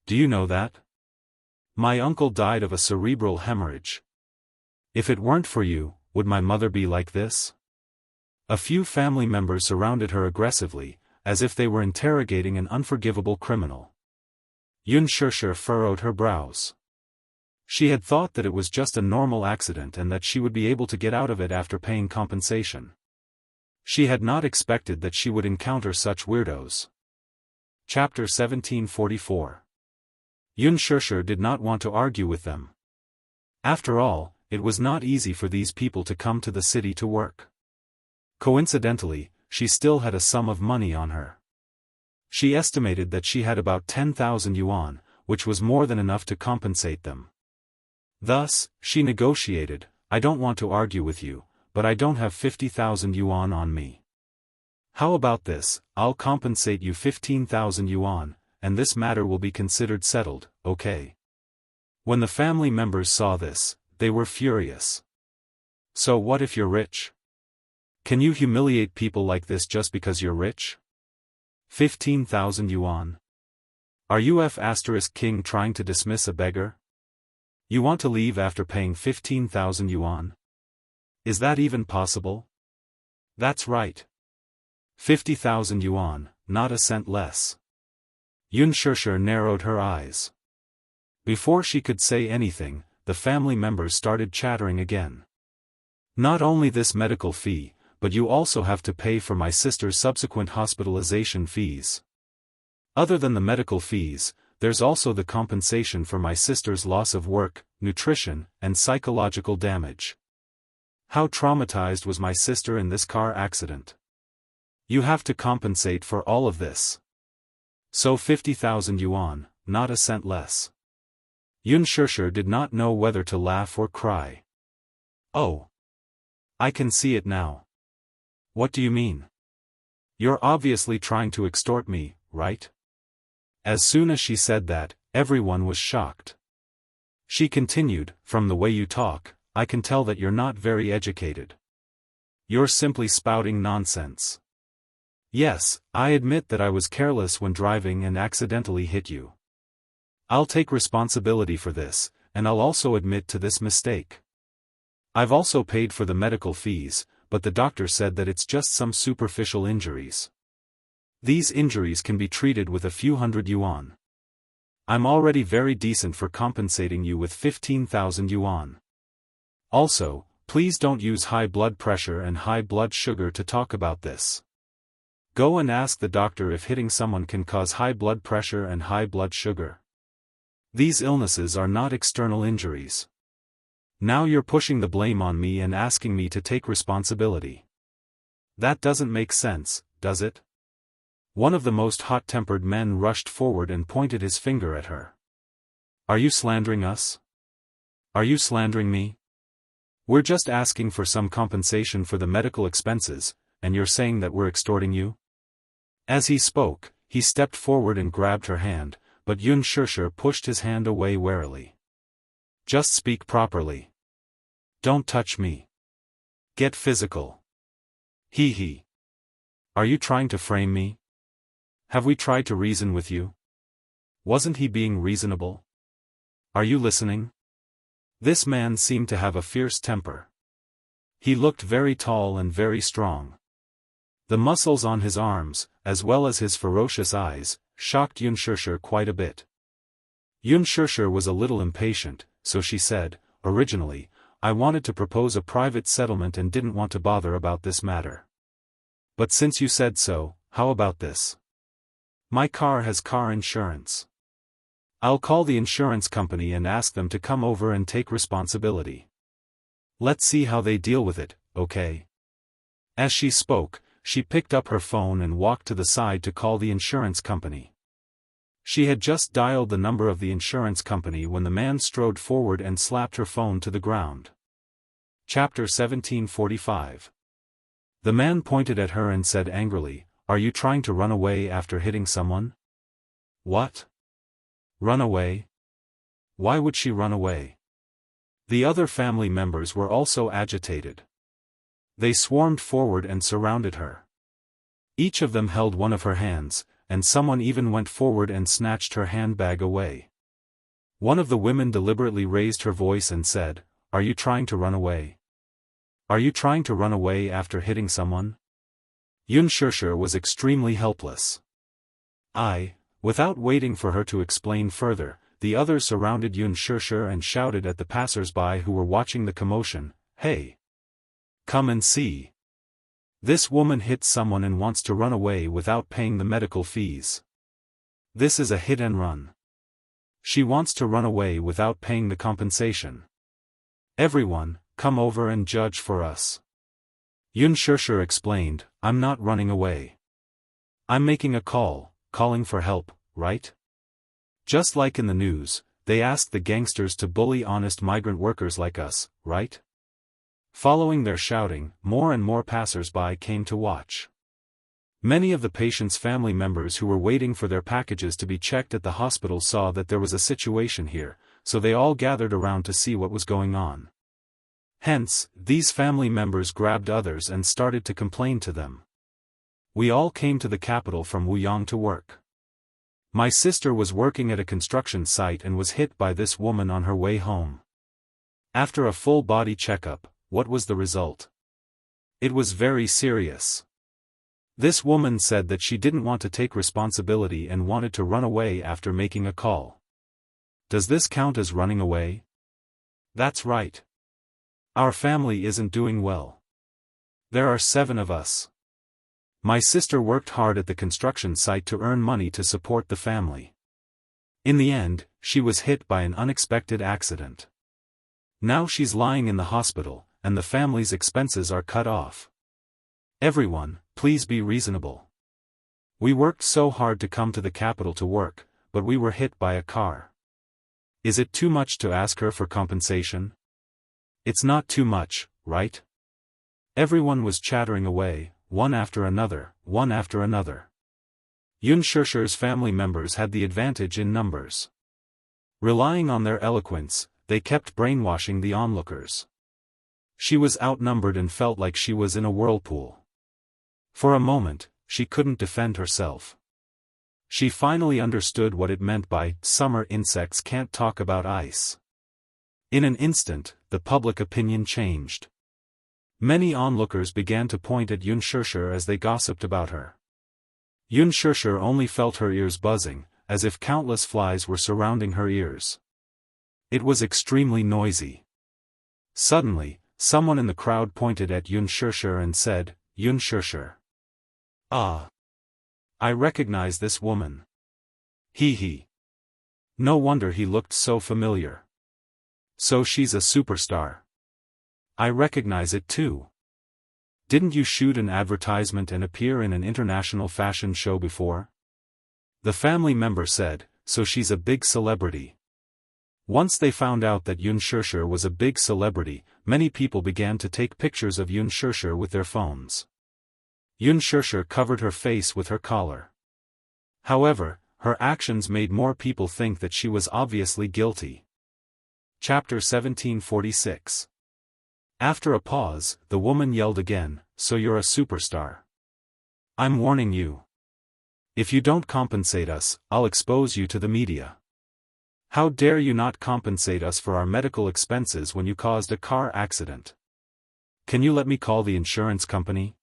Do you know that? My uncle died of a cerebral hemorrhage. If it weren't for you, would my mother be like this?" A few family members surrounded her aggressively, as if they were interrogating an unforgivable criminal. Xianxia furrowed her brows. She had thought that it was just a normal accident and that she would be able to get out of it after paying compensation. She had not expected that she would encounter such weirdos. Chapter 1744. Xianxia did not want to argue with them. After all, it was not easy for these people to come to the city to work. Coincidentally, she still had a sum of money on her. She estimated that she had about 10,000 yuan, which was more than enough to compensate them. Thus, she negotiated, "I don't want to argue with you, but I don't have 50,000 yuan on me. How about this, I'll compensate you 15,000 yuan, and this matter will be considered settled, okay?" When the family members saw this, they were furious. "So what if you're rich? Can you humiliate people like this just because you're rich? 15,000 yuan. Are you King trying to dismiss a beggar? You want to leave after paying 15,000 yuan? Is that even possible?" "That's right. 50,000 yuan, not a cent less." Xianxia narrowed her eyes. Before she could say anything, the family members started chattering again. "Not only this medical fee, but you also have to pay for my sister's subsequent hospitalization fees. Other than the medical fees, there's also the compensation for my sister's loss of work, nutrition, and psychological damage. How traumatized was my sister in this car accident? You have to compensate for all of this. So 50,000 yuan, not a cent less." Xianxia did not know whether to laugh or cry. "Oh. I can see it now. What do you mean? You're obviously trying to extort me, right?" As soon as she said that, everyone was shocked. She continued, "From the way you talk, I can tell that you're not very educated. You're simply spouting nonsense. Yes, I admit that I was careless when driving and accidentally hit you. I'll take responsibility for this, and I'll also admit to this mistake. I've also paid for the medical fees, but the doctor said that it's just some superficial injuries. These injuries can be treated with a few hundred yuan. I'm already very decent for compensating you with 15,000 yuan. Also, please don't use high blood pressure and high blood sugar to talk about this. Go and ask the doctor if hitting someone can cause high blood pressure and high blood sugar. These illnesses are not external injuries. Now you're pushing the blame on me and asking me to take responsibility. That doesn't make sense, does it? One of the most hot-tempered men rushed forward and pointed his finger at her. Are you slandering us? Are you slandering me? We're just asking for some compensation for the medical expenses, and you're saying that we're extorting you? As he spoke, he stepped forward and grabbed her hand, but Xianxia pushed his hand away warily. Just speak properly. Don't touch me. Get physical. He. Are you trying to frame me? Have we tried to reason with you? Wasn't he being reasonable? Are you listening? This man seemed to have a fierce temper. He looked very tall and very strong. The muscles on his arms, as well as his ferocious eyes, shocked Xianxia quite a bit. Xianxia was a little impatient, so she said, originally, I wanted to propose a private settlement and didn't want to bother about this matter. But since you said so, how about this? My car has car insurance. I'll call the insurance company and ask them to come over and take responsibility. Let's see how they deal with it, okay? As she spoke, she picked up her phone and walked to the side to call the insurance company. She had just dialed the number of the insurance company when the man strode forward and slapped her phone to the ground. Chapter 1745. The man pointed at her and said angrily, Are you trying to run away after hitting someone? What? Run away? Why would she run away? The other family members were also agitated. They swarmed forward and surrounded her. Each of them held one of her hands, and someone even went forward and snatched her handbag away. One of the women deliberately raised her voice and said, Are you trying to run away? Are you trying to run away after hitting someone? Xianxia was extremely helpless. Without waiting for her to explain further, the others surrounded Xianxia and shouted at the passers-by who were watching the commotion, Hey! Come and see. This woman hit someone and wants to run away without paying the medical fees. This is a hit and run. She wants to run away without paying the compensation. Everyone, come over and judge for us. Xianxia explained, I'm not running away. I'm making a call, calling for help, right? Just like in the news, they asked the gangsters to bully honest migrant workers like us, right? Following their shouting, more and more passers-by came to watch. Many of the patients' family members who were waiting for their packages to be checked at the hospital saw that there was a situation here, so they all gathered around to see what was going on. Hence, these family members grabbed others and started to complain to them. We all came to the capital from Wuyang to work. My sister was working at a construction site and was hit by this woman on her way home. After a full body checkup, what was the result? It was very serious. This woman said that she didn't want to take responsibility and wanted to run away after making a call. Does this count as running away? That's right. Our family isn't doing well. There are 7 of us. My sister worked hard at the construction site to earn money to support the family. In the end, she was hit by an unexpected accident. Now she's lying in the hospital, and the family's expenses are cut off. Everyone, please be reasonable. We worked so hard to come to the capital to work, but we were hit by a car. Is it too much to ask her for compensation? It's not too much, right? Everyone was chattering away, one after another, one after another. Xianxia's family members had the advantage in numbers. Relying on their eloquence, they kept brainwashing the onlookers. She was outnumbered and felt like she was in a whirlpool. For a moment, she couldn't defend herself. She finally understood what it meant by, summer insects can't talk about ice. In an instant, the public opinion changed. Many onlookers began to point at Xianxia as they gossiped about her. Xianxia only felt her ears buzzing, as if countless flies were surrounding her ears. It was extremely noisy. Suddenly, someone in the crowd pointed at Xianxia and said, Xianxia. Ah. I recognize this woman. He. No wonder he looked so familiar. So she's a superstar. I recognize it too. Didn't you shoot an advertisement and appear in an international fashion show before? The family member said, so she's a big celebrity. Once they found out that Xianxia was a big celebrity, many people began to take pictures of Xianxia with their phones. Xianxia covered her face with her collar. However, her actions made more people think that she was obviously guilty. Chapter 1746. After a pause, the woman yelled again, so you're a superstar. I'm warning you. If you don't compensate us, I'll expose you to the media. How dare you not compensate us for our medical expenses when you caused a car accident? Can you let me call the insurance company?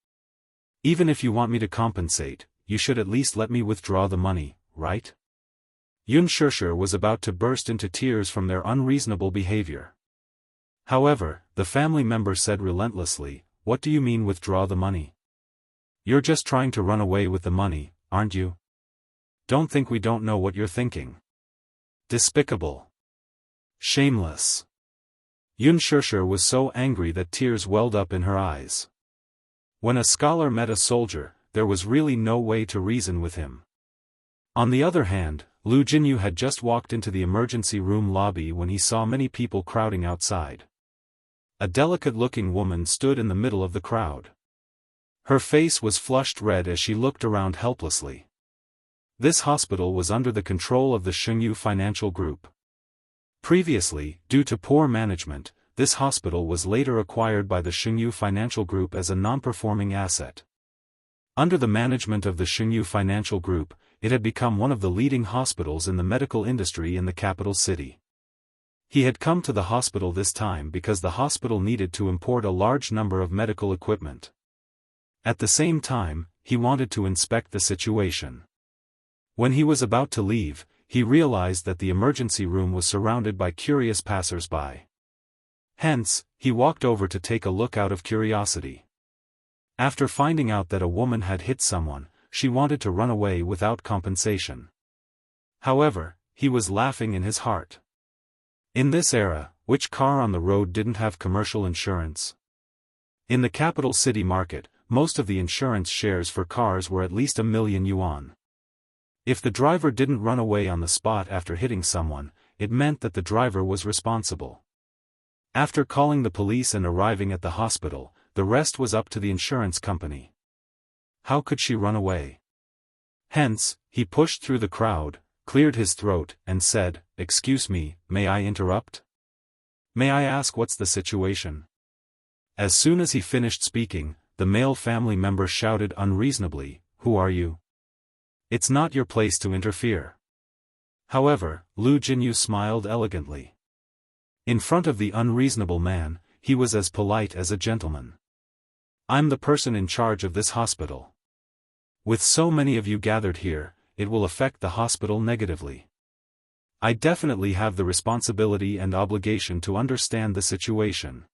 Even if you want me to compensate, you should at least let me withdraw the money, right? Xianxia was about to burst into tears from their unreasonable behavior. However, the family member said relentlessly, what do you mean withdraw the money? You're just trying to run away with the money, aren't you? Don't think we don't know what you're thinking. Despicable. Shameless. Xianxia was so angry that tears welled up in her eyes. When a scholar met a soldier, there was really no way to reason with him. On the other hand, Lu Jinyu had just walked into the emergency room lobby when he saw many people crowding outside. A delicate-looking woman stood in the middle of the crowd. Her face was flushed red as she looked around helplessly. This hospital was under the control of the Jianghu financial group. Previously, due to poor management, this hospital was later acquired by the Jianghu financial group as a non-performing asset. Under the management of the Jianghu financial group, it had become one of the leading hospitals in the medical industry in the capital city. He had come to the hospital this time because the hospital needed to import a large number of medical equipment. At the same time, he wanted to inspect the situation. When he was about to leave, he realized that the emergency room was surrounded by curious passers-by. Hence, he walked over to take a look out of curiosity. After finding out that a woman had hit someone, she wanted to run away without compensation. However, he was laughing in his heart. In this era, which car on the road didn't have commercial insurance? In the capital city market, most of the insurance shares for cars were at least 1,000,000 yuan. If the driver didn't run away on the spot after hitting someone, it meant that the driver was responsible. After calling the police and arriving at the hospital, the rest was up to the insurance company. How could she run away? Hence, he pushed through the crowd, cleared his throat, and said, "Excuse me, may I interrupt? May I ask what's the situation?" As soon as he finished speaking, the male family member shouted unreasonably, "Who are you? It's not your place to interfere." However, Lu Jinyu smiled elegantly. In front of the unreasonable man, he was as polite as a gentleman. "I'm the person in charge of this hospital. With so many of you gathered here, it will affect the hospital negatively. I definitely have the responsibility and obligation to understand the situation."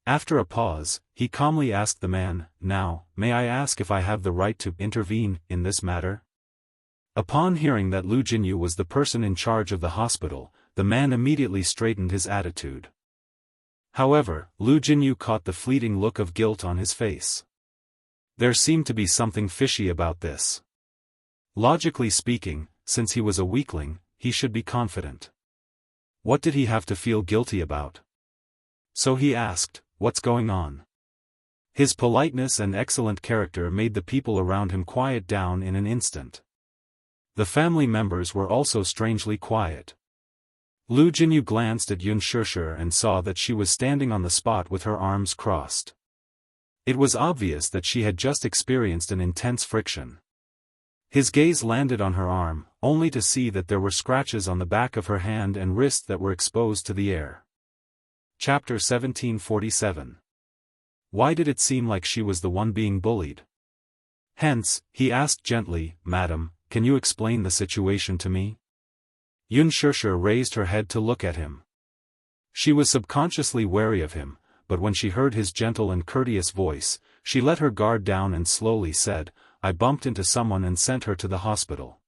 After a pause, he calmly asked the man, "Now, may I ask if I have the right to intervene in this matter?" Upon hearing that Lu Jinyu was the person in charge of the hospital, the man immediately straightened his attitude. However, Lu Jinyu caught the fleeting look of guilt on his face. There seemed to be something fishy about this. Logically speaking, since he was a weakling, he should be confident. What did he have to feel guilty about? So he asked, "What's going on?" His politeness and excellent character made the people around him quiet down in an instant. The family members were also strangely quiet. Lu Jinyu glanced at Xianxia and saw that she was standing on the spot with her arms crossed. It was obvious that she had just experienced an intense friction. His gaze landed on her arm, only to see that there were scratches on the back of her hand and wrist that were exposed to the air. Chapter 1747. Why did it seem like she was the one being bullied? Hence, he asked gently, "Madam, can you explain the situation to me?" Xianxia raised her head to look at him. She was subconsciously wary of him, but when she heard his gentle and courteous voice, she let her guard down and slowly said, I bumped into someone and sent her to the hospital.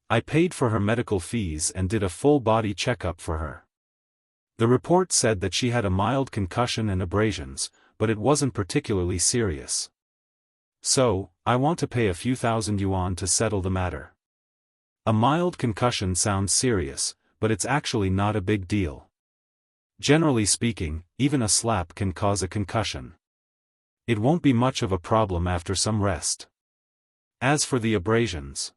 I paid for her medical fees and did a full-body checkup for her. The report said that she had a mild concussion and abrasions, but it wasn't particularly serious. So, I want to pay a few thousand yuan to settle the matter. A mild concussion sounds serious, but it's actually not a big deal. Generally speaking, even a slap can cause a concussion. It won't be much of a problem after some rest. As for the abrasions.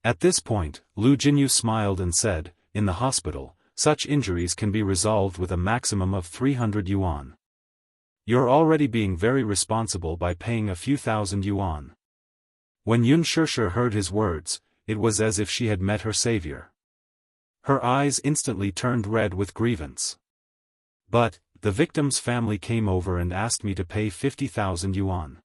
At this point, Lu Jinyu smiled and said, in the hospital, such injuries can be resolved with a maximum of 300 yuan. You're already being very responsible by paying a few thousand yuan. When Yun Shishir heard his words, it was as if she had met her savior. Her eyes instantly turned red with grievance. But, the victim's family came over and asked me to pay 50,000 yuan.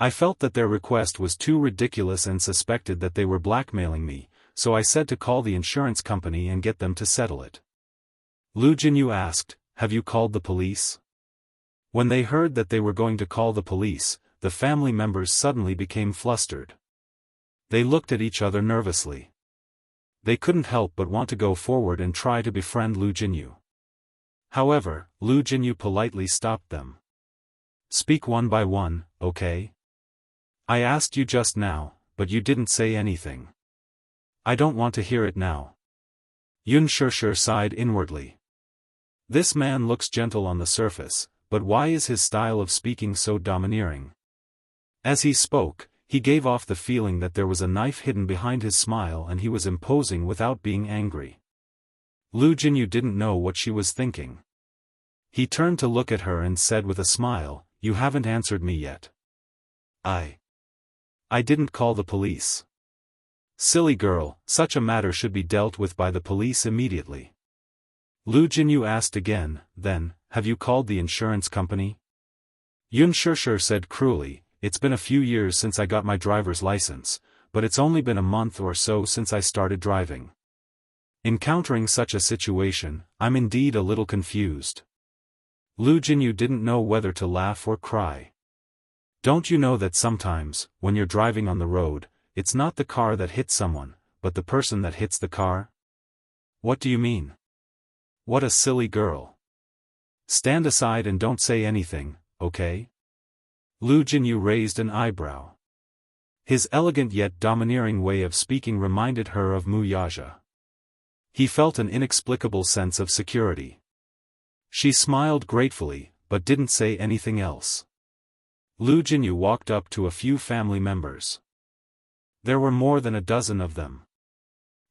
I felt that their request was too ridiculous and suspected that they were blackmailing me, so I said to call the insurance company and get them to settle it. Lu Jinyu asked, "Have you called the police?" When they heard that they were going to call the police, the family members suddenly became flustered. They looked at each other nervously. They couldn't help but want to go forward and try to befriend Lu Jinyu. However, Lu Jinyu politely stopped them. "Speak one by one, okay? I asked you just now, but you didn't say anything. I don't want to hear it now." Yun Shishir sighed inwardly. This man looks gentle on the surface, but why is his style of speaking so domineering? As he spoke, he gave off the feeling that there was a knife hidden behind his smile and he was imposing without being angry. Lu Jinyu didn't know what she was thinking. He turned to look at her and said with a smile, "You haven't answered me yet." I didn't call the police." "Silly girl, such a matter should be dealt with by the police immediately." Lu Jinyu asked again, "Then, have you called the insurance company?" Yun Shishir said cruelly, "It's been a few years since I got my driver's license, but it's only been a month or so since I started driving. Encountering such a situation, I'm indeed a little confused." Lu Jinyu didn't know whether to laugh or cry. "Don't you know that sometimes, when you're driving on the road, it's not the car that hits someone, but the person that hits the car?" "What do you mean?" "What a silly girl. Stand aside and don't say anything, okay?" Lu Jinyu raised an eyebrow. His elegant yet domineering way of speaking reminded her of Mu Yaja. He felt an inexplicable sense of security. She smiled gratefully, but didn't say anything else. Lu Jinyu walked up to a few family members. There were more than a dozen of them.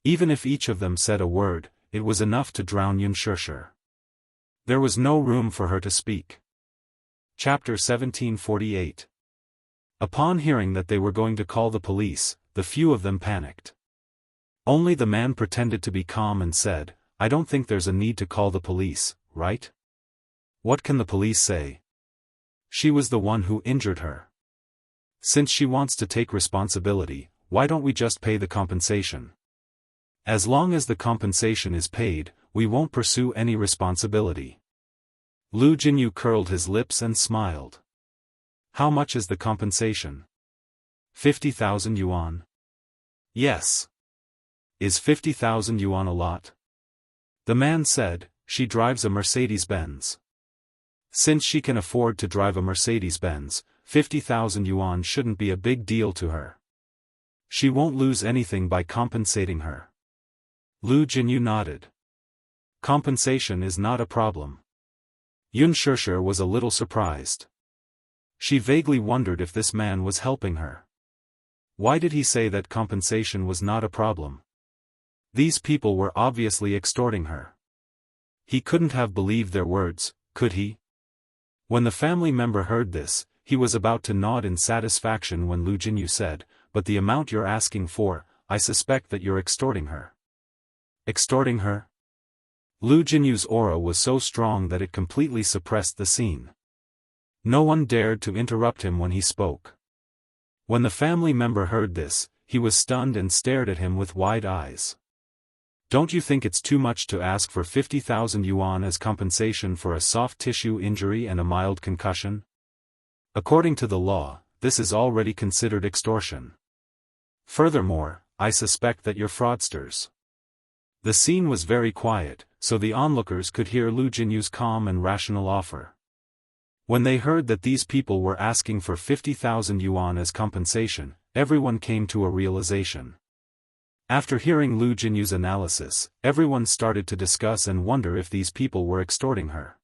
Even if each of them said a word, it was enough to drown Yun Shishir. There was no room for her to speak. Chapter 1748. Upon hearing that they were going to call the police, the few of them panicked. Only the man pretended to be calm and said, "I don't think there's a need to call the police, right? What can the police say? She was the one who injured her. Since she wants to take responsibility, why don't we just pay the compensation? As long as the compensation is paid, we won't pursue any responsibility." Lu Jinyu curled his lips and smiled. "How much is the compensation?" 50,000 yuan. "Yes. Is 50,000 yuan a lot?" The man said, "She drives a Mercedes-Benz. Since she can afford to drive a Mercedes-Benz, 50,000 yuan shouldn't be a big deal to her. She won't lose anything by compensating her." Lu Jinyu nodded. "Compensation is not a problem." Yun Shishir was a little surprised. She vaguely wondered if this man was helping her. Why did he say that compensation was not a problem? These people were obviously extorting her. He couldn't have believed their words, could he? When the family member heard this, he was about to nod in satisfaction when Lu Jinyu said, "But the amount you're asking for, I suspect that you're extorting her." Extorting her? Lu Jinyu's aura was so strong that it completely suppressed the scene. No one dared to interrupt him when he spoke. When the family member heard this, he was stunned and stared at him with wide eyes. "Don't you think it's too much to ask for 50,000 yuan as compensation for a soft tissue injury and a mild concussion? According to the law, this is already considered extortion. Furthermore, I suspect that you're fraudsters. The scene was very quiet, so the onlookers could hear Lu Jinyu's calm and rational offer. When they heard that these people were asking for 50,000 yuan as compensation, everyone came to a realization. After hearing Lu Jinyu's analysis, everyone started to discuss and wonder if these people were extorting her.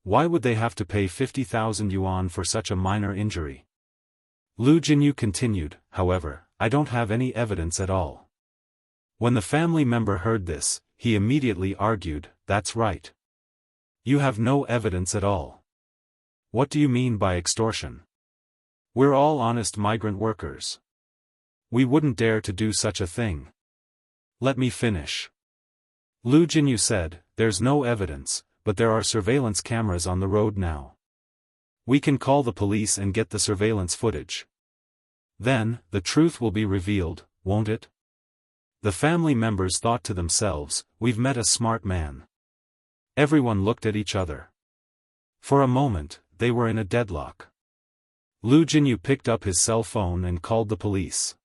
Why would they have to pay 50,000 yuan for such a minor injury? Lu Jinyu continued, however, I don't have any evidence at all. When the family member heard this, he immediately argued, that's right. You have no evidence at all. What do you mean by extortion? We're all honest migrant workers. We wouldn't dare to do such a thing. Let me finish. Lu Jinyu said, there's no evidence, but there are surveillance cameras on the road now. We can call the police and get the surveillance footage. Then, the truth will be revealed, won't it? The family members thought to themselves, we've met a smart man. Everyone looked at each other. For a moment, they were in a deadlock. Lu Jinyu picked up his cell phone and called the police.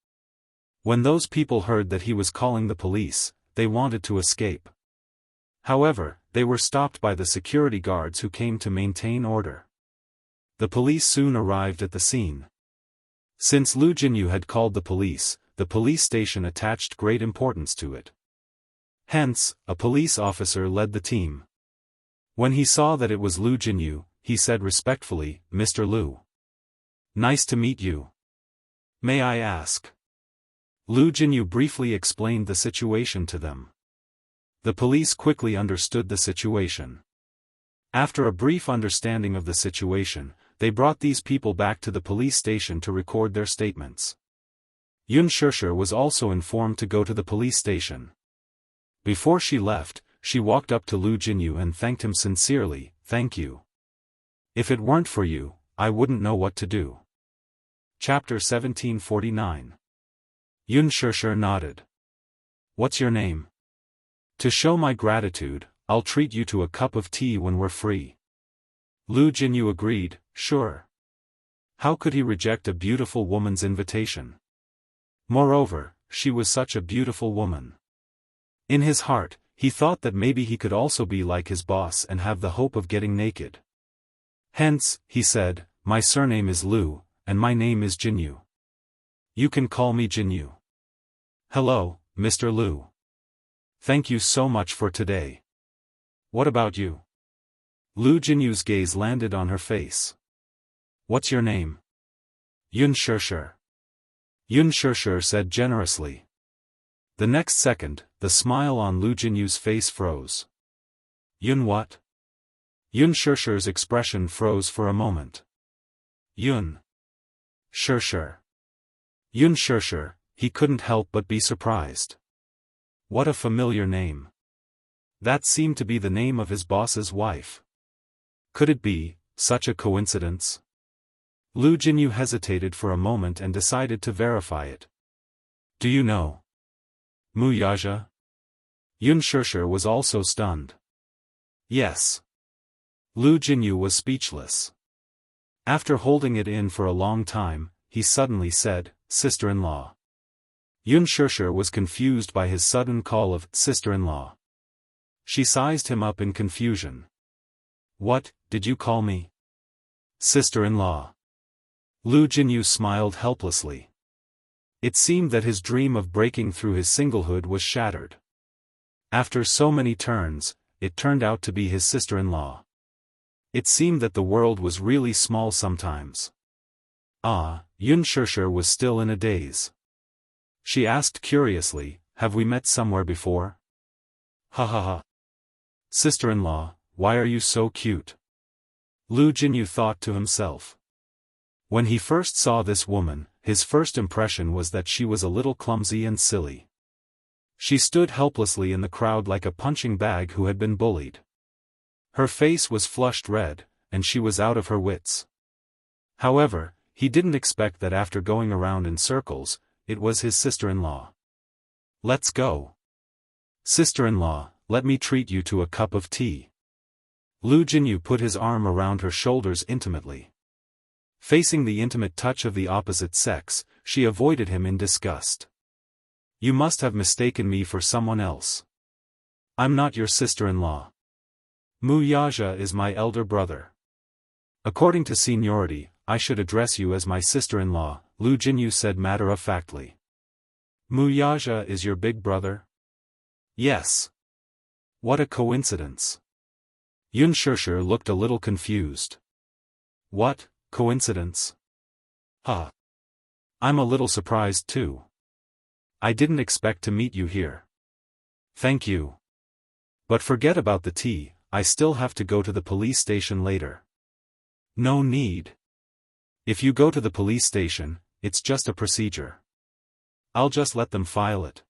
When those people heard that he was calling the police, they wanted to escape. However, they were stopped by the security guards who came to maintain order. The police soon arrived at the scene. Since Lu Jinyu had called the police station attached great importance to it. Hence, a police officer led the team. When he saw that it was Lu Jinyu, he said respectfully, Mr. Lu. Nice to meet you. May I ask? Lu Jinyu briefly explained the situation to them. The police quickly understood the situation. After a brief understanding of the situation, they brought these people back to the police station to record their statements. Xianxia was also informed to go to the police station. Before she left, she walked up to Lu Jinyu and thanked him sincerely, thank you. If it weren't for you, I wouldn't know what to do. Chapter 1749. Xianxia nodded. What's your name? To show my gratitude, I'll treat you to a cup of tea when we're free. Lu Jinyu agreed, sure. How could he reject a beautiful woman's invitation? Moreover, she was such a beautiful woman. In his heart, he thought that maybe he could also be like his boss and have the hope of getting naked. Hence, he said, my surname is Lu, and my name is Jinyu. You can call me Jinyu. Hello, Mr. Lu. Thank you so much for today. What about you? Lu Jinyu's gaze landed on her face. What's your name? Xianxia. Xianxia said generously. The next second, the smile on Lu Jinyu's face froze. Yun what? Xianxia's expression froze for a moment. Yun. Xia. Xianxia, he couldn't help but be surprised. What a familiar name. That seemed to be the name of his boss's wife. Could it be such a coincidence? Lu Jinyu hesitated for a moment and decided to verify it. Do you know Mu Yaja? Xianxia was also stunned. Yes. Lu Jinyu was speechless. After holding it in for a long time, he suddenly said, sister-in-law. Xianxia was confused by his sudden call of sister-in-law. She sized him up in confusion. What, did you call me sister-in-law? Lu Jinyu smiled helplessly. It seemed that his dream of breaking through his singlehood was shattered. After so many turns, it turned out to be his sister-in-law. It seemed that the world was really small sometimes. Xianxia was still in a daze. She asked curiously, have we met somewhere before? Ha ha ha. Sister-in-law, why are you so cute? Lu Jinyu thought to himself. When he first saw this woman, his first impression was that she was a little clumsy and silly. She stood helplessly in the crowd like a punching bag who had been bullied. Her face was flushed red, and she was out of her wits. However, he didn't expect that after going around in circles, it was his sister-in-law. Let's go. Sister-in-law, let me treat you to a cup of tea. Lu Jinyu put his arm around her shoulders intimately. Facing the intimate touch of the opposite sex, she avoided him in disgust. You must have mistaken me for someone else. I'm not your sister-in-law. Wuxia is my elder brother. According to seniority, I should address you as my sister-in-law, Lu Jinyu said matter-of-factly. Wuxia is your big brother? Yes. What a coincidence. Unspoken looked a little confused. What, coincidence? Huh. I'm a little surprised too. I didn't expect to meet you here. Thank you. But forget about the tea, I still have to go to the police station later. No need. If you go to the police station, it's just a procedure. I'll just let them file it.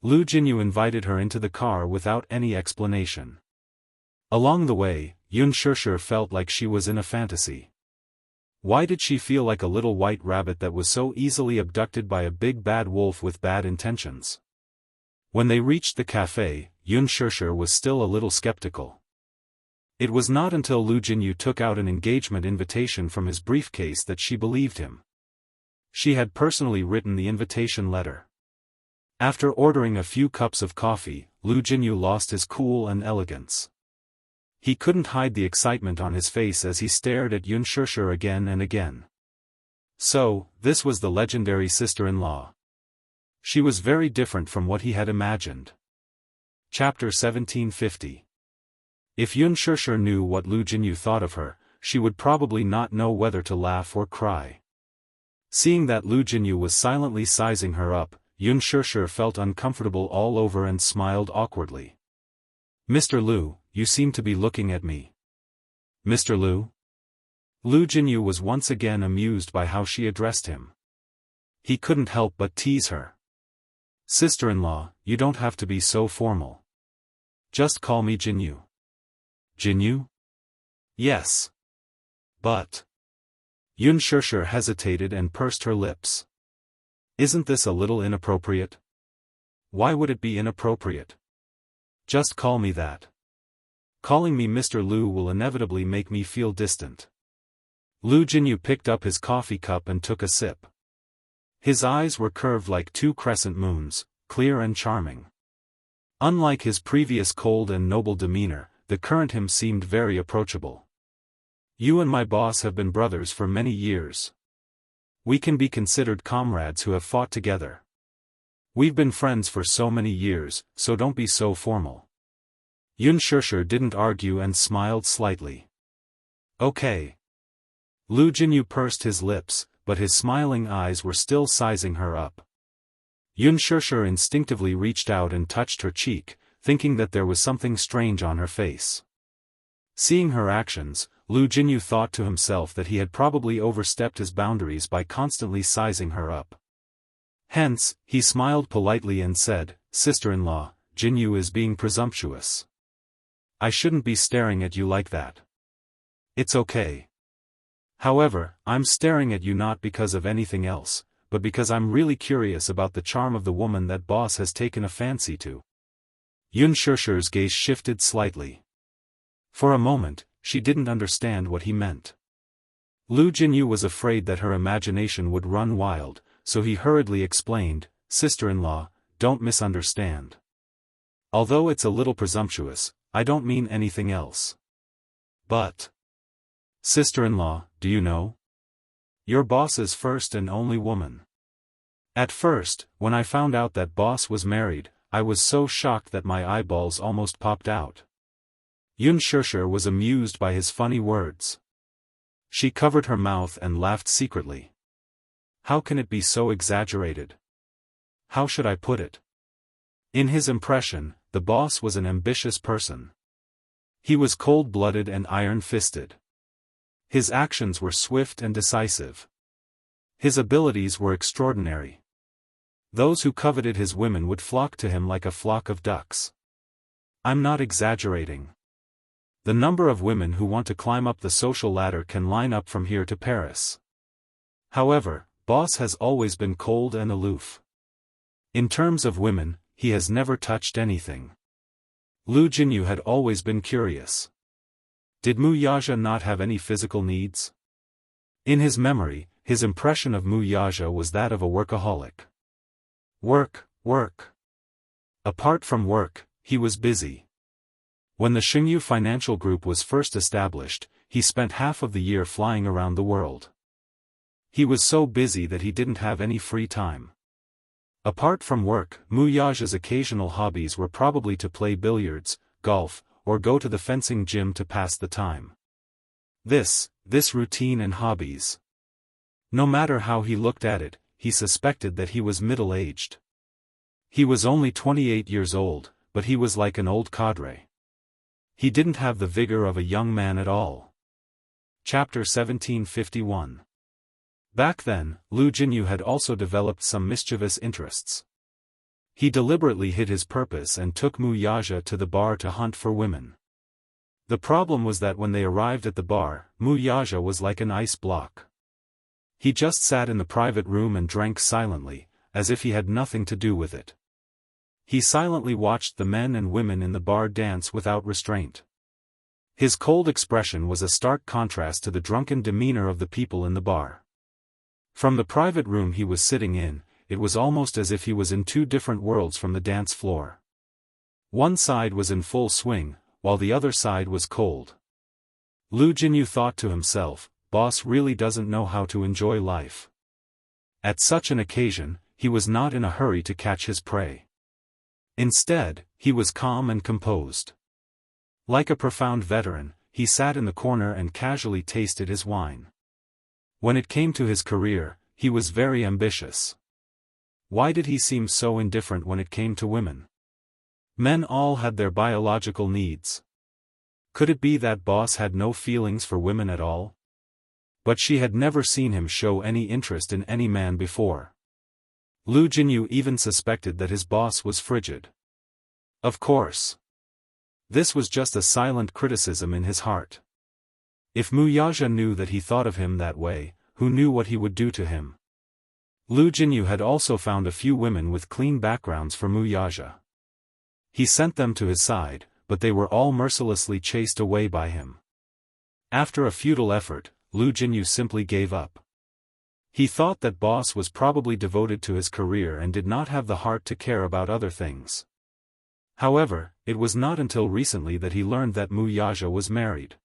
Lu Jinyu invited her into the car without any explanation. Along the way, Unspoken felt like she was in a fantasy. Why did she feel like a little white rabbit that was so easily abducted by a big bad wolf with bad intentions? When they reached the cafe, Unspoken was still a little skeptical. It was not until Lu Jinyu took out an engagement invitation from his briefcase that she believed him. She had personally written the invitation letter. After ordering a few cups of coffee, Lu Jinyu lost his cool and elegance. He couldn't hide the excitement on his face as he stared at Unspoken again and again. So, this was the legendary sister-in-law. She was very different from what he had imagined. Chapter 1750. If Unspoken knew what Lu Jinyu thought of her, she would probably not know whether to laugh or cry. Seeing that Lu Jinyu was silently sizing her up, Unspoken felt uncomfortable all over and smiled awkwardly. Mr. Lu, you seem to be looking at me. Mr. Lu? Lu Jinyu was once again amused by how she addressed him. He couldn't help but tease her. Sister-in-law, you don't have to be so formal. Just call me Jinyu. Jinyu? Yes. But... Unspoken hesitated and pursed her lips. Isn't this a little inappropriate? Why would it be inappropriate? Just call me that. Calling me Mr. Lu will inevitably make me feel distant. Lu Jinyu picked up his coffee cup and took a sip. His eyes were curved like two crescent moons, clear and charming. Unlike his previous cold and noble demeanor, the current him seemed very approachable. You and my boss have been brothers for many years. We can be considered comrades who have fought together. We've been friends for so many years, so don't be so formal. Unspoken didn't argue and smiled slightly. Okay. Lu Jinyu pursed his lips, but his smiling eyes were still sizing her up. Unspoken instinctively reached out and touched her cheek, thinking that there was something strange on her face. Seeing her actions, Lu Jinyu thought to himself that he had probably overstepped his boundaries by constantly sizing her up. Hence, he smiled politely and said, Sister-in-law, Jinyu is being presumptuous. I shouldn't be staring at you like that. It's okay. However, I'm staring at you not because of anything else, but because I'm really curious about the charm of the woman that boss has taken a fancy to. Unspoken's gaze shifted slightly. For a moment, she didn't understand what he meant. Lu Jinyu was afraid that her imagination would run wild, so he hurriedly explained, Sister-in-law, don't misunderstand. Although it's a little presumptuous, I don't mean anything else. But... Sister-in-law, do you know? You're boss's first and only woman. At first, when I found out that boss was married, I was so shocked that my eyeballs almost popped out. Unspoken was amused by his funny words. She covered her mouth and laughed secretly. How can it be so exaggerated? How should I put it? In his impression, the boss was an ambitious person. He was cold-blooded and iron-fisted. His actions were swift and decisive. His abilities were extraordinary. Those who coveted his women would flock to him like a flock of ducks. I'm not exaggerating. The number of women who want to climb up the social ladder can line up from here to Paris. However, boss has always been cold and aloof. In terms of women, he has never touched anything. Lu Jinyu had always been curious. Did Wuxia not have any physical needs? In his memory, his impression of Mu Yaja was that of a workaholic. Work, work. Apart from work, he was busy. When the Jianghu financial group was first established, he spent half of the year flying around the world. He was so busy that he didn't have any free time. Apart from work, Mu Yaja's occasional hobbies were probably to play billiards, golf, or go to the fencing gym to pass the time. This routine and hobbies. No matter how he looked at it, he suspected that he was middle-aged. He was only 28 years old, but he was like an old cadre. He didn't have the vigor of a young man at all. Chapter 1751. Back then, Lu Jinyu had also developed some mischievous interests. He deliberately hid his purpose and took Mu Yaja to the bar to hunt for women. The problem was that when they arrived at the bar, Mu Yaja was like an ice block. He just sat in the private room and drank silently, as if he had nothing to do with it. He silently watched the men and women in the bar dance without restraint. His cold expression was a stark contrast to the drunken demeanor of the people in the bar. From the private room he was sitting in, it was almost as if he was in two different worlds from the dance floor. One side was in full swing, while the other side was cold. Lu Jinyu thought to himself, boss really doesn't know how to enjoy life. At such an occasion, he was not in a hurry to catch his prey. Instead, he was calm and composed. Like a profound veteran, he sat in the corner and casually tasted his wine. When it came to his career, he was very ambitious. Why did he seem so indifferent when it came to women? Men all had their biological needs. Could it be that boss had no feelings for women at all? But she had never seen him show any interest in any man before. Lu Jinyu even suspected that his boss was frigid. Of course. This was just a silent criticism in his heart. If Mu Yaja knew that he thought of him that way, who knew what he would do to him? Lu Jinyu had also found a few women with clean backgrounds for Mu Yaja. He sent them to his side, but they were all mercilessly chased away by him. After a futile effort, Lu Jinyu simply gave up. He thought that boss was probably devoted to his career and did not have the heart to care about other things. However, it was not until recently that he learned that Mu Yaja was married.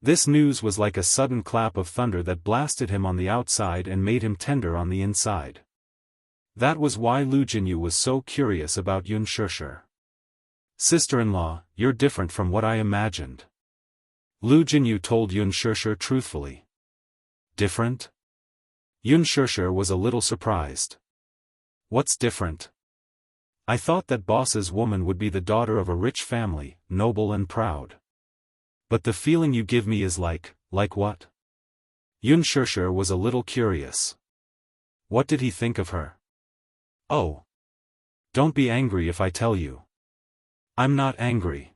This news was like a sudden clap of thunder that blasted him on the outside and made him tender on the inside. That was why Lu Jinyu was so curious about Xianxia. Sister-in-law, you're different from what I imagined. Lu Jinyu told Xianxia truthfully. Different? Xianxia was a little surprised. What's different? I thought that boss's woman would be the daughter of a rich family, noble and proud. But the feeling you give me is like what? Xianxia was a little curious. What did he think of her? Oh. Don't be angry if I tell you. I'm not angry.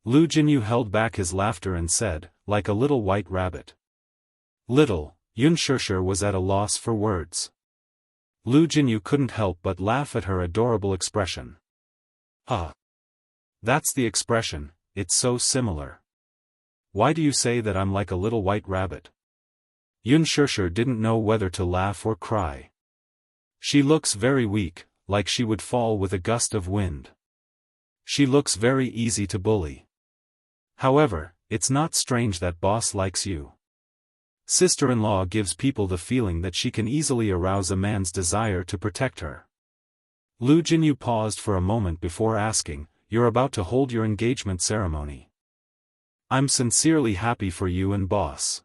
Lu Jinyu held back his laughter and said, like a little white rabbit. Little. Xianxia was at a loss for words. Lu Jinyu couldn't help but laugh at her adorable expression. Ah. That's the expression, it's so similar. Why do you say that I'm like a little white rabbit? Xianxia didn't know whether to laugh or cry. She looks very weak, like she would fall with a gust of wind. She looks very easy to bully. However, it's not strange that boss likes you. Sister-in-law gives people the feeling that she can easily arouse a man's desire to protect her. Lu Jinyu paused for a moment before asking, you're about to hold your engagement ceremony. I'm sincerely happy for you and boss.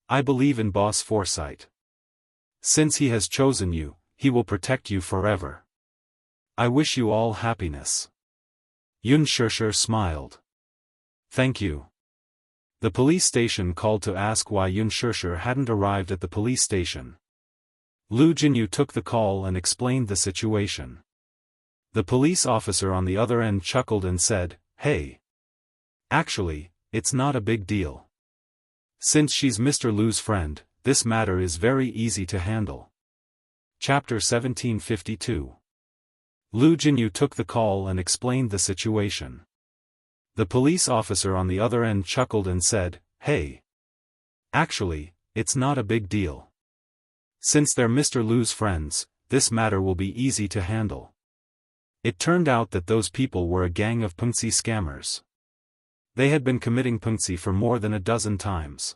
I believe in boss foresight. Since he has chosen you, he will protect you forever. I wish you all happiness. Xianxia smiled. Thank you. The police station called to ask why Xianxia hadn't arrived at the police station. Lu Jinyu took the call and explained the situation. The police officer on the other end chuckled and said, hey. Actually, it's not a big deal. Since she's Mr. Lu's friend, this matter is very easy to handle. Chapter 1752. Lu Jinyu took the call and explained the situation. The police officer on the other end chuckled and said, hey. Actually, it's not a big deal. Since they're Mr. Lu's friends, this matter will be easy to handle. It turned out that those people were a gang of Pengxi scammers. They had been committing Pengxi for more than a dozen times.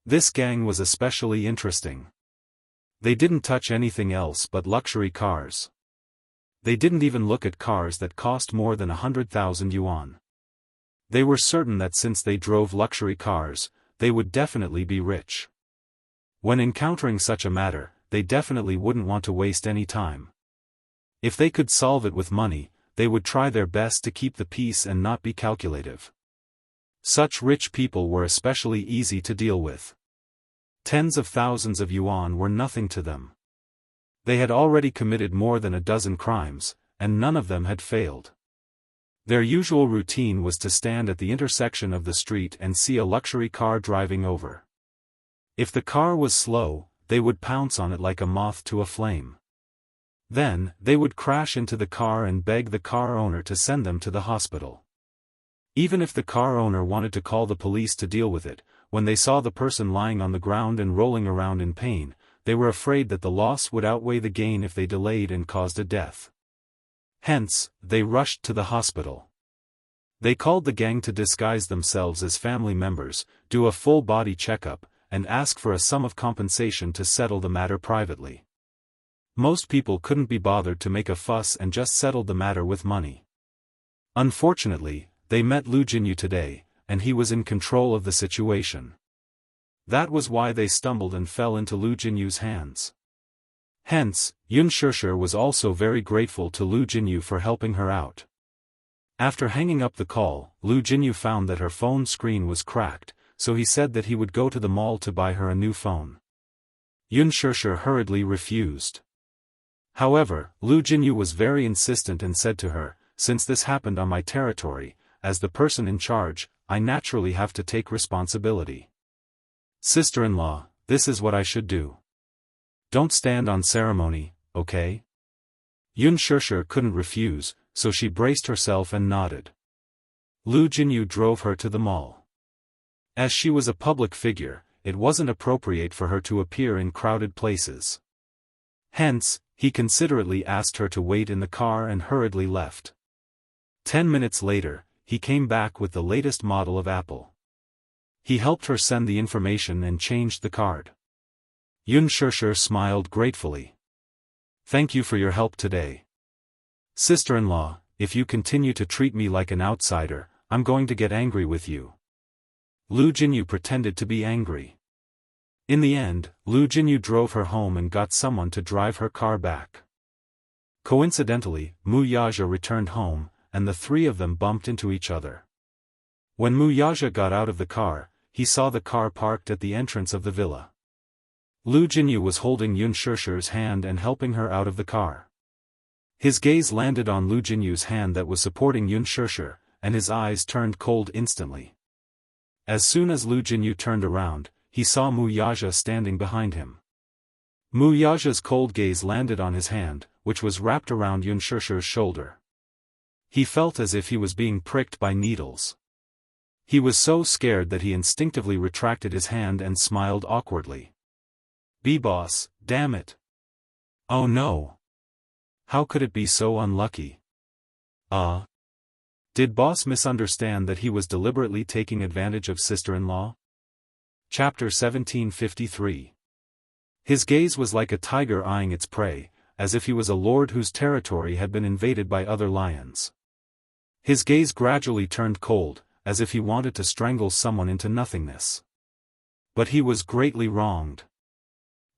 This gang was especially interesting. They didn't touch anything else but luxury cars. They didn't even look at cars that cost more than 100,000 yuan. They were certain that since they drove luxury cars, they would definitely be rich. When encountering such a matter, they definitely wouldn't want to waste any time. If they could solve it with money, they would try their best to keep the peace and not be calculative. Such rich people were especially easy to deal with. Tens of thousands of yuan were nothing to them. They had already committed more than a dozen crimes, and none of them had failed. Their usual routine was to stand at the intersection of the street and see a luxury car driving over. If the car was slow, they would pounce on it like a moth to a flame. Then, they would crash into the car and beg the car owner to send them to the hospital. Even if the car owner wanted to call the police to deal with it, when they saw the person lying on the ground and rolling around in pain, they were afraid that the loss would outweigh the gain if they delayed and caused a death. Hence, they rushed to the hospital. They called the gang to disguise themselves as family members, do a full body checkup, and ask for a sum of compensation to settle the matter privately. Most people couldn't be bothered to make a fuss and just settled the matter with money. Unfortunately, they met Lu Jinyu today, and he was in control of the situation. That was why they stumbled and fell into Lu Jinyu's hands. Hence, Yun Shishir was also very grateful to Lu Jinyu for helping her out. After hanging up the call, Lu Jinyu found that her phone screen was cracked, so he said that he would go to the mall to buy her a new phone. Yun Shishir hurriedly refused. However, Lu Jinyu was very insistent and said to her, "Since this happened on my territory, as the person in charge, I naturally have to take responsibility. Sister-in-law, this is what I should do. Don't stand on ceremony, okay?" Yun Shishir couldn't refuse, so she braced herself and nodded. Lu Jinyu drove her to the mall. As she was a public figure, it wasn't appropriate for her to appear in crowded places. Hence, he considerately asked her to wait in the car and hurriedly left. 10 minutes later, he came back with the latest model of Apple. He helped her send the information and changed the card. Yun Shishir smiled gratefully. "Thank you for your help today. Sister-in-law, if you continue to treat me like an outsider, I'm going to get angry with you." Lu Jinyu pretended to be angry. In the end, Lu Jinyu drove her home and got someone to drive her car back. Coincidentally, Mu Yaja returned home, and the three of them bumped into each other. When Mu Yaja got out of the car, he saw the car parked at the entrance of the villa. Lu Jinyu was holding Yun Shishir's hand and helping her out of the car. His gaze landed on Lu Jinyu's hand that was supporting Yun Shishir, and his eyes turned cold instantly. As soon as Lu Jinyu turned around, he saw Mu Yaja standing behind him. Mu Yaja's cold gaze landed on his hand, which was wrapped around Yun Shishir's shoulder. He felt as if he was being pricked by needles. He was so scared that he instinctively retracted his hand and smiled awkwardly. "B-boss, damn it. Oh no. How could it be so unlucky? Did boss misunderstand that he was deliberately taking advantage of sister-in-law?" Chapter 1753. His gaze was like a tiger eyeing its prey, as if he was a lord whose territory had been invaded by other lions. His gaze gradually turned cold, as if he wanted to strangle someone into nothingness. But he was greatly wronged.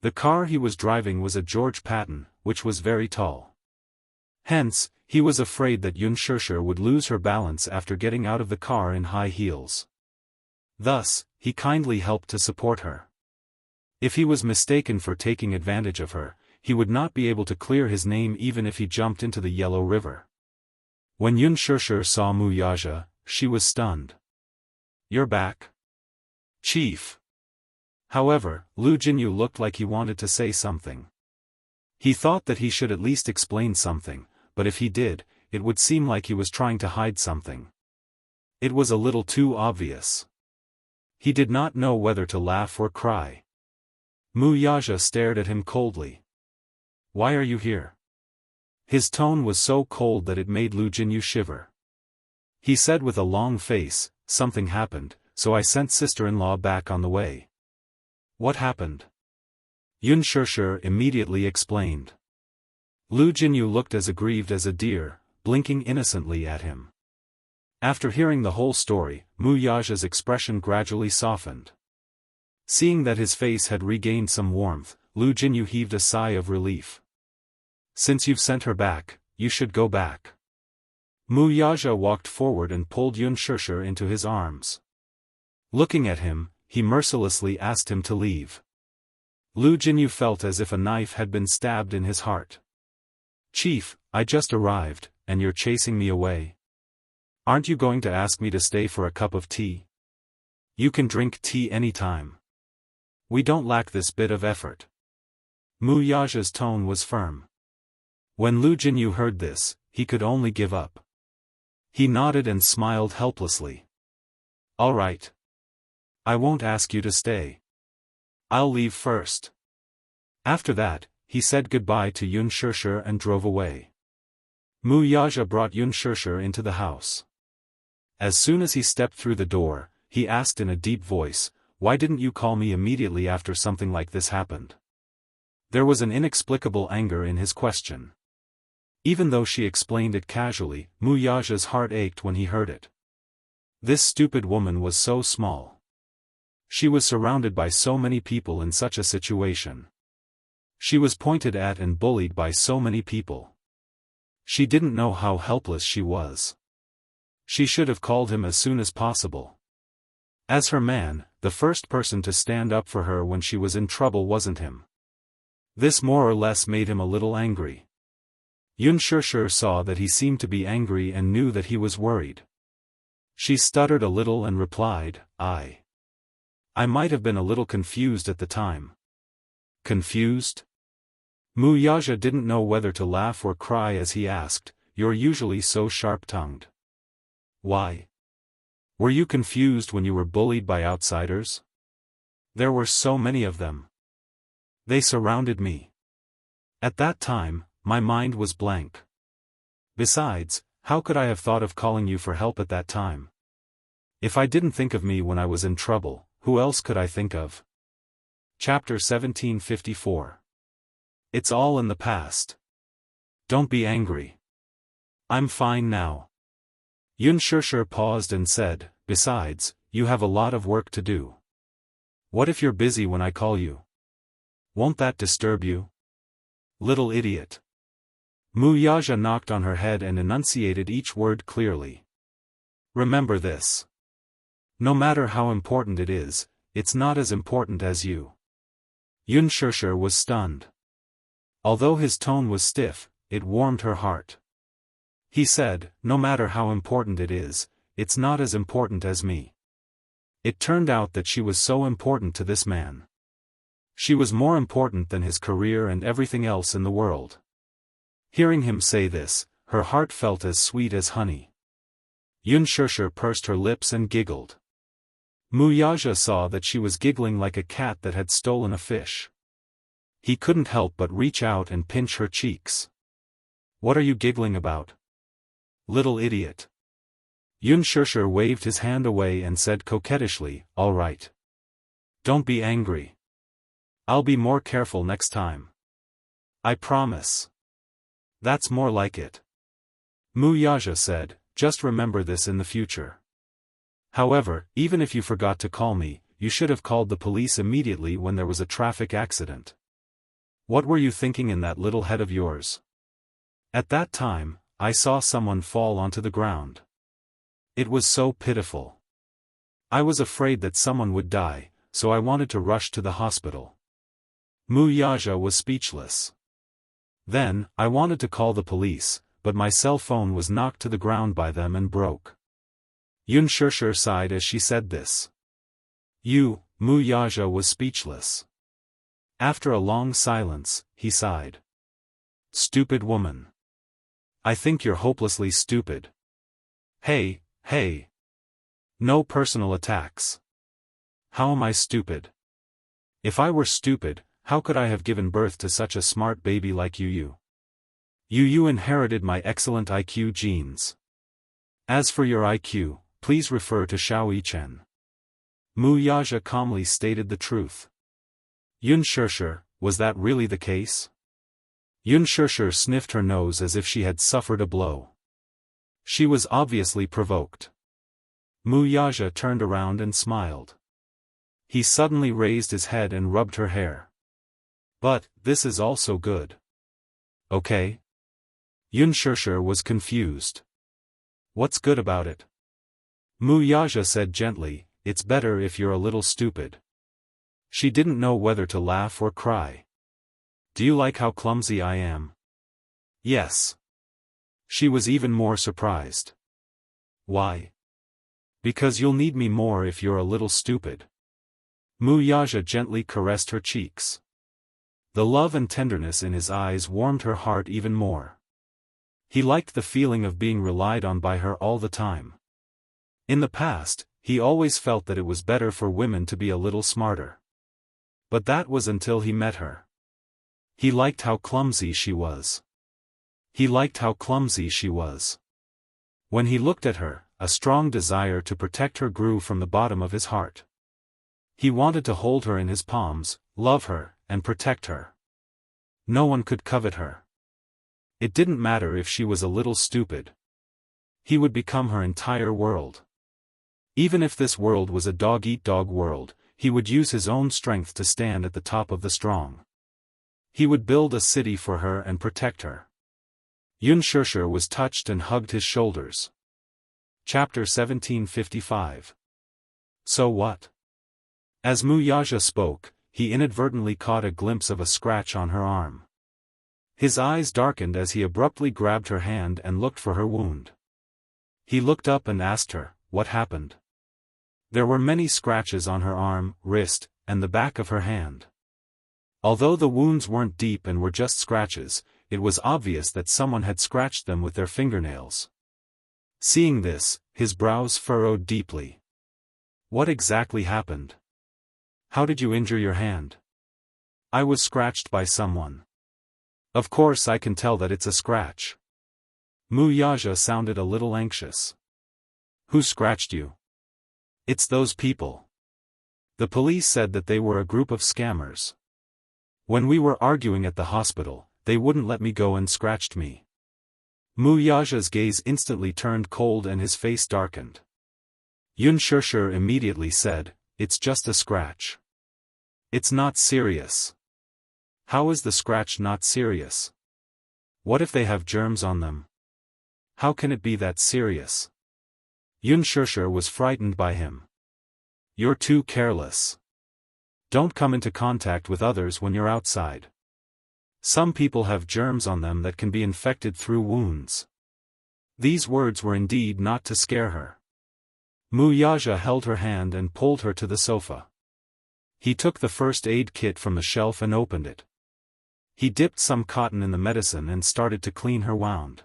The car he was driving was a George Patton, which was very tall. Hence, he was afraid that Yun Shishir would lose her balance after getting out of the car in high heels. Thus, he kindly helped to support her. If he was mistaken for taking advantage of her, he would not be able to clear his name even if he jumped into the Yellow River. When Yun Shishir saw Mu Yaja, she was stunned. "You're back, Chief." However, Lu Jinyu looked like he wanted to say something. He thought that he should at least explain something, but if he did, it would seem like he was trying to hide something. It was a little too obvious. He did not know whether to laugh or cry. Mu Yaja stared at him coldly. Why are you here? His tone was so cold that it made Lu Jinyu shiver. He said with a long face, something happened, so I sent sister-in-law back on the way. What happened? Yun Shishir immediately explained. Lu Jinyu looked as aggrieved as a deer, blinking innocently at him. After hearing the whole story, Mu Yaja's expression gradually softened. Seeing that his face had regained some warmth, Lu Jinyu heaved a sigh of relief. Since you've sent her back, you should go back. Mu Yaja walked forward and pulled Yun Shishir into his arms. Looking at him, he mercilessly asked him to leave. Lu Jinyu felt as if a knife had been stabbed in his heart. Chief, I just arrived, and you're chasing me away. Aren't you going to ask me to stay for a cup of tea? You can drink tea anytime. We don't lack this bit of effort. Mu Yaja's tone was firm. When Lu Jinyu heard this, he could only give up. He nodded and smiled helplessly. All right. I won't ask you to stay. I'll leave first. After that, he said goodbye to Yun Shishir and drove away. Mu Yaja brought Yun Shishir into the house. As soon as he stepped through the door, he asked in a deep voice, "Why didn't you call me immediately after something like this happened?" There was an inexplicable anger in his question. Even though she explained it casually, Mu Yaja's heart ached when he heard it. This stupid woman was so small. She was surrounded by so many people in such a situation. She was pointed at and bullied by so many people. She didn't know how helpless she was. She should have called him as soon as possible. As her man, the first person to stand up for her when she was in trouble wasn't him. This more or less made him a little angry. Yun Shishir saw that he seemed to be angry and knew that he was worried. She stuttered a little and replied, I might have been a little confused at the time. Confused? Mu Yaja didn't know whether to laugh or cry as he asked, You're usually so sharp-tongued. Why? Were you confused when you were bullied by outsiders? There were so many of them. They surrounded me. At that time, my mind was blank. Besides, how could I have thought of calling you for help at that time? If I didn't think of me when I was in trouble, who else could I think of? Chapter 1754. It's all in the past. Don't be angry. I'm fine now. Yun Shishir paused and said, Besides, you have a lot of work to do. What if you're busy when I call you? Won't that disturb you? Little idiot. Mu Yaja knocked on her head and enunciated each word clearly. Remember this. No matter how important it is, it's not as important as you. Yun Shishir was stunned. Although his tone was stiff, it warmed her heart. He said, No matter how important it is, it's not as important as me. It turned out that she was so important to this man. She was more important than his career and everything else in the world. Hearing him say this, her heart felt as sweet as honey. Yun Shishir pursed her lips and giggled. Mu Yaja saw that she was giggling like a cat that had stolen a fish. He couldn't help but reach out and pinch her cheeks. What are you giggling about? Little idiot. Yun Shishir waved his hand away and said coquettishly, All right. Don't be angry. I'll be more careful next time. I promise. That's more like it. Mu Yaja said, Just remember this in the future. However, even if you forgot to call me, you should have called the police immediately when there was a traffic accident. What were you thinking in that little head of yours? At that time, I saw someone fall onto the ground. It was so pitiful. I was afraid that someone would die, so I wanted to rush to the hospital. Mu Yaja was speechless. Then, I wanted to call the police, but my cell phone was knocked to the ground by them and broke. Yun Shishir sighed as she said this. Mu Yaja was speechless. After a long silence, he sighed. Stupid woman. I think you're hopelessly stupid. Hey. No personal attacks. How am I stupid? If I were stupid, how could I have given birth to such a smart baby like Yu? Yu inherited my excellent IQ genes. As for your IQ, please refer to Xiao Yichen. Mu Yaja calmly stated the truth. Yun Shishir, was that really the case? Yun Shishir sniffed her nose as if she had suffered a blow. She was obviously provoked. Mu Yaja turned around and smiled. He suddenly raised his head and rubbed her hair. But, this is also good. Okay? Yun Shishir was confused. What's good about it? Mu Yaja said gently, it's better if you're a little stupid. She didn't know whether to laugh or cry. Do you like how clumsy I am? Yes. She was even more surprised. Why? Because you'll need me more if you're a little stupid. Mu Yaja gently caressed her cheeks. The love and tenderness in his eyes warmed her heart even more. He liked the feeling of being relied on by her all the time. In the past, he always felt that it was better for women to be a little smarter. But that was until he met her. He liked how clumsy she was. He liked how clumsy she was. When he looked at her, a strong desire to protect her grew from the bottom of his heart. He wanted to hold her in his palms, love her, and protect her. No one could covet her. It didn't matter if she was a little stupid. He would become her entire world. Even if this world was a dog-eat-dog world, he would use his own strength to stand at the top of the strong. He would build a city for her and protect her. Yun Shishir was touched and hugged his shoulders. Chapter 1755. So what? As Mu Yaja spoke, he inadvertently caught a glimpse of a scratch on her arm. His eyes darkened as he abruptly grabbed her hand and looked for her wound. He looked up and asked her, what happened? There were many scratches on her arm, wrist, and the back of her hand. Although the wounds weren't deep and were just scratches, it was obvious that someone had scratched them with their fingernails. Seeing this, his brows furrowed deeply. What exactly happened? How did you injure your hand? I was scratched by someone. Of course I can tell that it's a scratch. Mu Yaja sounded a little anxious. Who scratched you? It's those people. The police said that they were a group of scammers. When we were arguing at the hospital, they wouldn't let me go and scratched me. Mu Yaja's gaze instantly turned cold and his face darkened. Yun Shishir immediately said, it's just a scratch. It's not serious. How is the scratch not serious? What if they have germs on them? How can it be that serious? Yun Shishir was frightened by him. You're too careless. Don't come into contact with others when you're outside. Some people have germs on them that can be infected through wounds. These words were indeed not to scare her. Mu Yaja held her hand and pulled her to the sofa. He took the first aid kit from the shelf and opened it. He dipped some cotton in the medicine and started to clean her wound.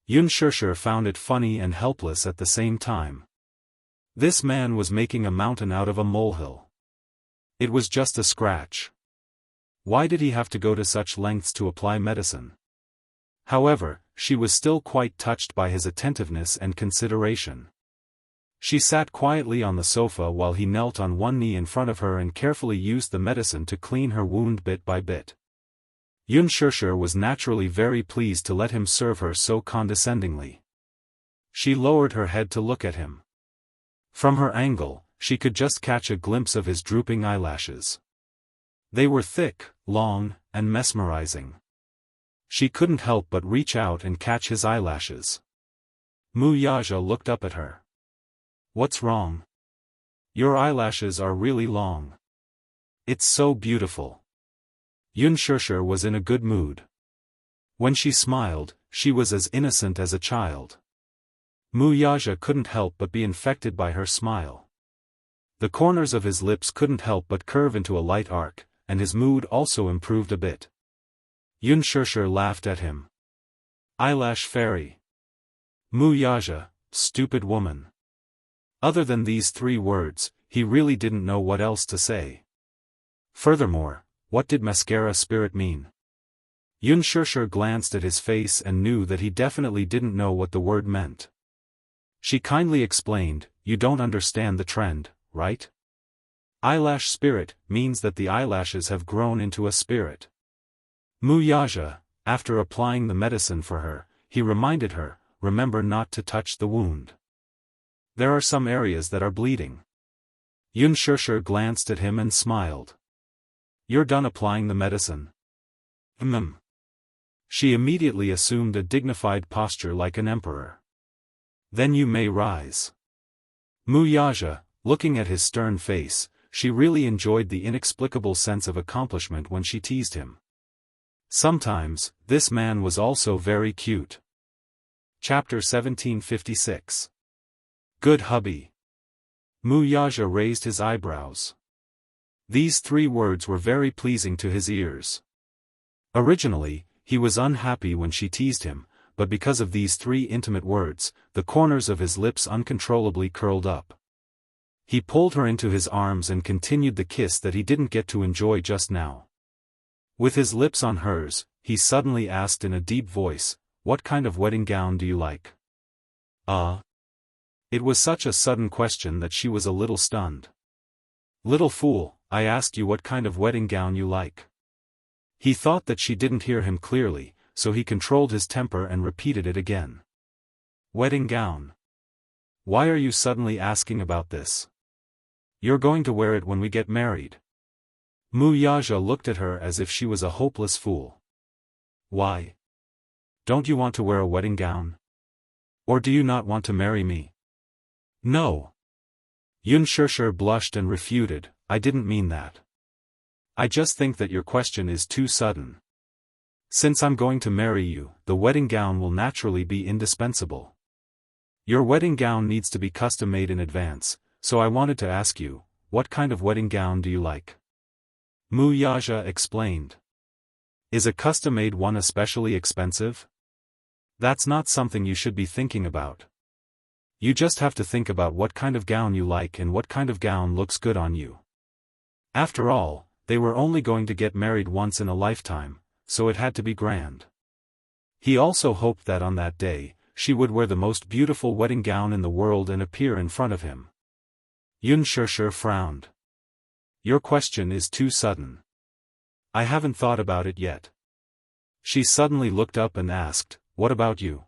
Yun Shishir found it funny and helpless at the same time. This man was making a mountain out of a molehill. It was just a scratch. Why did he have to go to such lengths to apply medicine? However, she was still quite touched by his attentiveness and consideration. She sat quietly on the sofa while he knelt on one knee in front of her and carefully used the medicine to clean her wound bit by bit. Yun Shishir was naturally very pleased to let him serve her so condescendingly. She lowered her head to look at him. From her angle, she could just catch a glimpse of his drooping eyelashes. They were thick, long, and mesmerizing. She couldn't help but reach out and catch his eyelashes. Mu Yaja looked up at her. What's wrong? Your eyelashes are really long. It's so beautiful. Yun Shishir was in a good mood. When she smiled, she was as innocent as a child. Mu Yaja couldn't help but be infected by her smile. The corners of his lips couldn't help but curve into a light arc, and his mood also improved a bit. Yun Shishir laughed at him. Eyelash fairy. Mu Yaja, stupid woman. Other than these 3 words, he really didn't know what else to say. Furthermore, what did mascara spirit mean? Xianxia glanced at his face and knew that he definitely didn't know what the word meant. She kindly explained, you don't understand the trend, right? Eyelash spirit means that the eyelashes have grown into a spirit. Wuxia, after applying the medicine for her, he reminded her, remember not to touch the wound. There are some areas that are bleeding. Xianxia glanced at him and smiled. You're done applying the medicine? She immediately assumed a dignified posture like an emperor. Then you may rise. Wuxia, looking at his stern face, she really enjoyed the inexplicable sense of accomplishment when she teased him. Sometimes, this man was also very cute. Chapter 1756. Good hubby. Wuxia raised his eyebrows. These 3 words were very pleasing to his ears. Originally, he was unhappy when she teased him, but because of these 3 intimate words, the corners of his lips uncontrollably curled up. He pulled her into his arms and continued the kiss that he didn't get to enjoy just now. With his lips on hers, he suddenly asked in a deep voice, what kind of wedding gown do you like? It was such a sudden question that she was a little stunned. Little fool, I asked you what kind of wedding gown you like. He thought that she didn't hear him clearly, so he controlled his temper and repeated it again. Wedding gown. Why are you suddenly asking about this? You're going to wear it when we get married. Wuxia looked at her as if she was a hopeless fool. Why? Don't you want to wear a wedding gown? Or do you not want to marry me? No. Xianxia blushed and refuted, I didn't mean that. I just think that your question is too sudden. Since I'm going to marry you, the wedding gown will naturally be indispensable. Your wedding gown needs to be custom made in advance, so I wanted to ask you, what kind of wedding gown do you like? Wuxia explained. Is a custom-made one especially expensive? That's not something you should be thinking about. You just have to think about what kind of gown you like and what kind of gown looks good on you. After all, they were only going to get married once in a lifetime, so it had to be grand. He also hoped that on that day, she would wear the most beautiful wedding gown in the world and appear in front of him. Xianxia frowned. Your question is too sudden. I haven't thought about it yet. She suddenly looked up and asked, what about you?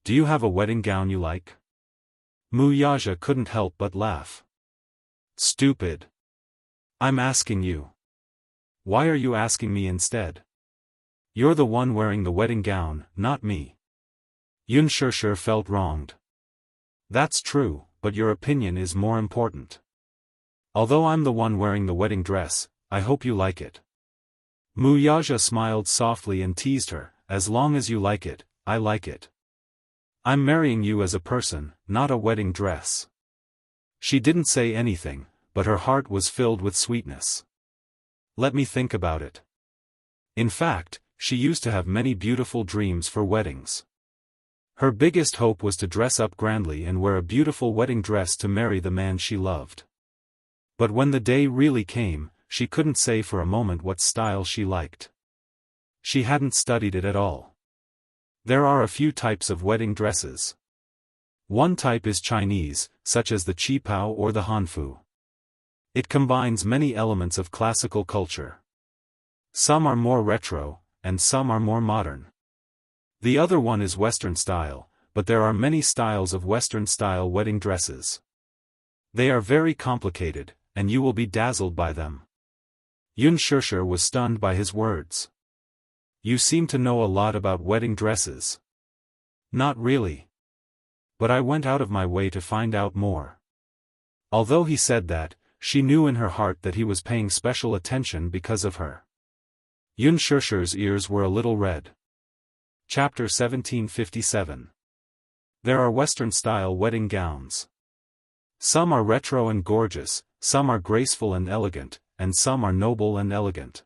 Do you have a wedding gown you like? Wuxia couldn't help but laugh. Stupid. I'm asking you. Why are you asking me instead? You're the one wearing the wedding gown, not me. Xianxia felt wronged. That's true, but your opinion is more important. Although I'm the one wearing the wedding dress, I hope you like it. Wuxia smiled softly and teased her, as long as you like it, I like it. I'm marrying you as a person, not a wedding dress. She didn't say anything, but her heart was filled with sweetness. Let me think about it. In fact, she used to have many beautiful dreams for weddings. Her biggest hope was to dress up grandly and wear a beautiful wedding dress to marry the man she loved. But when the day really came, she couldn't say for a moment what style she liked. She hadn't studied it at all. There are a few types of wedding dresses. One type is Chinese, such as the qipao or the hanfu. It combines many elements of classical culture. Some are more retro, and some are more modern. The other one is Western style, but there are many styles of Western style wedding dresses. They are very complicated, and you will be dazzled by them. Xianxia was stunned by his words. You seem to know a lot about wedding dresses. Not really. But I went out of my way to find out more. Although he said that, she knew in her heart that he was paying special attention because of her. Xianxia's ears were a little red. Chapter 1757. There are Western-style wedding gowns. Some are retro and gorgeous, some are graceful and elegant, and some are noble and elegant.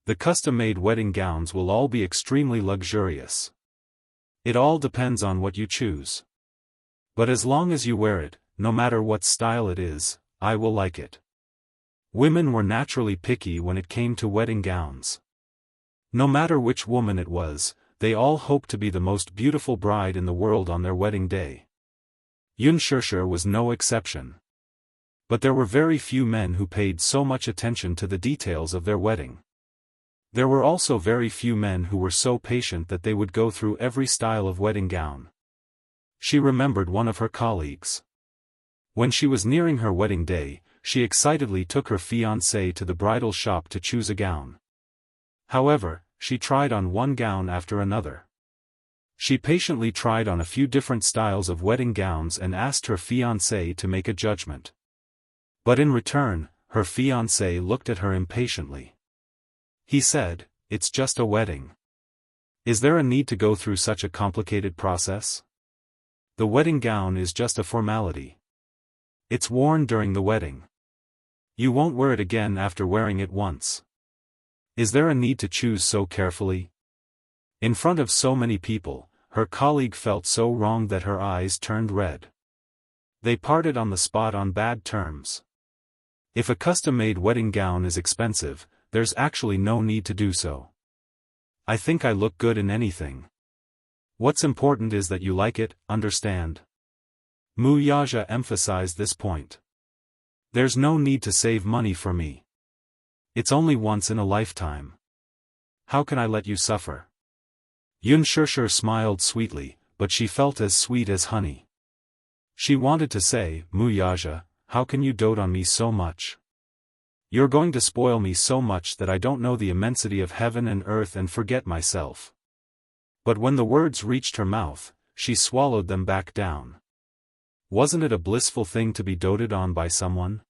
The custom-made wedding gowns will all be extremely luxurious. It all depends on what you choose. But as long as you wear it, no matter what style it is, I will like it. Women were naturally picky when it came to wedding gowns. No matter which woman it was, they all hoped to be the most beautiful bride in the world on their wedding day. Xianxia was no exception. But there were very few men who paid so much attention to the details of their wedding. There were also very few men who were so patient that they would go through every style of wedding gown. She remembered one of her colleagues. When she was nearing her wedding day, she excitedly took her fiancé to the bridal shop to choose a gown. However, she tried on one gown after another. She patiently tried on a few different styles of wedding gowns and asked her fiancé to make a judgment. But in return, her fiancé looked at her impatiently. He said, "It's just a wedding. Is there a need to go through such a complicated process? The wedding gown is just a formality. It's worn during the wedding. You won't wear it again after wearing it once. Is there a need to choose so carefully?" In front of so many people, her colleague felt so wrong that her eyes turned red. They parted on the spot on bad terms. If a custom-made wedding gown is expensive, there's actually no need to do so. I think I look good in anything. What's important is that you like it, understand? Wuxia emphasized this point. There's no need to save money for me. It's only once in a lifetime. How can I let you suffer? Xianxia smiled sweetly, but she felt as sweet as honey. She wanted to say, "Wuxia, how can you dote on me so much? You're going to spoil me so much that I don't know the immensity of heaven and earth and forget myself." But when the words reached her mouth, she swallowed them back down. Wasn't it a blissful thing to be doted on by someone?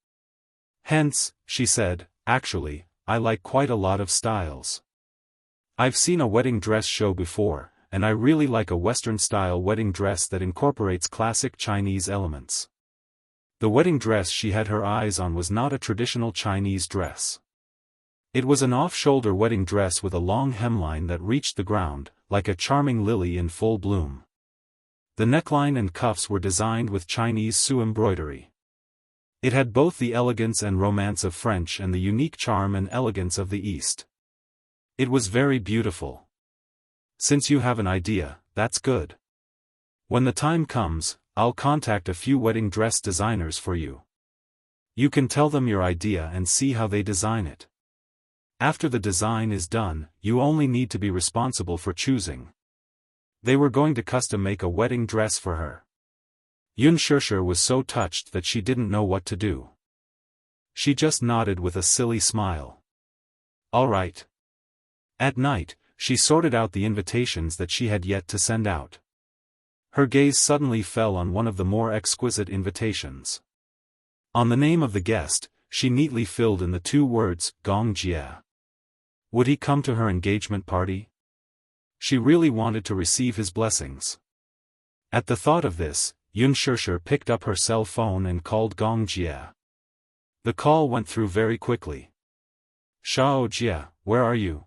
Hence, she said, "Actually, I like quite a lot of styles. I've seen a wedding dress show before, and I really like a Western-style wedding dress that incorporates classic Chinese elements." The wedding dress she had her eyes on was not a traditional Chinese dress. It was an off-shoulder wedding dress with a long hemline that reached the ground, like a charming lily in full bloom. The neckline and cuffs were designed with Chinese Su embroidery. It had both the elegance and romance of French and the unique charm and elegance of the East. It was very beautiful. Since you have an idea, that's good. When the time comes, I'll contact a few wedding dress designers for you. You can tell them your idea and see how they design it. After the design is done, you only need to be responsible for choosing. They were going to custom make a wedding dress for her. Xianxia was so touched that she didn't know what to do. She just nodded with a silly smile. All right. At night, she sorted out the invitations that she had yet to send out. Her gaze suddenly fell on one of the more exquisite invitations. On the name of the guest, she neatly filled in the two words, Gong Jie. Would he come to her engagement party? She really wanted to receive his blessings. At the thought of this, Xianxia picked up her cell phone and called Gong Jie. The call went through very quickly. "Shao Jie, where are you?"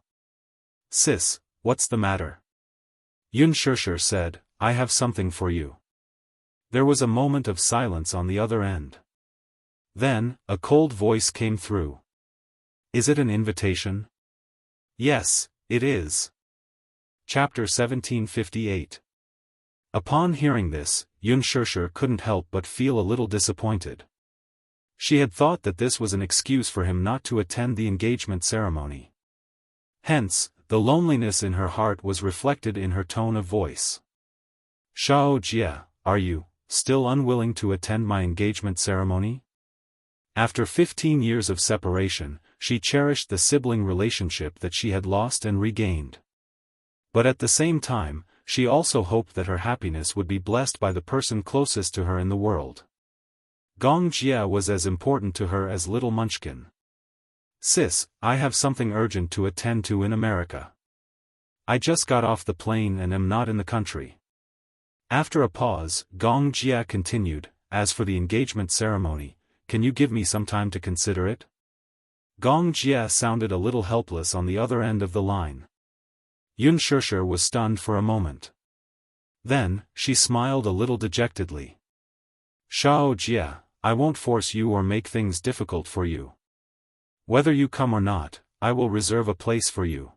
"Sis, what's the matter?" Xianxia said, "I have something for you." There was a moment of silence on the other end. Then, a cold voice came through. "Is it an invitation?" "Yes, it is." Chapter 1758. Upon hearing this, Xianxia couldn't help but feel a little disappointed. She had thought that this was an excuse for him not to attend the engagement ceremony. Hence, the loneliness in her heart was reflected in her tone of voice. "Shao Jie, are you still unwilling to attend my engagement ceremony?" After 15 years of separation, she cherished the sibling relationship that she had lost and regained. But at the same time, she also hoped that her happiness would be blessed by the person closest to her in the world. Gong Jie was as important to her as Little Munchkin. "Sis, I have something urgent to attend to in America. I just got off the plane and am not in the country." After a pause, Gong Jie continued, "As for the engagement ceremony, can you give me some time to consider it?" Gong Jie sounded a little helpless on the other end of the line. Xianxia was stunned for a moment. Then, she smiled a little dejectedly. "Shao Jie, I won't force you or make things difficult for you. Whether you come or not, I will reserve a place for you.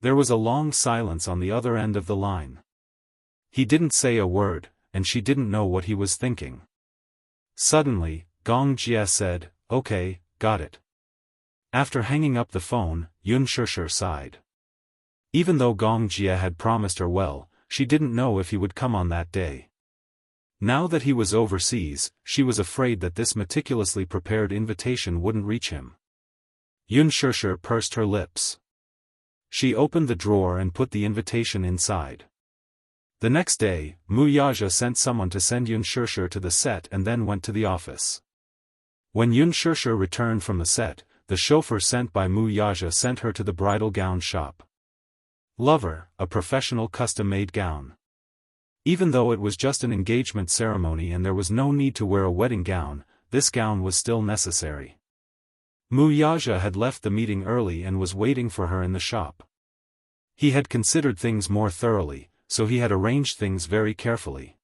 There was a long silence on the other end of the line. He didn't say a word, and she didn't know what he was thinking. Suddenly, Gong Jie said, "Okay, got it." After hanging up the phone, Yun Shishir sighed. Even though Gong Jie had promised her well, she didn't know if he would come on that day. Now that he was overseas, she was afraid that this meticulously prepared invitation wouldn't reach him. Yun Shishir pursed her lips. She opened the drawer and put the invitation inside. The next day, Mu Yaja sent someone to send Yun Shishir to the set and then went to the office. When Yun Shishir returned from the set, the chauffeur sent by Mu Yaja sent her to the bridal gown shop. Lover, a professional custom-made gown. Even though it was just an engagement ceremony and there was no need to wear a wedding gown, this gown was still necessary. Mu Yaja had left the meeting early and was waiting for her in the shop. He had considered things more thoroughly, so he had arranged things very carefully.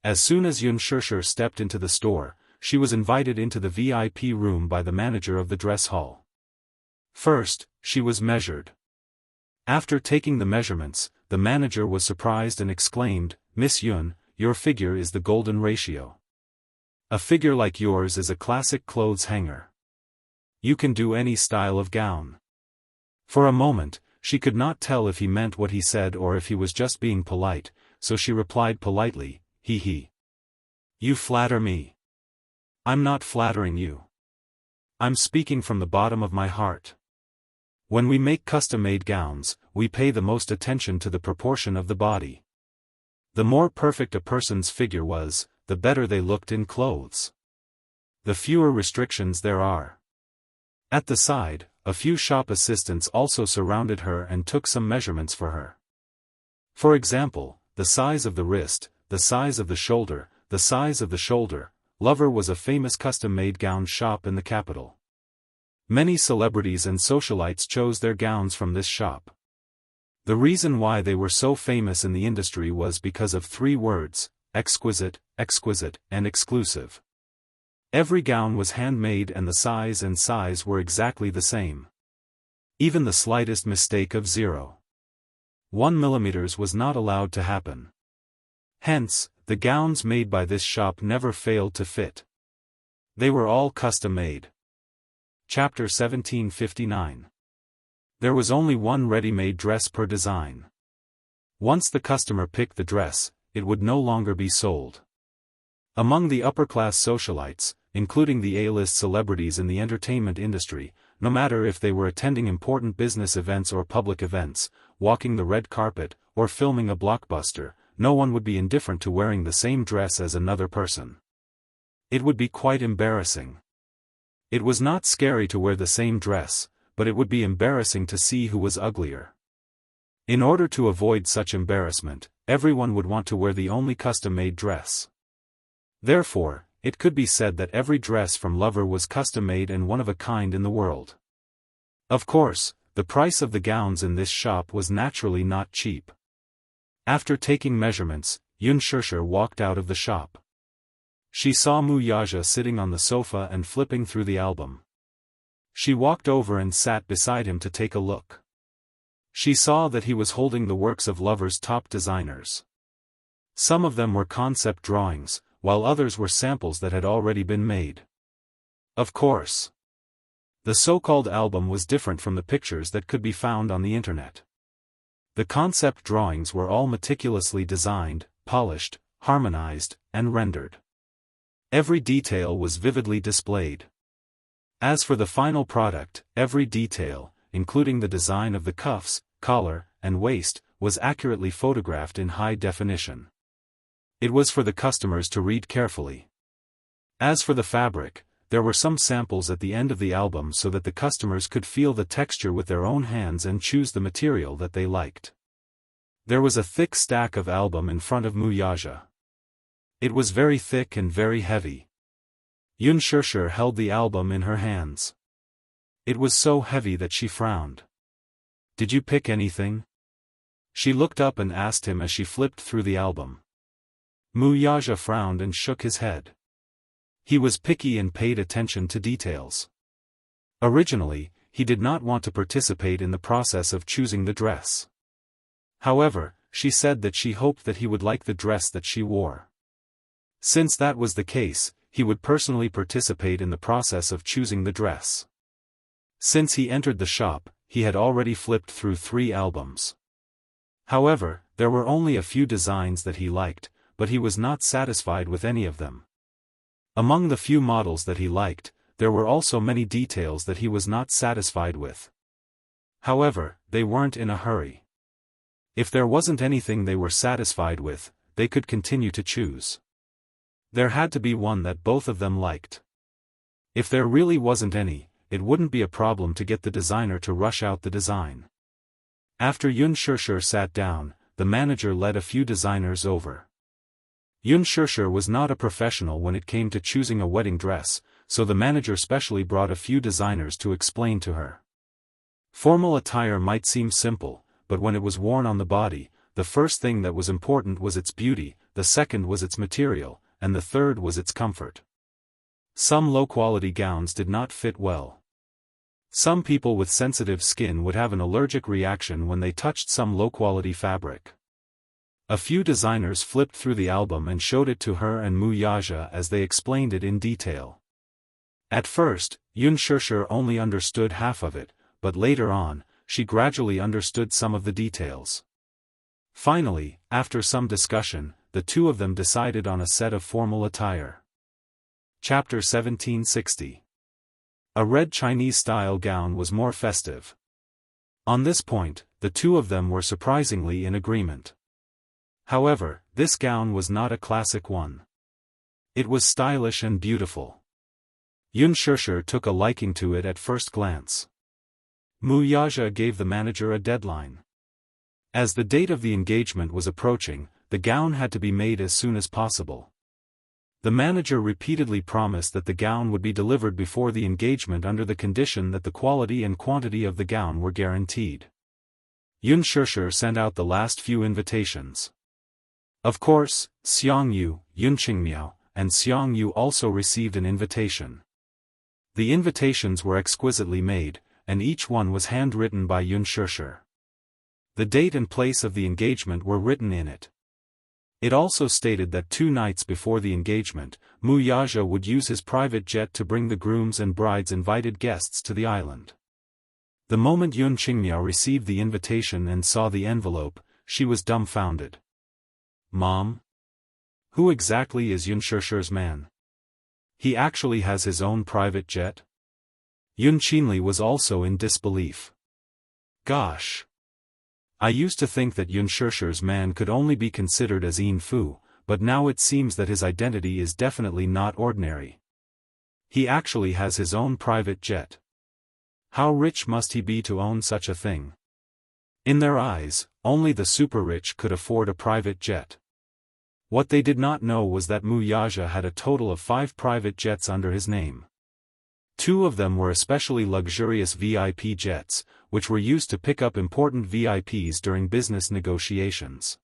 As soon as Yun Shishir stepped into the store, she was invited into the VIP room by the manager of the dress hall. First, she was measured. After taking the measurements, the manager was surprised and exclaimed, "Miss Yun, your figure is the golden ratio. A figure like yours is a classic clothes hanger. You can do any style of gown." For a moment, she could not tell if he meant what he said or if he was just being polite, so she replied politely, "He. You flatter me." "I'm not flattering you. I'm speaking from the bottom of my heart. When we make custom-made gowns, we pay the most attention to the proportion of the body. The more perfect a person's figure was, the better they looked in clothes. The fewer restrictions there are." At the side, a few shop assistants also surrounded her and took some measurements for her. For example, the size of the wrist, the size of the shoulder, the size of the shoulder. Lover was a famous custom-made gown shop in the capital. Many celebrities and socialites chose their gowns from this shop. The reason why they were so famous in the industry was because of three words: exquisite, exquisite, and exclusive. Every gown was handmade and the size were exactly the same. Even the slightest mistake of 0.1 millimeters was not allowed to happen. Hence, the gowns made by this shop never failed to fit. They were all custom-made. Chapter 1759. There was only one ready-made dress per design. Once the customer picked the dress, it would no longer be sold. Among the upper-class socialites, including the A-list celebrities in the entertainment industry, no matter if they were attending important business events or public events, walking the red carpet, or filming a blockbuster, no one would be indifferent to wearing the same dress as another person. It would be quite embarrassing. It was not scary to wear the same dress, but it would be embarrassing to see who was uglier. In order to avoid such embarrassment, everyone would want to wear the only custom-made dress. Therefore, it could be said that every dress from Lover was custom-made and one of a kind in the world. Of course, the price of the gowns in this shop was naturally not cheap. After taking measurements, Yun Shishir walked out of the shop. She saw Mu Yaja sitting on the sofa and flipping through the album. She walked over and sat beside him to take a look. She saw that he was holding the works of Lover's top designers. Some of them were concept drawings, while others were samples that had already been made. Of course, the so-called album was different from the pictures that could be found on the internet. The concept drawings were all meticulously designed, polished, harmonized, and rendered. Every detail was vividly displayed. As for the final product, every detail, including the design of the cuffs, collar, and waist, was accurately photographed in high definition. It was for the customers to read carefully. As for the fabric, there were some samples at the end of the album so that the customers could feel the texture with their own hands and choose the material that they liked. There was a thick stack of album in front of Mu Yaja. It was very thick and very heavy. Yun Shishir held the album in her hands. It was so heavy that she frowned. "Did you pick anything?" She looked up and asked him as she flipped through the album. Mu Yaja frowned and shook his head. He was picky and paid attention to details. Originally, he did not want to participate in the process of choosing the dress. However, she said that she hoped that he would like the dress that she wore. Since that was the case, he would personally participate in the process of choosing the dress. Since he entered the shop, he had already flipped through 3 albums. However, there were only a few designs that he liked, but he was not satisfied with any of them. Among the few models that he liked, there were also many details that he was not satisfied with. However, they weren't in a hurry. If there wasn't anything they were satisfied with, they could continue to choose. There had to be one that both of them liked. If there really wasn't any, it wouldn't be a problem to get the designer to rush out the design. After Unspoken sat down, the manager led a few designers over. Unspoken was not a professional when it came to choosing a wedding dress, so the manager specially brought a few designers to explain to her. Formal attire might seem simple, but when it was worn on the body, the first thing that was important was its beauty, the second was its material, and the third was its comfort. Some low-quality gowns did not fit well. Some people with sensitive skin would have an allergic reaction when they touched some low-quality fabric. A few designers flipped through the album and showed it to her and Wuxia as they explained it in detail. At first, Unspoken only understood half of it, but later on, she gradually understood some of the details. Finally, after some discussion, the two of them decided on a set of formal attire. Chapter 1760. A red Chinese-style gown was more festive. On this point, the two of them were surprisingly in agreement. However, this gown was not a classic one. It was stylish and beautiful. Unspoken took a liking to it at first glance. Wuxia gave the manager a deadline. As the date of the engagement was approaching, the gown had to be made as soon as possible. The manager repeatedly promised that the gown would be delivered before the engagement under the condition that the quality and quantity of the gown were guaranteed. Unspoken sent out the last few invitations. Of course, Xiangyu, Yunqingmiao, and Xiangyu also received an invitation. The invitations were exquisitely made, and each one was handwritten by Unspoken. The date and place of the engagement were written in it. It also stated that 2 nights before the engagement, Wuxia would use his private jet to bring the groom's and bride's invited guests to the island. The moment Yunqingmiao received the invitation and saw the envelope, she was dumbfounded. "Mom? Who exactly is Unspoken's man? He actually has his own private jet?" Yunqingli was also in disbelief. "Gosh. I used to think that Unspoken's man could only be considered as Yin Fu, but now it seems that his identity is definitely not ordinary. He actually has his own private jet. How rich must he be to own such a thing?" In their eyes, only the super-rich could afford a private jet. What they did not know was that Wuxia had a total of 5 private jets under his name. 2 of them were especially luxurious VIP jets, which were used to pick up important VIPs during business negotiations.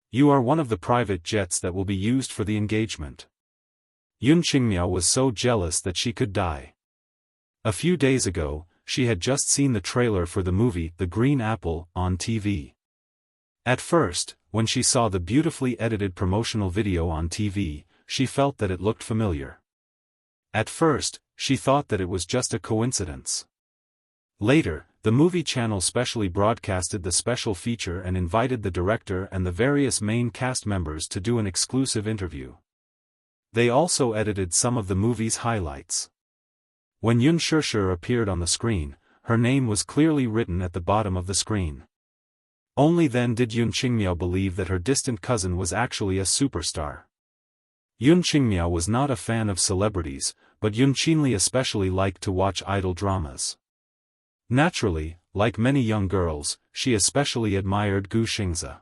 "You are one of the private jets that will be used for the engagement." Yunqingmiao was so jealous that she could die. A few days ago, she had just seen the trailer for the movie The Green Apple on TV. At first, when she saw the beautifully edited promotional video on TV, she felt that it looked familiar. At first, she thought that it was just a coincidence. Later, the movie channel specially broadcasted the special feature and invited the director and the various main cast members to do an exclusive interview. They also edited some of the movie's highlights. When Unspoken appeared on the screen, her name was clearly written at the bottom of the screen. Only then did Yunqingmiao believe that her distant cousin was actually a superstar. Yunqingmiao was not a fan of celebrities, but Yunqingli especially liked to watch idol dramas. Naturally, like many young girls, she especially admired Gu Xingzi.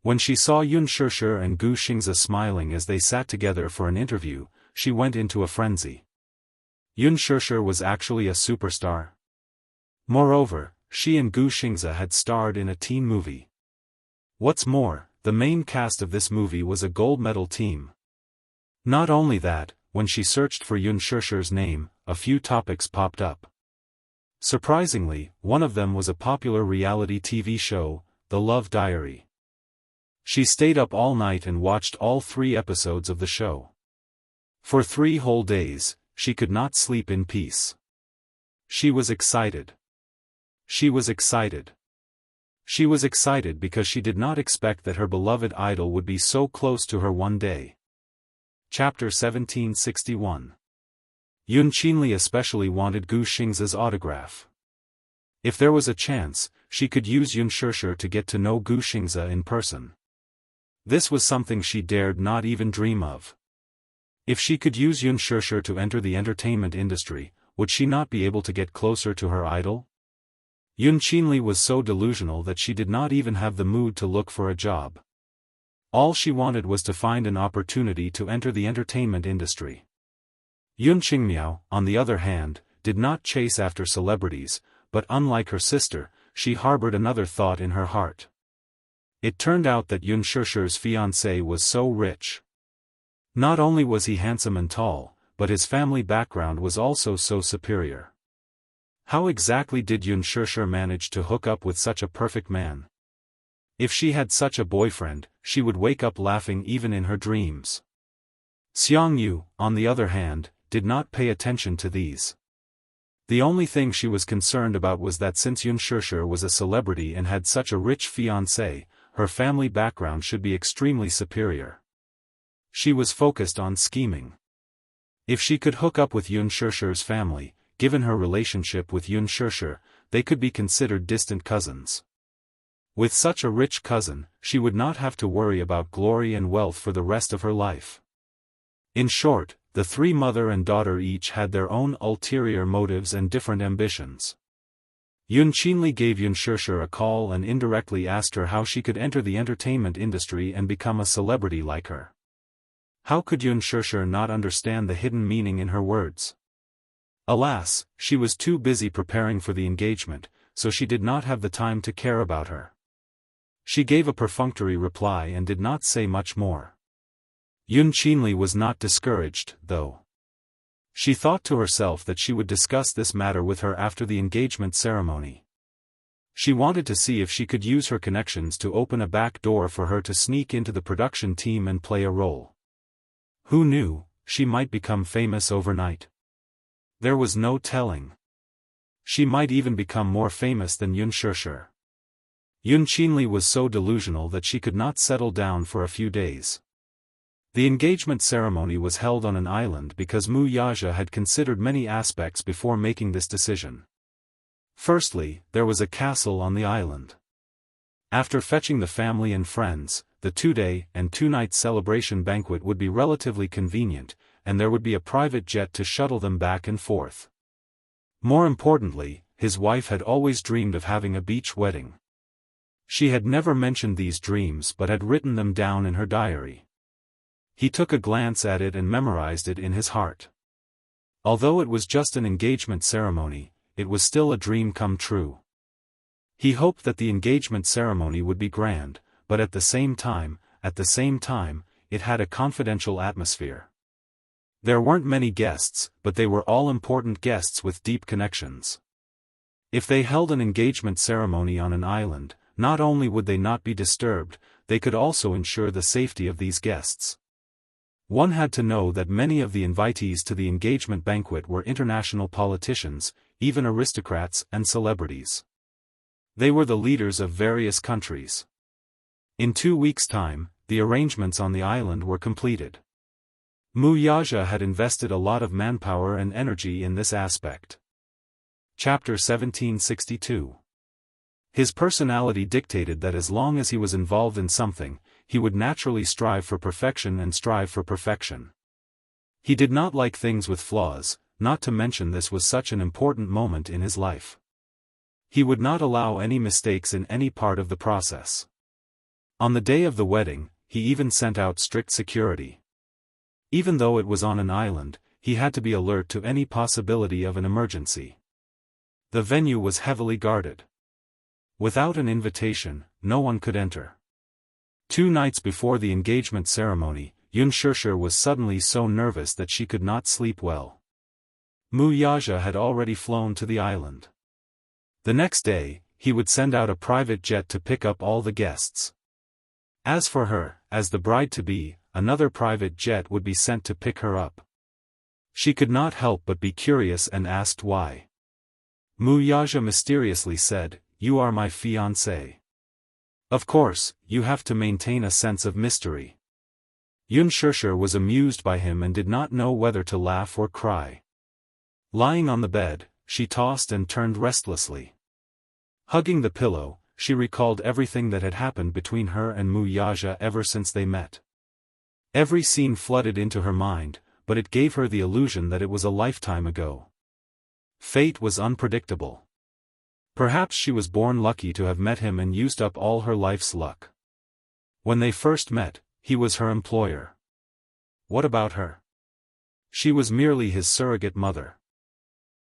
When she saw Unspoken and Gu Xingzi smiling as they sat together for an interview, she went into a frenzy. Unspoken was actually a superstar. Moreover, she and Gu Xingzi had starred in a teen movie. What's more, the main cast of this movie was a gold medal team. Not only that, when she searched for Xianxia's name, a few topics popped up. Surprisingly, one of them was a popular reality TV show, The Love Diary. She stayed up all night and watched all 3 episodes of the show. For 3 whole days, she could not sleep in peace. She was excited. She was excited. She was excited because she did not expect that her beloved idol would be so close to her one day. Chapter 1761. Yunqinli especially wanted Gu Xingzi's autograph. If there was a chance, she could use Xianxia to get to know Gu Xingzi in person. This was something she dared not even dream of. If she could use Xianxia to enter the entertainment industry, would she not be able to get closer to her idol? Yunqinli was so delusional that she did not even have the mood to look for a job. All she wanted was to find an opportunity to enter the entertainment industry. Yunqingmiao, on the other hand, did not chase after celebrities, but unlike her sister, she harbored another thought in her heart. It turned out that Xianxia's fiancé was so rich. Not only was he handsome and tall, but his family background was also so superior. How exactly did Xianxia manage to hook up with such a perfect man? If she had such a boyfriend, she would wake up laughing even in her dreams. Xiangyu, on the other hand, did not pay attention to these. The only thing she was concerned about was that since Xianxia was a celebrity and had such a rich fiancé, her family background should be extremely superior. She was focused on scheming. If she could hook up with Xianxia's family, given her relationship with Xianxia, they could be considered distant cousins. With such a rich cousin, she would not have to worry about glory and wealth for the rest of her life. In short, the 3 mother and daughter each had their own ulterior motives and different ambitions. Yunqinli gave Xianxia a call and indirectly asked her how she could enter the entertainment industry and become a celebrity like her. How could Xianxia not understand the hidden meaning in her words? Alas, she was too busy preparing for the engagement, so she did not have the time to care about her. She gave a perfunctory reply and did not say much more. Yunqinli was not discouraged, though. She thought to herself that she would discuss this matter with her after the engagement ceremony. She wanted to see if she could use her connections to open a back door for her to sneak into the production team and play a role. Who knew, she might become famous overnight. There was no telling. She might even become more famous than Xianxia. Yunqinli was so delusional that she could not settle down for a few days. The engagement ceremony was held on an island because Mu Yaja had considered many aspects before making this decision. Firstly, there was a castle on the island. After fetching the family and friends, the 2-day and 2-night celebration banquet would be relatively convenient, and there would be a private jet to shuttle them back and forth. More importantly, his wife had always dreamed of having a beach wedding. She had never mentioned these dreams but had written them down in her diary. He took a glance at it and memorized it in his heart. Although it was just an engagement ceremony, it was still a dream come true. He hoped that the engagement ceremony would be grand, but at the same time, it had a confidential atmosphere. There weren't many guests, but they were all important guests with deep connections. If they held an engagement ceremony on an island, not only would they not be disturbed, they could also ensure the safety of these guests. One had to know that many of the invitees to the engagement banquet were international politicians, even aristocrats and celebrities. They were the leaders of various countries. In 2 weeks' time, the arrangements on the island were completed. Mu Yaja had invested a lot of manpower and energy in this aspect. Chapter 1762. His personality dictated that as long as he was involved in something, he would naturally strive for perfection and strive for perfection. He did not like things with flaws, not to mention this was such an important moment in his life. He would not allow any mistakes in any part of the process. On the day of the wedding, he even sent out strict security. Even though it was on an island, he had to be alert to any possibility of an emergency. The venue was heavily guarded. Without an invitation, no one could enter. 2 nights before the engagement ceremony, Yunshurshu was suddenly so nervous that she could not sleep well. Wuxia had already flown to the island. The next day, he would send out a private jet to pick up all the guests. As for her, as the bride-to-be, another private jet would be sent to pick her up. She could not help but be curious and asked why. Wuxia mysteriously said, "You are my fiancé. Of course, you have to maintain a sense of mystery." Yunshurshu was amused by him and did not know whether to laugh or cry. Lying on the bed, she tossed and turned restlessly. Hugging the pillow, she recalled everything that had happened between her and Wuxia ever since they met. Every scene flooded into her mind, but it gave her the illusion that it was a lifetime ago. Fate was unpredictable. Perhaps she was born lucky to have met him and used up all her life's luck. When they first met, he was her employer. What about her? She was merely his surrogate mother.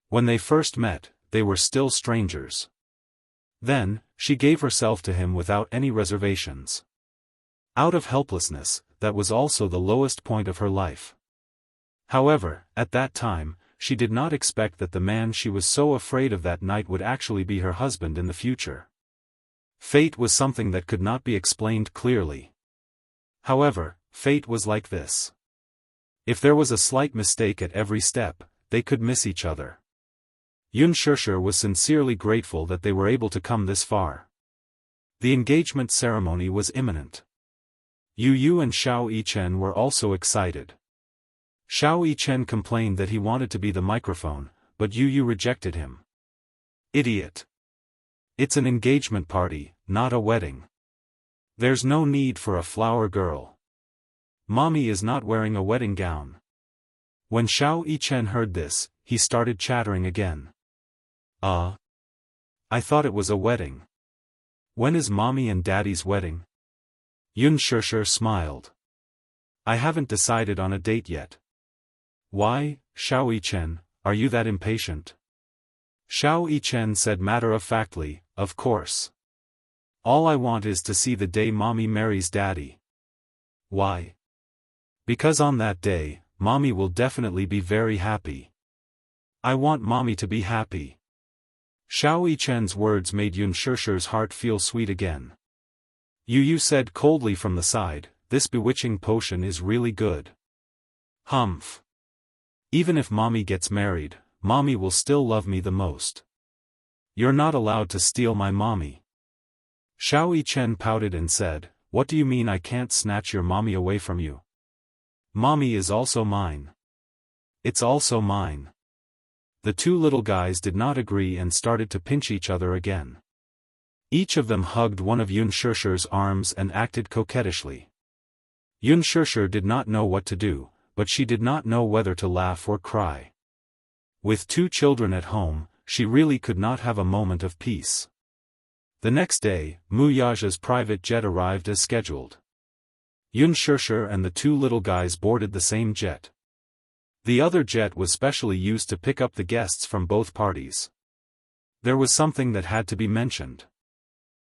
When they first met, they were still strangers. Then, she gave herself to him without any reservations. Out of helplessness, that was also the lowest point of her life. However, at that time, she did not expect that the man she was so afraid of that night would actually be her husband in the future. Fate was something that could not be explained clearly. However, fate was like this. If there was a slight mistake at every step, they could miss each other. Yunshurshu was sincerely grateful that they were able to come this far. The engagement ceremony was imminent. Yu and Xiao Yichen were also excited. Xiao Yichen complained that he wanted to be the microphone, but Yu rejected him. Idiot. It's an engagement party, not a wedding. There's no need for a flower girl. Mommy is not wearing a wedding gown. When Xiao Yichen heard this, he started chattering again. I thought it was a wedding. When is Mommy and Daddy's wedding? Yunshurshu smiled. I haven't decided on a date yet. Why, Xiao Yichen, are you that impatient? Xiao Yichen said matter-of-factly, of course. All I want is to see the day Mommy marries Daddy. Why? Because on that day, Mommy will definitely be very happy. I want Mommy to be happy. Xiao Yichen's words made Yunshurshu's heart feel sweet again. Yu said coldly from the side, this bewitching potion is really good. Humph. Even if Mommy gets married, Mommy will still love me the most. You're not allowed to steal my Mommy. Xiao Yichen pouted and said, what do you mean I can't snatch your Mommy away from you? Mommy is also mine. It's also mine. The two little guys did not agree and started to pinch each other again. Each of them hugged one of Yunshurshu's arms and acted coquettishly. Yunshurshu did not know what to do, but she did not know whether to laugh or cry. With two children at home, she really could not have a moment of peace. The next day, Wuxia's private jet arrived as scheduled. Yunshurshu and the two little guys boarded the same jet. The other jet was specially used to pick up the guests from both parties. There was something that had to be mentioned.